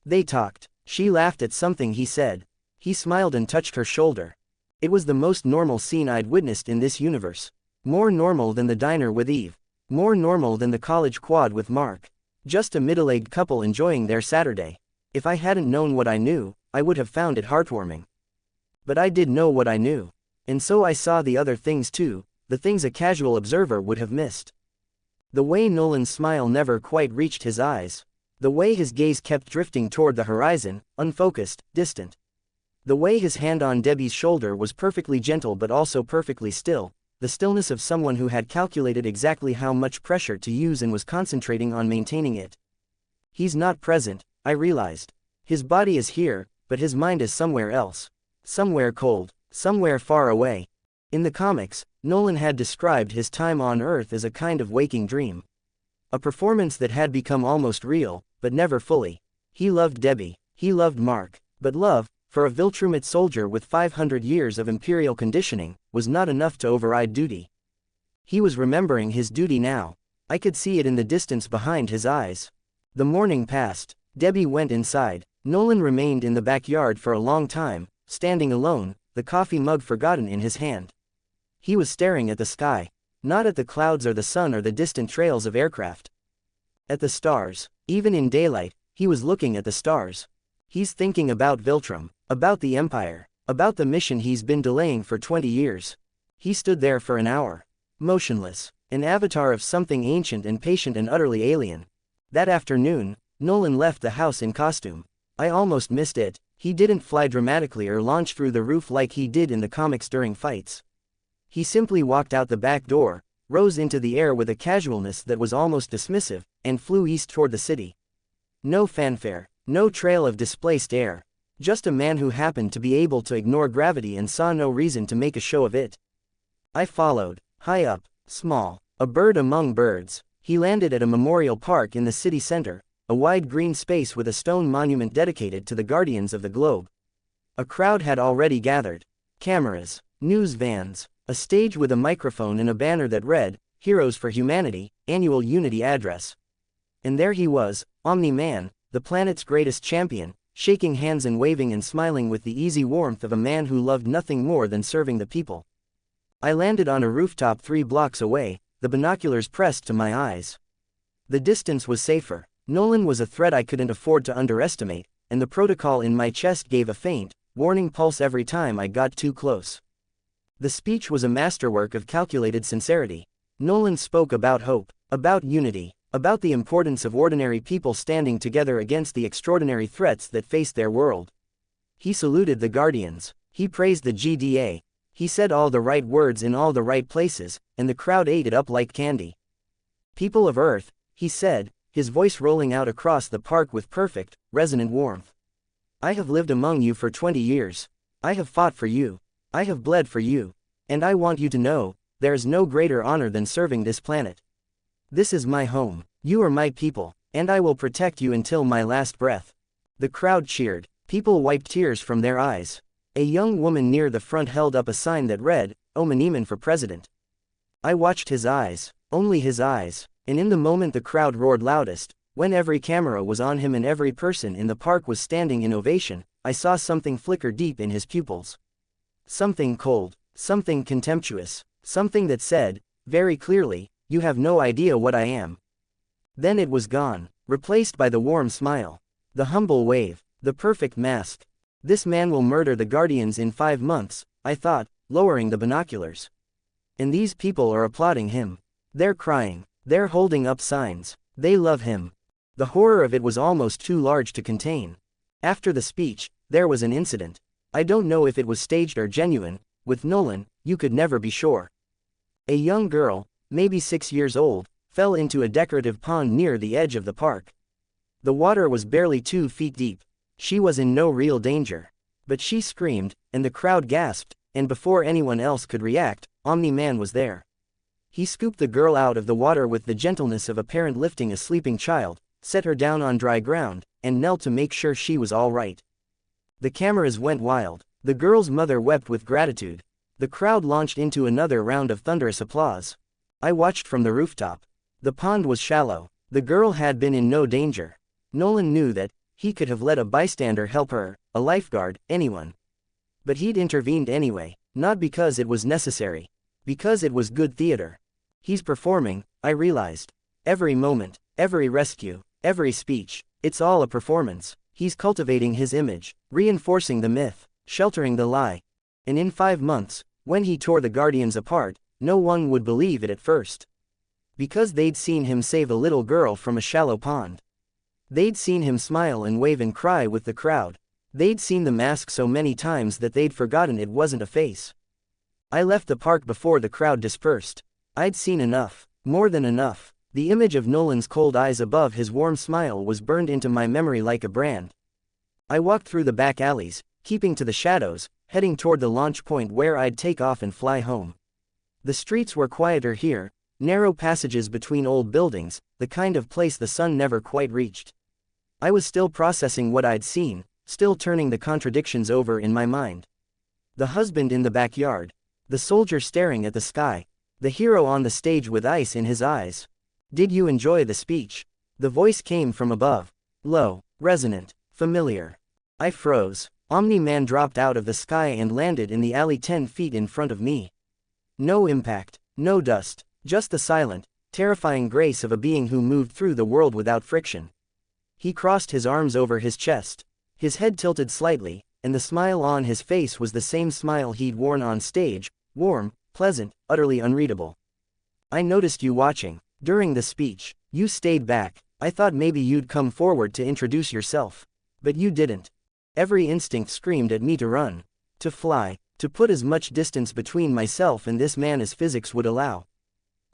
They talked. She laughed at something he said. He smiled and touched her shoulder. It was the most normal scene I'd witnessed in this universe. More normal than the diner with Eve. More normal than the college quad with Mark. Just a middle-aged couple enjoying their Saturday. If I hadn't known what I knew, I would have found it heartwarming. But I did know what I knew. And so I saw the other things too, the things a casual observer would have missed. The way Nolan's smile never quite reached his eyes. The way his gaze kept drifting toward the horizon, unfocused, distant. The way his hand on Debbie's shoulder was perfectly gentle but also perfectly still, the stillness of someone who had calculated exactly how much pressure to use and was concentrating on maintaining it. He's not present, I realized. His body is here, but his mind is somewhere else. Somewhere cold, somewhere far away. In the comics, Nolan had described his time on Earth as a kind of waking dream. A performance that had become almost real, but never fully. He loved Debbie, he loved Mark, but love, for a Viltrumite soldier with 500 years of imperial conditioning, was not enough to override duty. He was remembering his duty now. I could see it in the distance behind his eyes. The morning passed. Debbie went inside. Nolan remained in the backyard for a long time, standing alone, the coffee mug forgotten in his hand. He was staring at the sky. Not at the clouds or the sun or the distant trails of aircraft. At the stars. Even in daylight, he was looking at the stars. He's thinking about Viltrum, about the Empire, about the mission he's been delaying for 20 years. He stood there for an hour. Motionless. An avatar of something ancient and patient and utterly alien. That afternoon, Nolan left the house in costume. I almost missed it. He didn't fly dramatically or launch through the roof like he did in the comics during fights. He simply walked out the back door, rose into the air with a casualness that was almost dismissive, and flew east toward the city. No fanfare, no trail of displaced air. Just a man who happened to be able to ignore gravity and saw no reason to make a show of it. I followed, high up, small, a bird among birds. He landed at a memorial park in the city center, a wide green space with a stone monument dedicated to the guardians of the globe. A crowd had already gathered. Cameras, news vans, a stage with a microphone and a banner that read, Heroes for Humanity, Annual Unity Address. And there he was, Omni-Man, the planet's greatest champion, shaking hands and waving and smiling with the easy warmth of a man who loved nothing more than serving the people. I landed on a rooftop 3 blocks away, the binoculars pressed to my eyes. The distance was safer. Nolan was a threat I couldn't afford to underestimate, and the protocol in my chest gave a faint, warning pulse every time I got too close. The speech was a masterwork of calculated sincerity. Nolan spoke about hope, about unity, about the importance of ordinary people standing together against the extraordinary threats that faced their world. He saluted the Guardians. He praised the GDA. He said all the right words in all the right places, and the crowd ate it up like candy. People of Earth, he said, his voice rolling out across the park with perfect, resonant warmth. I have lived among you for 20 years. I have fought for you. I have bled for you. And I want you to know, there is no greater honor than serving this planet. This is my home. You are my people, and I will protect you until my last breath. The crowd cheered. People wiped tears from their eyes. A young woman near the front held up a sign that read, Omni-Man for President. I watched his eyes, only his eyes, and in the moment the crowd roared loudest, when every camera was on him and every person in the park was standing in ovation, I saw something flicker deep in his pupils. Something cold, something contemptuous, something that said, very clearly, you have no idea what I am. Then it was gone, replaced by the warm smile, the humble wave, the perfect mask. This man will murder the Guardians in 5 months, I thought, lowering the binoculars. And these people are applauding him. They're crying. They're holding up signs. They love him. The horror of it was almost too large to contain. After the speech, there was an incident. I don't know if it was staged or genuine. With Nolan, you could never be sure. A young girl, maybe 6 years old, fell into a decorative pond near the edge of the park. The water was barely 2 feet deep. She was in no real danger. But she screamed, and the crowd gasped, and before anyone else could react, Omni-Man was there. He scooped the girl out of the water with the gentleness of a parent lifting a sleeping child, set her down on dry ground, and knelt to make sure she was all right. The cameras went wild. The girl's mother wept with gratitude. The crowd launched into another round of thunderous applause. I watched from the rooftop. The pond was shallow. The girl had been in no danger. Nolan knew that. He could have let a bystander help her, a lifeguard, anyone. But he'd intervened anyway, not because it was necessary. Because it was good theater. He's performing, I realized. Every moment, every rescue, every speech, it's all a performance. He's cultivating his image, reinforcing the myth, sheltering the lie. And in 5 months, when he tore the Guardians apart, no one would believe it at first. Because they'd seen him save a little girl from a shallow pond. They'd seen him smile and wave and cry with the crowd. They'd seen the mask so many times that they'd forgotten it wasn't a face. I left the park before the crowd dispersed. I'd seen enough, more than enough. The image of Nolan's cold eyes above his warm smile was burned into my memory like a brand. I walked through the back alleys, keeping to the shadows, heading toward the launch point where I'd take off and fly home. The streets were quieter here, narrow passages between old buildings, the kind of place the sun never quite reached. I was still processing what I'd seen, still turning the contradictions over in my mind. The husband in the backyard. The soldier staring at the sky. The hero on the stage with ice in his eyes. Did you enjoy the speech? The voice came from above. Low, resonant, familiar. I froze. Omni-Man dropped out of the sky and landed in the alley 10 feet in front of me. No impact, no dust, just the silent, terrifying grace of a being who moved through the world without friction. He crossed his arms over his chest. His head tilted slightly, and the smile on his face was the same smile he'd worn on stage, warm, pleasant, utterly unreadable. I noticed you watching. During the speech, you stayed back. I thought maybe you'd come forward to introduce yourself. But you didn't. Every instinct screamed at me to run. To fly. To put as much distance between myself and this man as physics would allow.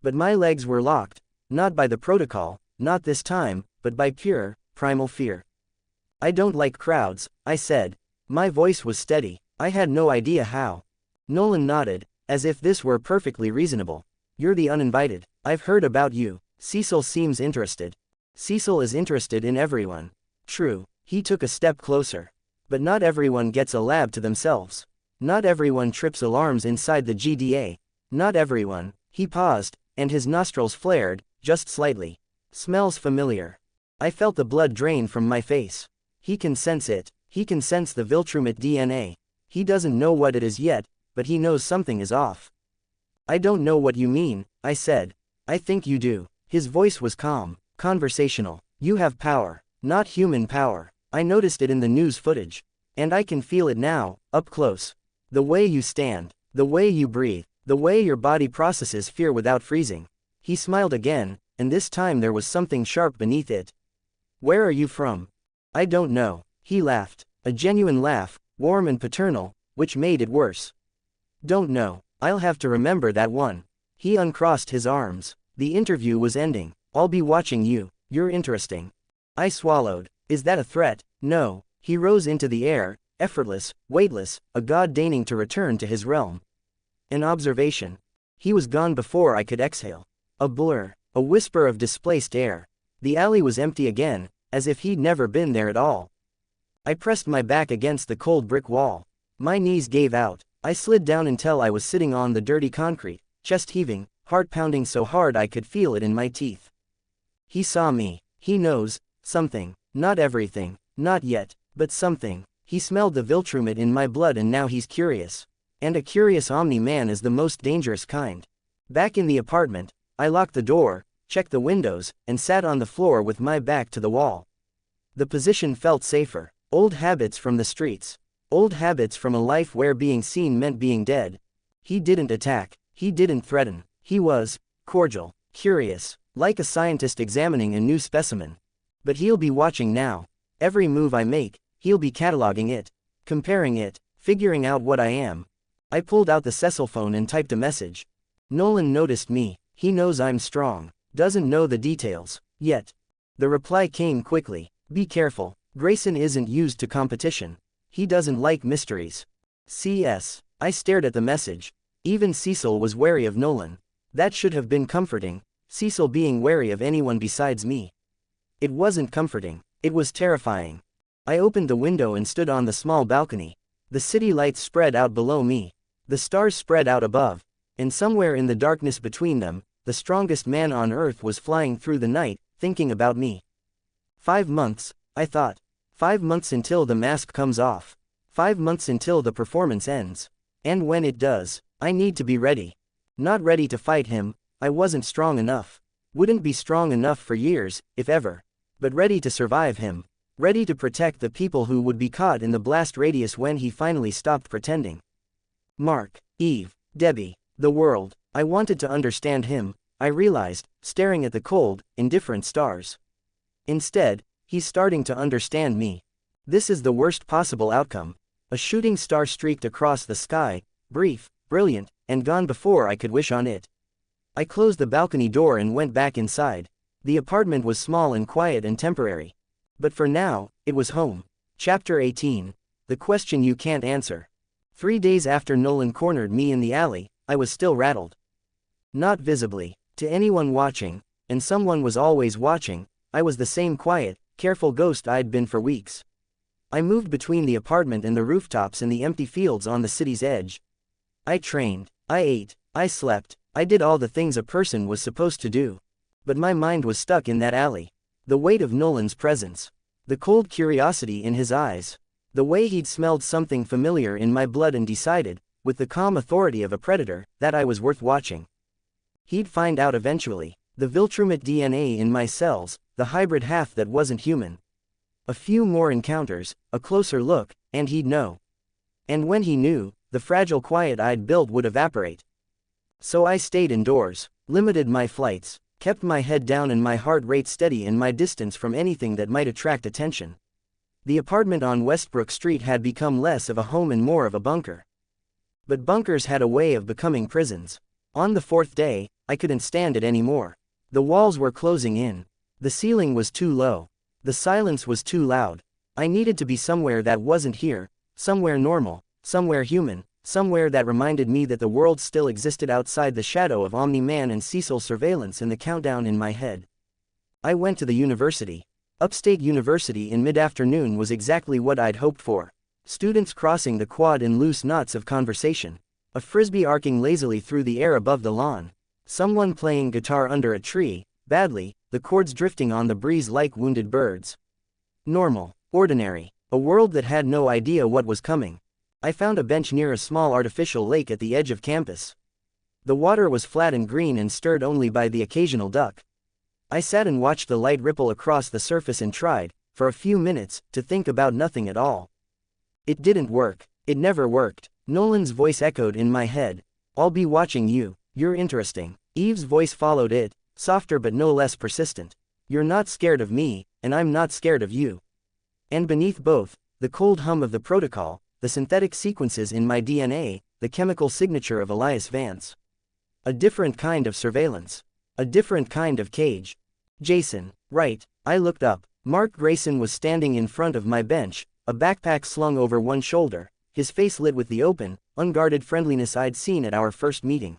But my legs were locked, not by the protocol, not this time, but by pure, primal fear. I don't like crowds, I said. My voice was steady. I had no idea how. Nolan nodded, as if this were perfectly reasonable. You're the uninvited. I've heard about you. Cecil seems interested. Cecil is interested in everyone. True, he took a step closer. But not everyone gets a lab to themselves. Not everyone trips alarms inside the GDA. Not everyone. He paused, and his nostrils flared, just slightly. Smells familiar. I felt the blood drain from my face. He can sense it. He can sense the Viltrumite DNA. He doesn't know what it is yet, but he knows something is off. I don't know what you mean, I said. I think you do. His voice was calm, conversational. You have power, not human power. I noticed it in the news footage. And I can feel it now, up close. The way you stand, the way you breathe, the way your body processes fear without freezing. He smiled again, and this time there was something sharp beneath it. Where are you from? I don't know. He laughed, a genuine laugh, warm and paternal, which made it worse. Don't know. I'll have to remember that one. He uncrossed his arms. The interview was ending. I'll be watching you. You're interesting. I swallowed. Is that a threat? No. He rose into the air, effortless, weightless, a god deigning to return to his realm. An observation. He was gone before I could exhale. A blur, a whisper of displaced air. The alley was empty again, as if he'd never been there at all. I pressed my back against the cold brick wall. My knees gave out. I slid down until I was sitting on the dirty concrete, chest heaving, heart pounding so hard I could feel it in my teeth. He saw me. He knows something. Not everything, not yet, but something. He smelled the Viltrumite in my blood and now he's curious. And a curious Omni-Man is the most dangerous kind. Back in the apartment, I locked the door, checked the windows, and sat on the floor with my back to the wall. The position felt safer. Old habits from the streets. Old habits from a life where being seen meant being dead. He didn't attack. He didn't threaten. He was cordial, curious, like a scientist examining a new specimen. But he'll be watching now. Every move I make, he'll be cataloging it, comparing it, figuring out what I am. I pulled out the Cecil phone and typed a message. Nolan noticed me. He knows I'm strong. Doesn't know the details yet. The reply came quickly. Be careful. Grayson isn't used to competition. He doesn't like mysteries. CS. I stared at the message. Even Cecil was wary of Nolan. That should have been comforting. Cecil being wary of anyone besides me. It wasn't comforting. It was terrifying. I opened the window and stood on the small balcony. The city lights spread out below me. The stars spread out above. And somewhere in the darkness between them, the strongest man on earth was flying through the night, thinking about me. 5 months, I thought. 5 months until the mask comes off. 5 months until the performance ends. And when it does, I need to be ready. Not ready to fight him. I wasn't strong enough. Wouldn't be strong enough for years, if ever. But ready to survive him. Ready to protect the people who would be caught in the blast radius when he finally stopped pretending. Mark, Eve, Debbie, the world. I wanted to understand him, I realized, staring at the cold, indifferent stars. Instead, he's starting to understand me. This is the worst possible outcome. A shooting star streaked across the sky, brief, brilliant, and gone before I could wish on it. I closed the balcony door and went back inside. The apartment was small and quiet and temporary. But for now, it was home. Chapter 18. The question you can't answer. 3 days after Nolan cornered me in the alley, I was still rattled. Not visibly, to anyone watching, and someone was always watching, I was the same quiet, careful ghost I'd been for weeks. I moved between the apartment and the rooftops and the empty fields on the city's edge. I trained, I ate, I slept, I did all the things a person was supposed to do. But my mind was stuck in that alley. The weight of Nolan's presence. The cold curiosity in his eyes. The way he'd smelled something familiar in my blood and decided, with the calm authority of a predator, that I was worth watching. He'd find out eventually. The Viltrumite DNA in my cells, the hybrid half that wasn't human. A few more encounters, a closer look, and he'd know. And when he knew, the fragile quiet I'd built would evaporate. So I stayed indoors, limited my flights, kept my head down and my heart rate steady and my distance from anything that might attract attention. The apartment on Westbrook Street had become less of a home and more of a bunker. But bunkers had a way of becoming prisons. On the 4th day, I couldn't stand it anymore. The walls were closing in. The ceiling was too low. The silence was too loud. I needed to be somewhere that wasn't here, somewhere normal, somewhere human, somewhere that reminded me that the world still existed outside the shadow of Omni-Man and Cecil's surveillance and the countdown in my head. I went to the university. Upstate University in mid-afternoon was exactly what I'd hoped for. Students crossing the quad in loose knots of conversation. A frisbee arcing lazily through the air above the lawn. Someone playing guitar under a tree, badly, the chords drifting on the breeze like wounded birds. Normal, ordinary, a world that had no idea what was coming. I found a bench near a small artificial lake at the edge of campus. The water was flat and green and stirred only by the occasional duck. I sat and watched the light ripple across the surface and tried, for a few minutes, to think about nothing at all. It didn't work. It never worked. Nolan's voice echoed in my head. I'll be watching you, you're interesting. Eve's voice followed it, softer but no less persistent. You're not scared of me, and I'm not scared of you. And beneath both, the cold hum of the protocol, the synthetic sequences in my DNA, the chemical signature of Elias Vance. A different kind of surveillance. A different kind of cage. Jason, right. I looked up. Mark Grayson was standing in front of my bench, a backpack slung over one shoulder, his face lit with the open, unguarded friendliness I'd seen at our first meeting.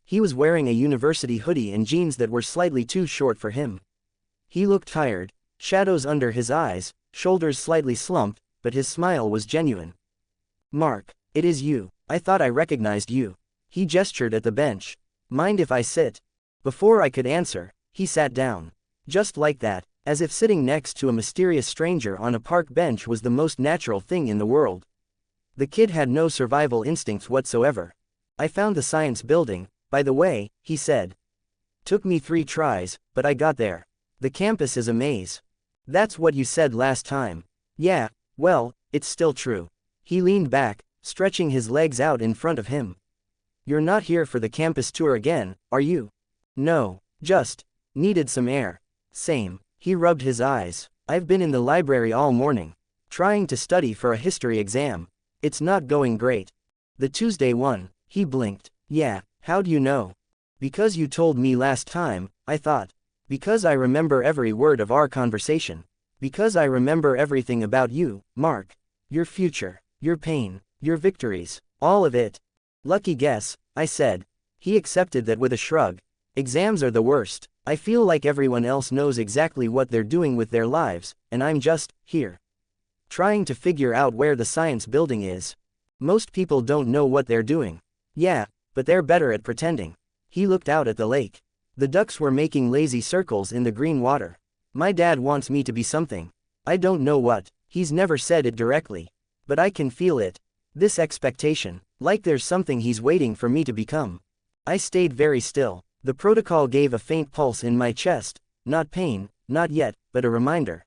He was wearing a university hoodie and jeans that were slightly too short for him. He looked tired, shadows under his eyes, shoulders slightly slumped, but his smile was genuine. Mark, it is you. I thought I recognized you. He gestured at the bench. Mind if I sit? Before I could answer, he sat down. Just like that, as if sitting next to a mysterious stranger on a park bench was the most natural thing in the world. The kid had no survival instincts whatsoever. I found the science building, by the way, he said. Took me 3 tries, but I got there. The campus is a maze. That's what you said last time. Yeah, well, it's still true. He leaned back, stretching his legs out in front of him. You're not here for the campus tour again, are you? No, just needed some air. Same. He rubbed his eyes. I've been in the library all morning, trying to study for a history exam. It's not going great. The Tuesday one, he blinked. Yeah, how do you know? Because you told me last time, I thought. Because I remember every word of our conversation. Because I remember everything about you, Mark. Your future, your pain, your victories, all of it. Lucky guess, I said. He accepted that with a shrug. Exams are the worst. I feel like everyone else knows exactly what they're doing with their lives, and I'm just here, trying to figure out where the science building is. Most people don't know what they're doing. Yeah, but they're better at pretending. He looked out at the lake. The ducks were making lazy circles in the green water. My dad wants me to be something. I don't know what. He's never said it directly. But I can feel it. This expectation, like there's something he's waiting for me to become. I stayed very still. The protocol gave a faint pulse in my chest, not pain, not yet, but a reminder.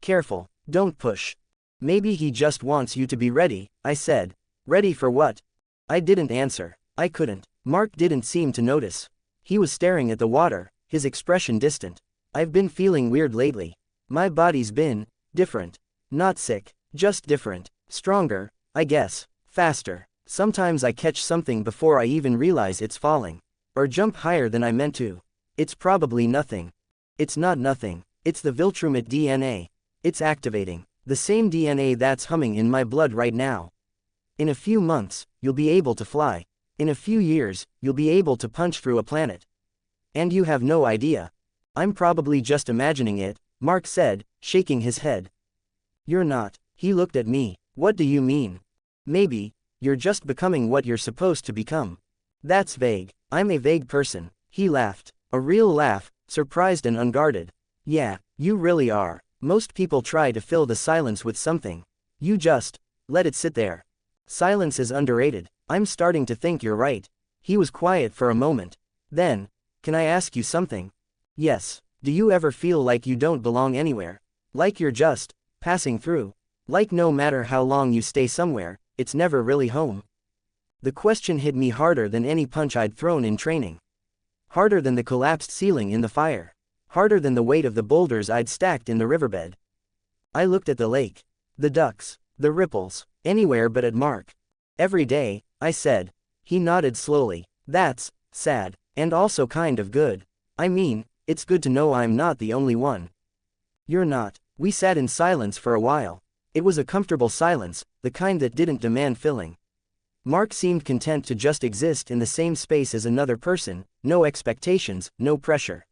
Careful, don't push. Maybe he just wants you to be ready, I said. Ready for what? I didn't answer. I couldn't. Mark didn't seem to notice. He was staring at the water, his expression distant. I've been feeling weird lately. My body's been different. Not sick, just different. Stronger, I guess. Faster. Sometimes I catch something before I even realize it's falling. Or jump higher than I meant to. It's probably nothing. It's not nothing. It's the Viltrumite DNA. It's activating. The same DNA that's humming in my blood right now. In a few months, you'll be able to fly. In a few years, you'll be able to punch through a planet. And you have no idea. I'm probably just imagining it, Mark said, shaking his head. You're not. He looked at me. What do you mean? Maybe, you're just becoming what you're supposed to become. That's vague. I'm a vague person. He laughed. A real laugh, surprised and unguarded. Yeah, you really are. Most people try to fill the silence with something. You just let it sit there. Silence is underrated. I'm starting to think you're right. He was quiet for a moment. Then, can I ask you something? Yes. Do you ever feel like you don't belong anywhere? Like you're just passing through? Like no matter how long you stay somewhere, it's never really home? The question hit me harder than any punch I'd thrown in training. Harder than the collapsed ceiling in the fire. Harder than the weight of the boulders I'd stacked in the riverbed. I looked at the lake. The ducks. The ripples. Anywhere but at Mark. Every day, I said. He nodded slowly. That's sad. And also kind of good. I mean, it's good to know I'm not the only one. You're not. We sat in silence for a while. It was a comfortable silence, the kind that didn't demand filling. Mark seemed content to just exist in the same space as another person, no expectations, no pressure.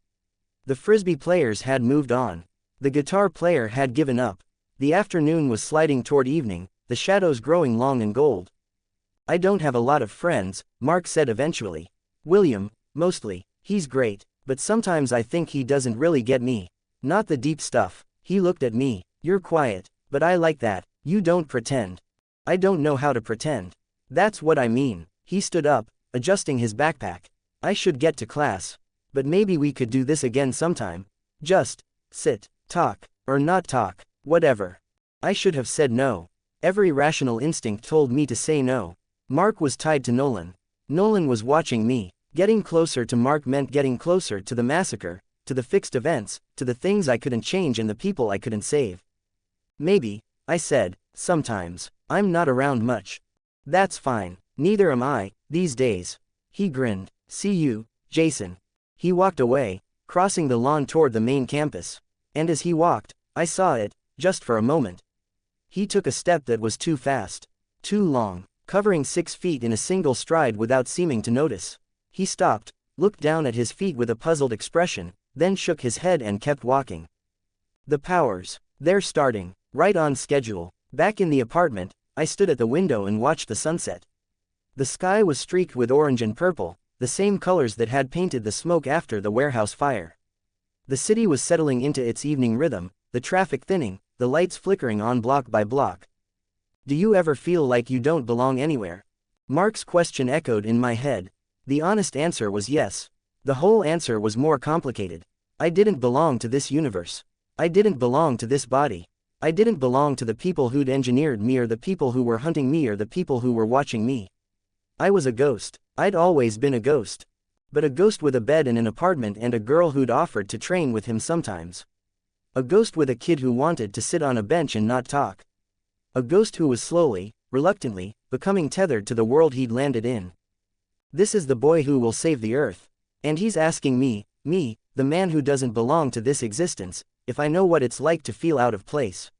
The frisbee players had moved on. The guitar player had given up. The afternoon was sliding toward evening, the shadows growing long and gold. I don't have a lot of friends, Mark said eventually. William, Mostly, he's great, but sometimes I think he doesn't really get me. Not the deep stuff. He looked at me. You're quiet, but I like that. You don't pretend. I don't know how to pretend. That's what I mean. He stood up, adjusting his backpack. I should get to class. But maybe we could do this again sometime. Just sit, talk, or not talk, whatever. I should have said no. Every rational instinct told me to say no. Mark was tied to Nolan. Nolan was watching me. Getting closer to Mark meant getting closer to the massacre, to the fixed events, to the things I couldn't change and the people I couldn't save. Maybe, I said, sometimes. I'm not around much. That's fine. Neither am I, these days. He grinned. See you, Jason. He walked away, crossing the lawn toward the main campus. And as he walked, I saw it, just for a moment. He took a step that was too fast. Too long, covering 6 feet in a single stride without seeming to notice. He stopped, looked down at his feet with a puzzled expression, then shook his head and kept walking. The powers. They're starting, right on schedule. Back in the apartment, I stood at the window and watched the sunset. The sky was streaked with orange and purple, the same colors that had painted the smoke after the warehouse fire. The city was settling into its evening rhythm, the traffic thinning, the lights flickering on block by block. Do you ever feel like you don't belong anywhere? Mark's question echoed in my head. The honest answer was yes. The whole answer was more complicated. I didn't belong to this universe. I didn't belong to this body. I didn't belong to the people who'd engineered me or the people who were hunting me or the people who were watching me. I was a ghost. I'd always been a ghost. But a ghost with a bed and an apartment and a girl who'd offered to train with him sometimes. A ghost with a kid who wanted to sit on a bench and not talk. A ghost who was slowly, reluctantly, becoming tethered to the world he'd landed in. This is the boy who will save the earth. And he's asking me, the man who doesn't belong to this existence, if I know what it's like to feel out of place.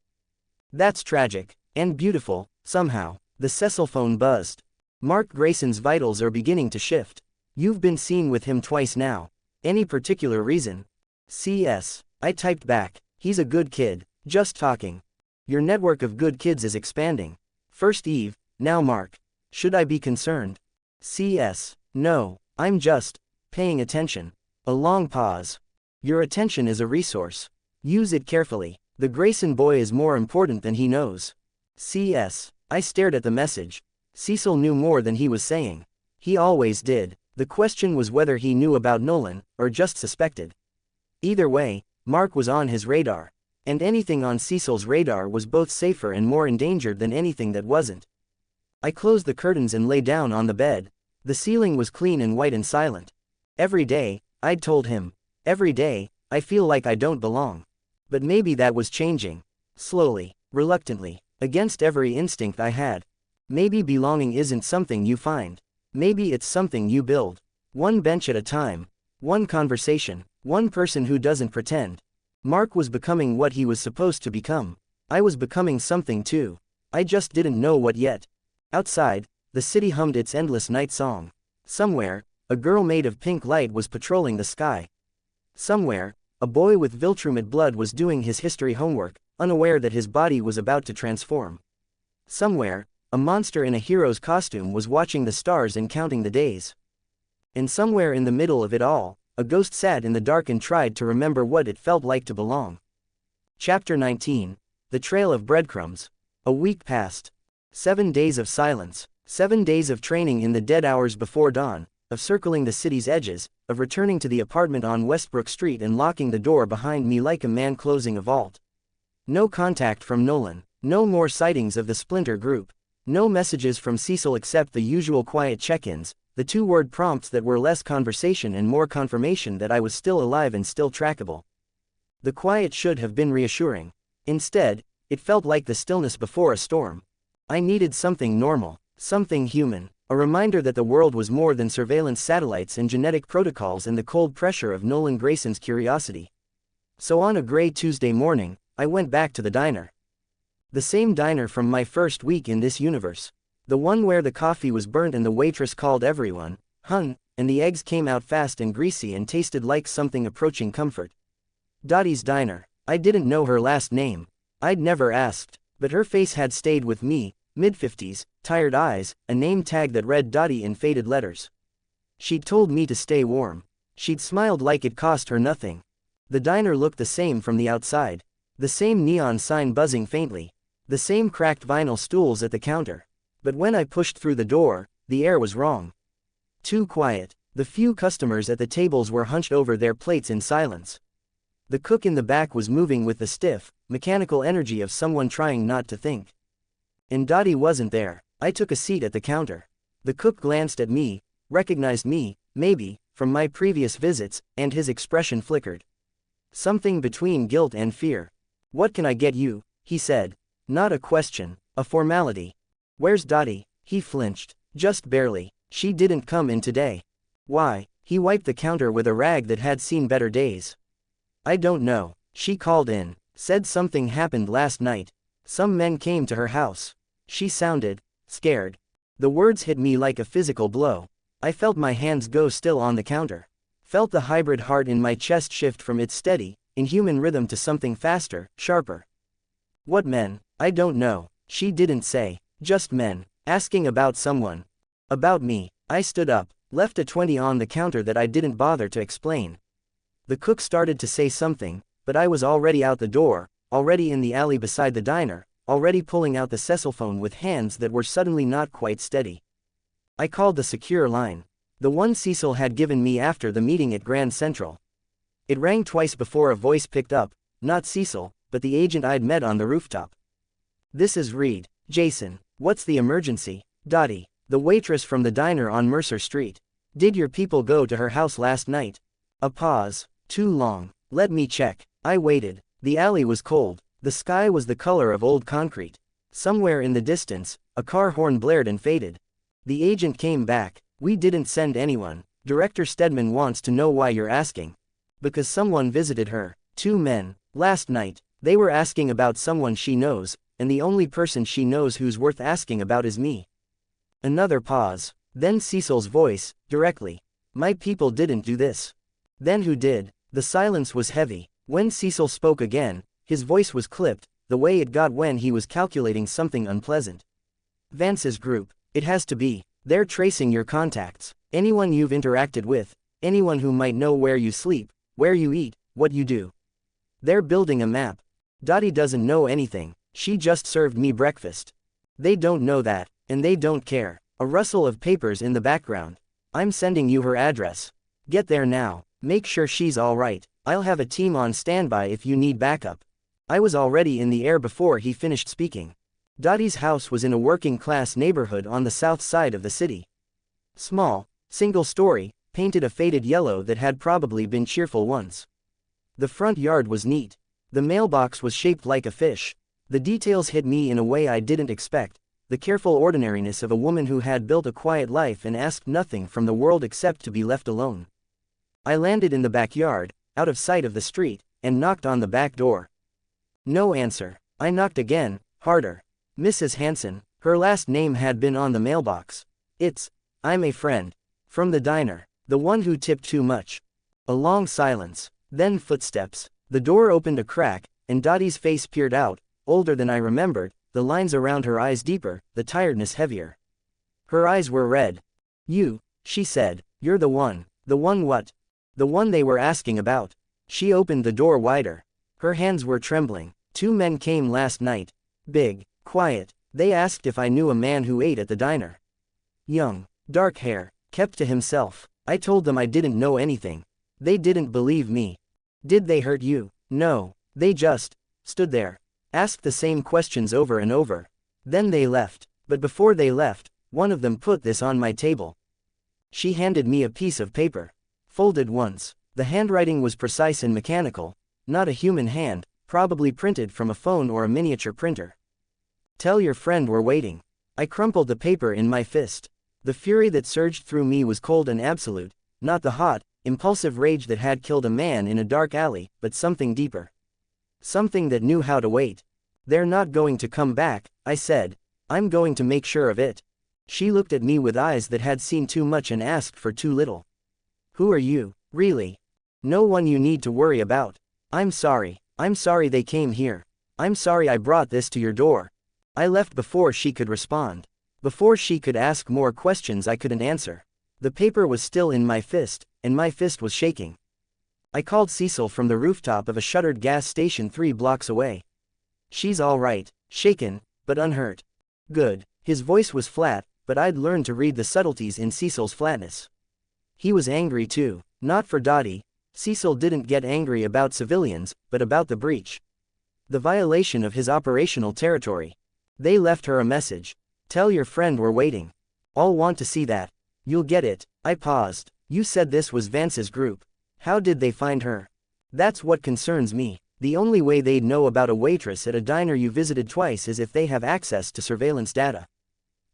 That's tragic, and beautiful, somehow. The Cecil phone buzzed. Mark Grayson's vitals are beginning to shift. You've been seen with him twice now. Any particular reason? CS. I typed back. He's a good kid, just talking. Your network of good kids is expanding. First Eve, now Mark. Should I be concerned? CS. No, I'm just paying attention. A long pause. Your attention is a resource. Use it carefully. The Grayson boy is more important than he knows. CS. I stared at the message. Cecil knew more than he was saying. He always did. The question was whether he knew about Nolan, or just suspected. Either way, Mark was on his radar. And anything on Cecil's radar was both safer and more endangered than anything that wasn't. I closed the curtains and lay down on the bed. The ceiling was clean and white and silent. Every day, I'd told him. Every day, I feel like I don't belong. But maybe that was changing. Slowly, reluctantly, against every instinct I had. Maybe belonging isn't something you find. Maybe it's something you build. One bench at a time. One conversation. One person who doesn't pretend. Mark was becoming what he was supposed to become. I was becoming something too. I just didn't know what yet. Outside, the city hummed its endless night song. Somewhere, a girl made of pink light was patrolling the sky. Somewhere, a boy with Viltrumite blood was doing his history homework, unaware that his body was about to transform. Somewhere, a monster in a hero's costume was watching the stars and counting the days. And somewhere in the middle of it all, a ghost sat in the dark and tried to remember what it felt like to belong. Chapter 19. The Trail of Breadcrumbs. A week passed. 7 days of silence. 7 days of training in the dead hours before dawn, of circling the city's edges, of returning to the apartment on Westbrook Street and locking the door behind me like a man closing a vault. No contact from Nolan. No more sightings of the Splinter Group. No messages from Cecil except the usual quiet check-ins, the 2-word prompts that were less conversation and more confirmation that I was still alive and still trackable. The quiet should have been reassuring. Instead, it felt like the stillness before a storm. I needed something normal, something human, a reminder that the world was more than surveillance satellites and genetic protocols and the cold pressure of Nolan Grayson's curiosity. So on a gray Tuesday morning, I went back to the diner. The same diner from my first week in this universe. The one where the coffee was burnt and the waitress called everyone, hun, and the eggs came out fast and greasy and tasted like something approaching comfort. Dottie's diner. I didn't know her last name. I'd never asked, but her face had stayed with me, mid-50s, tired eyes, a name tag that read Dottie in faded letters. She'd told me to stay warm. She'd smiled like it cost her nothing. The diner looked the same from the outside. The same neon sign buzzing faintly. The same cracked vinyl stools at the counter. But when I pushed through the door, the air was wrong. Too quiet. The few customers at the tables were hunched over their plates in silence. The cook in the back was moving with the stiff, mechanical energy of someone trying not to think. And Dottie wasn't there. I took a seat at the counter. The cook glanced at me, recognized me, maybe, from my previous visits, and his expression flickered. Something between guilt and fear. "What can I get you?" he said. Not a question, a formality. "Where's Dottie?" He flinched. "Just barely. She didn't come in today." "Why?" He wiped the counter with a rag that had seen better days. "I don't know. She called in. Said something happened last night. Some men came to her house." She sounded scared. The words hit me like a physical blow. I felt my hands go still on the counter. Felt the hybrid heart in my chest shift from its steady, inhuman rhythm to something faster, sharper. "What men?" "I don't know." She didn't say. "Just men. Asking about someone." "About me." I stood up, left a 20 on the counter that I didn't bother to explain. The cook started to say something, but I was already out the door, already in the alley beside the diner, already pulling out the Cecil phone with hands that were suddenly not quite steady. I called the secure line. The one Cecil had given me after the meeting at Grand Central. It rang twice before a voice picked up, not Cecil, but the agent I'd met on the rooftop. "This is Reed. Jason. What's the emergency?" "Dottie. The waitress from the diner on Mercer Street. Did your people go to her house last night?" A pause. Too long. "Let me check." I waited. The alley was cold. The sky was the color of old concrete. Somewhere in the distance, a car horn blared and faded. The agent came back. "We didn't send anyone. Director Stedman wants to know why you're asking." "Because someone visited her. 2 men. Last night. They were asking about someone she knows, and the only person she knows who's worth asking about is me." Another pause. Then Cecil's voice, directly. "My people didn't do this." "Then who did?" The silence was heavy. When Cecil spoke again, his voice was clipped, the way it got when he was calculating something unpleasant. "Vance's group. It has to be. They're tracing your contacts. Anyone you've interacted with. Anyone who might know where you sleep, where you eat, what you do. They're building a map. Dottie doesn't know anything. She just served me breakfast. They don't know that, and they don't care." A rustle of papers in the background. "I'm sending you her address. Get there now. Make sure she's all right. I'll have a team on standby if you need backup." I was already in the air before he finished speaking. Dottie's house was in a working-class neighborhood on the south side of the city. Small, single-story, painted a faded yellow that had probably been cheerful once. The front yard was neat. The mailbox was shaped like a fish. The details hit me in a way I didn't expect. The careful ordinariness of a woman who had built a quiet life and asked nothing from the world except to be left alone. I landed in the backyard, out of sight of the street, and knocked on the back door. No answer. I knocked again, harder. "Mrs. Hanson." Her last name had been on the mailbox. I'm a friend. From the diner. The one who tipped too much." A long silence. Then footsteps. The door opened a crack, and Dottie's face peered out, older than I remembered, the lines around her eyes deeper, the tiredness heavier. Her eyes were red. "You," she said. "You're the one." "The one what?" "The one they were asking about." She opened the door wider. Her hands were trembling. 2 men came last night. Big, quiet. They asked if I knew a man who ate at the diner. Young, dark hair, kept to himself. I told them I didn't know anything. They didn't believe me. "Did they hurt you?" "No. They just stood there. Asked the same questions over and over. Then they left. But before they left, one of them put this on my table." She handed me a piece of paper. Folded once. The handwriting was precise and mechanical. Not a human hand, probably printed from a phone or a miniature printer. "Tell your friend we're waiting." I crumpled the paper in my fist. The fury that surged through me was cold and absolute, not the hot, impulsive rage that had killed a man in a dark alley, but something deeper. Something that knew how to wait. "They're not going to come back," I said. "I'm going to make sure of it." She looked at me with eyes that had seen too much and asked for too little. "Who are you, really?" "No one you need to worry about." I'm sorry they came here. I'm sorry I brought this to your door." I left before she could respond. Before she could ask more questions I couldn't answer. The paper was still in my fist, and my fist was shaking. I called Cecil from the rooftop of a shuttered gas station 3 blocks away. "She's all right, shaken, but unhurt." "Good." His voice was flat, but I'd learned to read the subtleties in Cecil's flatness. He was angry too. Not for Dottie. Cecil didn't get angry about civilians, but about the breach. The violation of his operational territory. "They left her a message. Tell your friend we're waiting. All want to see that. You'll get it." I paused. "You said this was Vance's group. How did they find her?" "That's what concerns me. The only way they'd know about a waitress at a diner you visited twice is if they have access to surveillance data.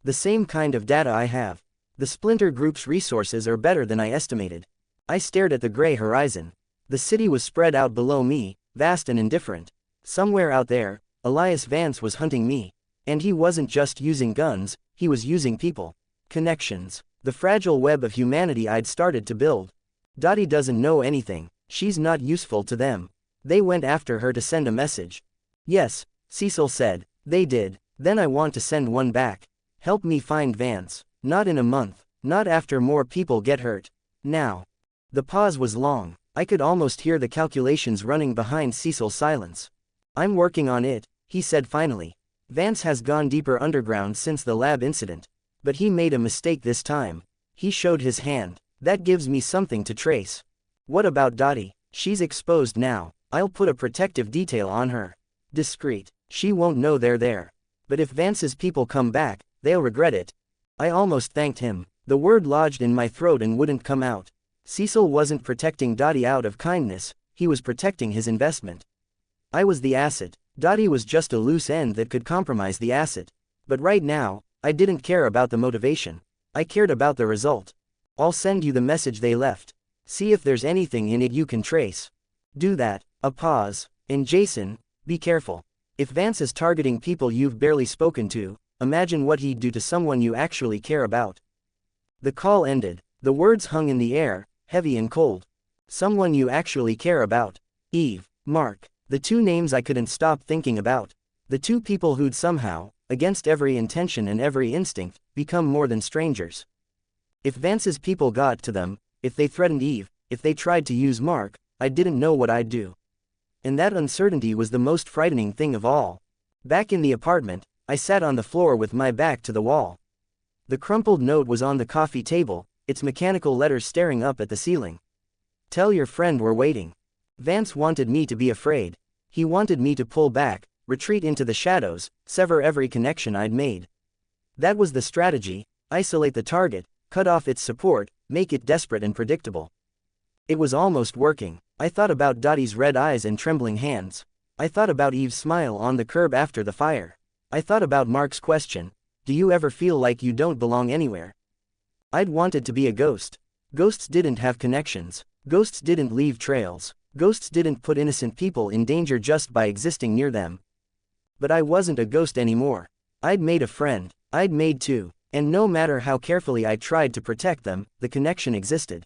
The same kind of data I have. The Splinter Group's resources are better than I estimated." I stared at the gray horizon. The city was spread out below me, vast and indifferent. Somewhere out there, Elias Vance was hunting me. And he wasn't just using guns, he was using people. Connections. The fragile web of humanity I'd started to build. Dottie doesn't know anything. She's not useful to them. They went after her to send a message. "Yes," Cecil said, "they did. Then I want to send one back. Help me find Vance. Not in a month. Not after more people get hurt. Now." The pause was long. I could almost hear the calculations running behind Cecil's silence. "I'm working on it," he said finally. "Vance has gone deeper underground since the lab incident. But he made a mistake this time." He showed his hand. "That gives me something to trace." "What about Dottie?" "She's exposed now. I'll put a protective detail on her. Discreet. She won't know they're there. But if Vance's people come back, they'll regret it." I almost thanked him. The word lodged in my throat and wouldn't come out. Cecil wasn't protecting Dottie out of kindness, he was protecting his investment. I was the asset. Dottie was just a loose end that could compromise the asset. But right now, I didn't care about the motivation. I cared about the result. "I'll send you the message they left. See if there's anything in it you can trace." "Do that." A pause. "And Jason, be careful. If Vance is targeting people you've barely spoken to, imagine what he'd do to someone you actually care about." The call ended. The words hung in the air, heavy and cold. Someone you actually care about. Eve, Mark, the two names I couldn't stop thinking about. The two people who'd somehow, against every intention and every instinct, become more than strangers. If Vance's people got to them, if they threatened Eve, if they tried to use Mark, I didn't know what I'd do. And that uncertainty was the most frightening thing of all. Back in the apartment, I sat on the floor with my back to the wall. The crumpled note was on the coffee table, its mechanical letters staring up at the ceiling. "Tell your friend we're waiting." Vance wanted me to be afraid. He wanted me to pull back, retreat into the shadows, sever every connection I'd made. That was the strategy: isolate the target, cut off its support, make it desperate and predictable. It was almost working. I thought about Dottie's red eyes and trembling hands. I thought about Eve's smile on the curb after the fire. I thought about Mark's question, "Do you ever feel like you don't belong anywhere?" I'd wanted to be a ghost. Ghosts didn't have connections. Ghosts didn't leave trails. Ghosts didn't put innocent people in danger just by existing near them. But I wasn't a ghost anymore. I'd made a friend. I'd made two. And no matter how carefully I tried to protect them, the connection existed.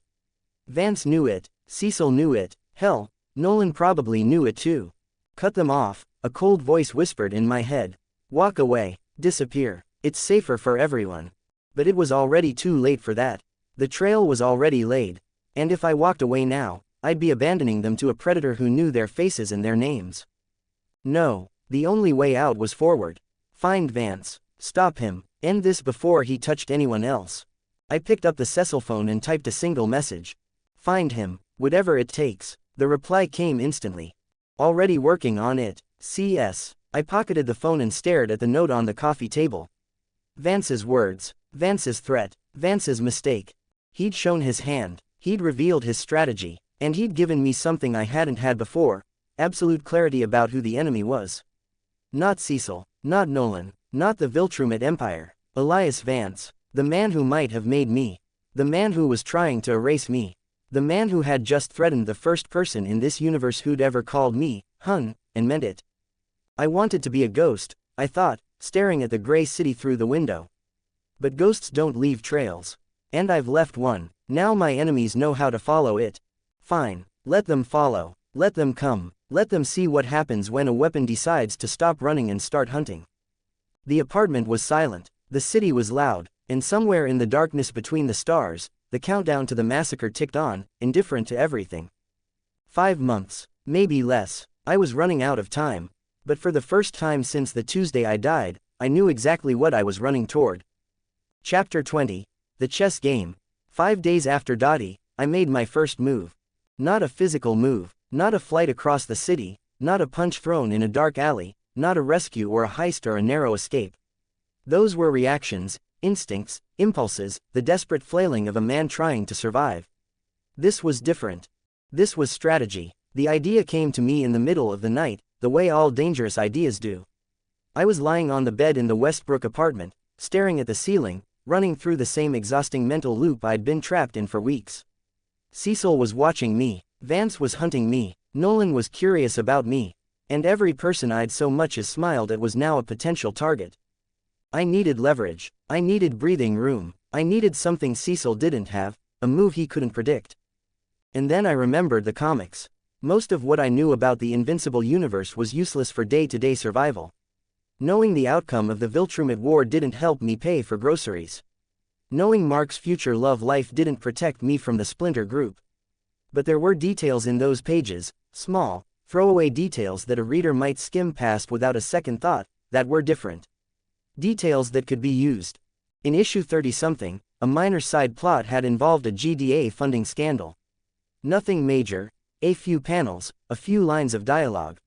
Vance knew it. Cecil knew it. Hell, Nolan probably knew it too. "Cut them off," a cold voice whispered in my head. "Walk away. Disappear. It's safer for everyone." But it was already too late for that. The trail was already laid. And if I walked away now, I'd be abandoning them to a predator who knew their faces and their names. No, the only way out was forward. Find Vance. Stop him. End this before he touched anyone else. I picked up the Cecil phone and typed a single message. "Find him, whatever it takes." The reply came instantly. "Already working on it. CS." I pocketed the phone and stared at the note on the coffee table. Vance's words. Vance's threat. Vance's mistake. He'd shown his hand. He'd revealed his strategy. And he'd given me something I hadn't had before: absolute clarity about who the enemy was. Not Cecil. Not Nolan. Not the Viltrumite Empire. Elias Vance. The man who might have made me. The man who was trying to erase me. The man who had just threatened the first person in this universe who'd ever called me Hun, and meant it. I wanted to be a ghost, I thought, staring at the gray city through the window. But ghosts don't leave trails. And I've left one. Now my enemies know how to follow it. Fine. Let them follow. Let them come. Let them see what happens when a weapon decides to stop running and start hunting. The apartment was silent. The city was loud. And somewhere in the darkness between the stars, the countdown to the massacre ticked on, indifferent to everything. 5 months, maybe less. I was running out of time. But for the first time since the Tuesday I died, I knew exactly what I was running toward. Chapter 20. The Chess Game. 5 days after Dottie, I made my first move. Not a physical move, not a flight across the city, not a punch thrown in a dark alley, not a rescue or a heist or a narrow escape. Those were reactions, instincts, impulses, the desperate flailing of a man trying to survive. This was different. This was strategy. The idea came to me in the middle of the night, the way all dangerous ideas do. I was lying on the bed in the Westbrook apartment, staring at the ceiling, running through the same exhausting mental loop I'd been trapped in for weeks. Cecil was watching me, Vance was hunting me, Nolan was curious about me, and every person I'd so much as smiled at was now a potential target. I needed leverage, I needed breathing room, I needed something Cecil didn't have, a move he couldn't predict. And then I remembered the comics. Most of what I knew about the Invincible universe was useless for day-to-day survival. Knowing the outcome of the Viltrumite war didn't help me pay for groceries. Knowing Mark's future love life didn't protect me from the Splinter group. But there were details in those pages, small, throwaway details that a reader might skim past without a second thought, that were different. Details that could be used. In issue 30-something, a minor side plot had involved a GDA funding scandal. Nothing major, a few panels, a few lines of dialogue.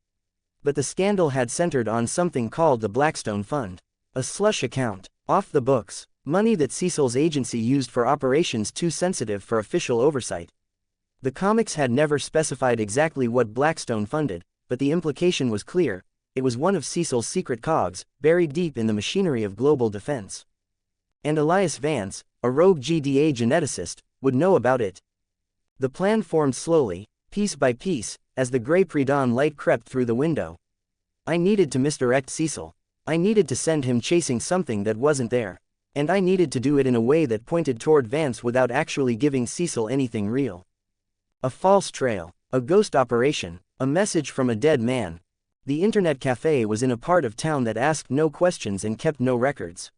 But the scandal had centered on something called the Blackstone Fund. A slush account, off the books, money that Cecil's agency used for operations too sensitive for official oversight. The comics had never specified exactly what Blackstone funded, but the implication was clear: it was one of Cecil's secret cogs, buried deep in the machinery of global defense. And Elias Vance, a rogue GDA geneticist, would know about it. The plan formed slowly, piece by piece, as the gray pre-dawn light crept through the window. I needed to misdirect Cecil. I needed to send him chasing something that wasn't there. And I needed to do it in a way that pointed toward Vance without actually giving Cecil anything real. A false trail, a ghost operation, a message from a dead man. The internet cafe was in a part of town that asked no questions and kept no records.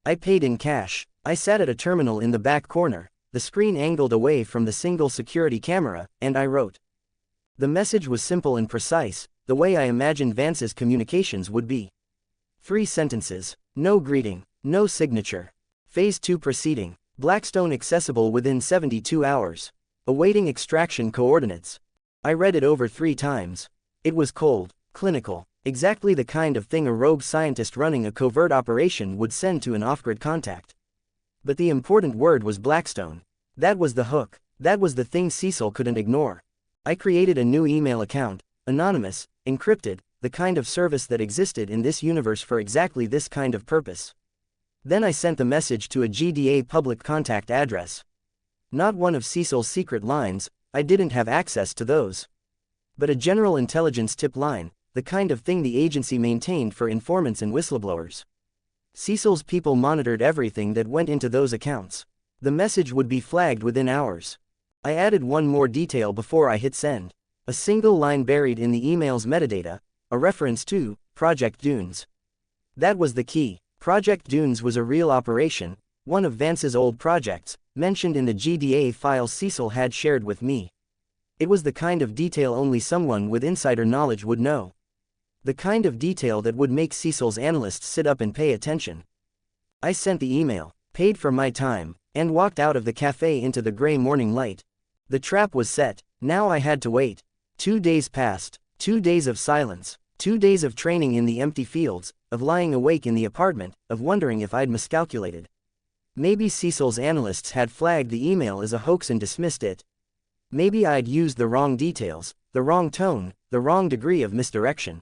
I paid in cash. I sat at a terminal in the back corner, the screen angled away from the single security camera, and I wrote. The message was simple and precise, the way I imagined Vance's communications would be. 3 sentences, no greeting, no signature. Phase 2 proceeding, Blackstone accessible within 72 hours. Awaiting extraction coordinates. I read it over 3 times. It was cold, clinical, exactly the kind of thing a rogue scientist running a covert operation would send to an off-grid contact. But the important word was Blackstone. That was the hook, that was the thing Cecil couldn't ignore. I created a new email account, anonymous, encrypted, the kind of service that existed in this universe for exactly this kind of purpose. Then I sent the message to a GDA public contact address. Not one of Cecil's secret lines, I didn't have access to those. But a general intelligence tip line, the kind of thing the agency maintained for informants and whistleblowers. Cecil's people monitored everything that went into those accounts. The message would be flagged within hours. I added one more detail before I hit send. A single line buried in the email's metadata, a reference to Project Dunes. That was the key. Project Dunes was a real operation, one of Vance's old projects, mentioned in the GDA files Cecil had shared with me. It was the kind of detail only someone with insider knowledge would know. The kind of detail that would make Cecil's analysts sit up and pay attention. I sent the email, paid for my time, and walked out of the cafe into the gray morning light. The trap was set, now I had to wait. 2 days passed, 2 days of silence, 2 days of training in the empty fields, of lying awake in the apartment, of wondering if I'd miscalculated. Maybe Cecil's analysts had flagged the email as a hoax and dismissed it. Maybe I'd used the wrong details, the wrong tone, the wrong degree of misdirection.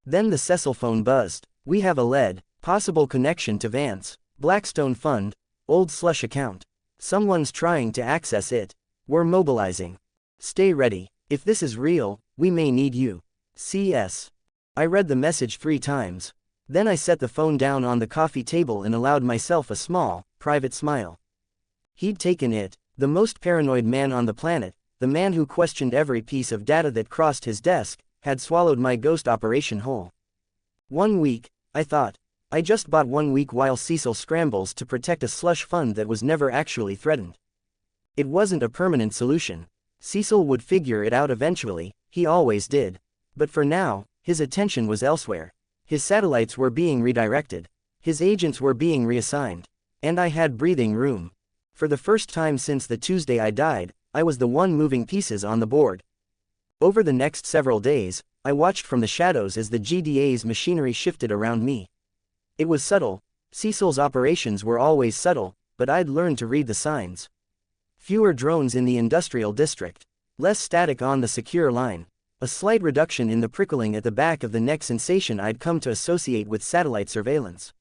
Then the Cecil phone buzzed. We have a lead, possible connection to Vance. Blackstone Fund, old slush account. Someone's trying to access it. We're mobilizing. Stay ready. If this is real, we may need you. CS. I read the message 3 times. Then I set the phone down on the coffee table and allowed myself a small, private smile. He'd taken it, the most paranoid man on the planet, the man who questioned every piece of data that crossed his desk, had swallowed my ghost operation whole. 1 week, I thought. I just bought 1 week while Cecil scrambles to protect a slush fund that was never actually threatened. It wasn't a permanent solution. Cecil would figure it out eventually, he always did. But for now, his attention was elsewhere. His satellites were being redirected. His agents were being reassigned. And I had breathing room. For the first time since the Tuesday I died, I was the one moving pieces on the board. Over the next several days, I watched from the shadows as the GDA's machinery shifted around me. It was subtle. Cecil's operations were always subtle, but I'd learned to read the signs. Fewer drones in the industrial district. Less static on the secure line. A slight reduction in the prickling at the back of the neck sensation I'd come to associate with satellite surveillance.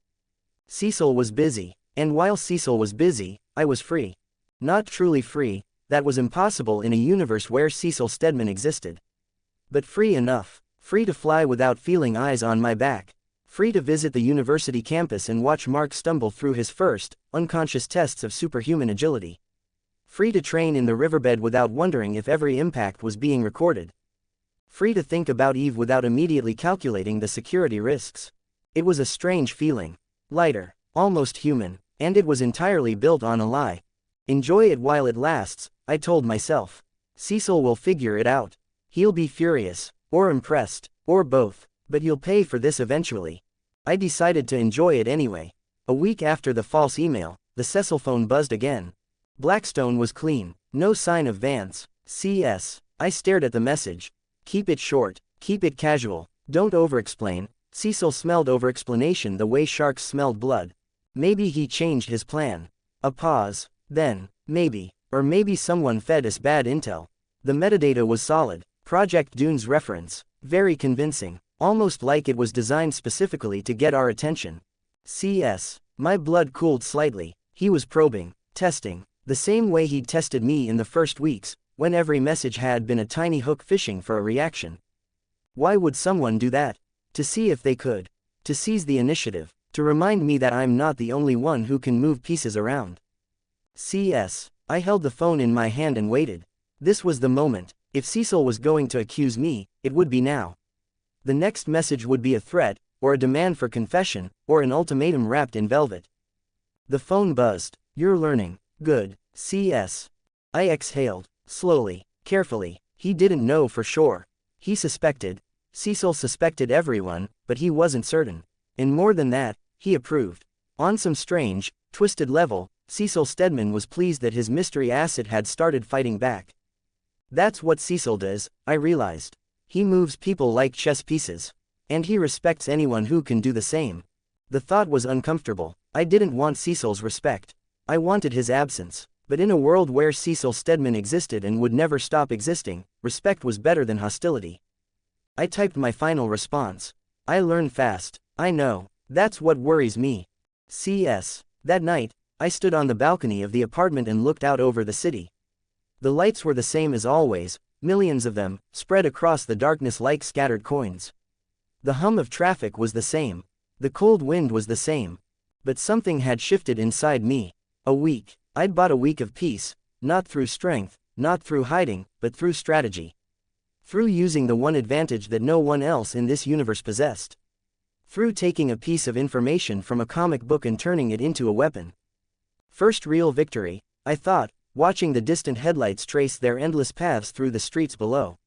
Cecil was busy, and while Cecil was busy, I was free. Not truly free, that was impossible in a universe where Cecil Stedman existed. But free enough. Free to fly without feeling eyes on my back. Free to visit the university campus and watch Mark stumble through his first, unconscious tests of superhuman agility. Free to train in the riverbed without wondering if every impact was being recorded. Free to think about Eve without immediately calculating the security risks. It was a strange feeling. Lighter, almost human, and it was entirely built on a lie. Enjoy it while it lasts, I told myself. Cecil will figure it out. He'll be furious, or impressed, or both, but he'll pay for this eventually. I decided to enjoy it anyway. A week after the false email, the Cecil phone buzzed again. Blackstone was clean, no sign of Vance. CS. I stared at the message. Keep it short, keep it casual, don't over-explain. Cecil smelled over-explanation the way sharks smelled blood. Maybe he changed his plan. A pause. Then, maybe, or maybe someone fed us bad intel. The metadata was solid. Project Dune's reference. Very convincing. Almost like it was designed specifically to get our attention. CS. My blood cooled slightly. He was probing, testing. The same way he'd tested me in the first weeks, when every message had been a tiny hook fishing for a reaction. Why would someone do that? To see if they could. To seize the initiative. To remind me that I'm not the only one who can move pieces around. CS. I held the phone in my hand and waited. This was the moment. If Cecil was going to accuse me, it would be now. The next message would be a threat, or a demand for confession, or an ultimatum wrapped in velvet. The phone buzzed. You're learning. Good. CS. I exhaled. Slowly, carefully. He didn't know for sure. He suspected. Cecil suspected everyone, but he wasn't certain. And more than that, he approved. On some strange, twisted level, Cecil Stedman was pleased that his mystery asset had started fighting back. That's what Cecil does, I realized. He moves people like chess pieces. And he respects anyone who can do the same. The thought was uncomfortable. I didn't want Cecil's respect. I wanted his absence. But in a world where Cecil Stedman existed and would never stop existing, respect was better than hostility. I typed my final response. I learn fast. I know. That's what worries me. CS. That night, I stood on the balcony of the apartment and looked out over the city. The lights were the same as always, millions of them, spread across the darkness like scattered coins. The hum of traffic was the same. The cold wind was the same. But something had shifted inside me. A week. I'd bought a week of peace, not through strength, not through hiding, but through strategy. Through using the one advantage that no one else in this universe possessed. Through taking a piece of information from a comic book and turning it into a weapon. First real victory, I thought, watching the distant headlights trace their endless paths through the streets below.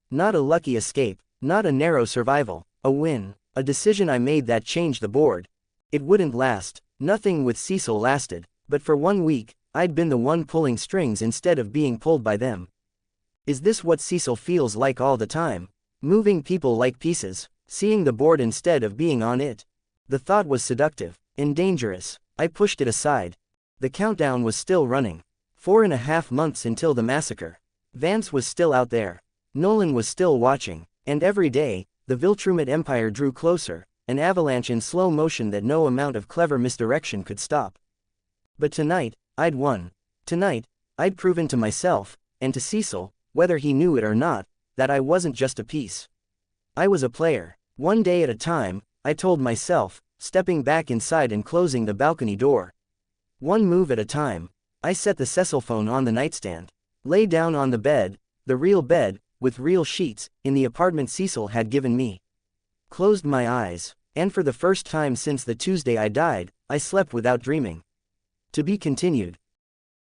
Not a lucky escape, not a narrow survival, a win, a decision I made that changed the board. It wouldn't last, nothing with Cecil lasted. But for 1 week, I'd been the one pulling strings instead of being pulled by them. Is this what Cecil feels like all the time? Moving people like pieces, seeing the board instead of being on it. The thought was seductive, and dangerous. I pushed it aside. The countdown was still running. 4.5 months until the massacre. Vance was still out there. Nolan was still watching, and every day, the Viltrumite Empire drew closer, an avalanche in slow motion that no amount of clever misdirection could stop. But tonight, I'd won. Tonight, I'd proven to myself, and to Cecil, whether he knew it or not, that I wasn't just a piece. I was a player. One day at a time, I told myself, stepping back inside and closing the balcony door. One move at a time. I set the Cecil phone on the nightstand. Lay down on the bed, the real bed, with real sheets, in the apartment Cecil had given me. Closed my eyes, and for the first time since the Tuesday I died, I slept without dreaming. To be continued.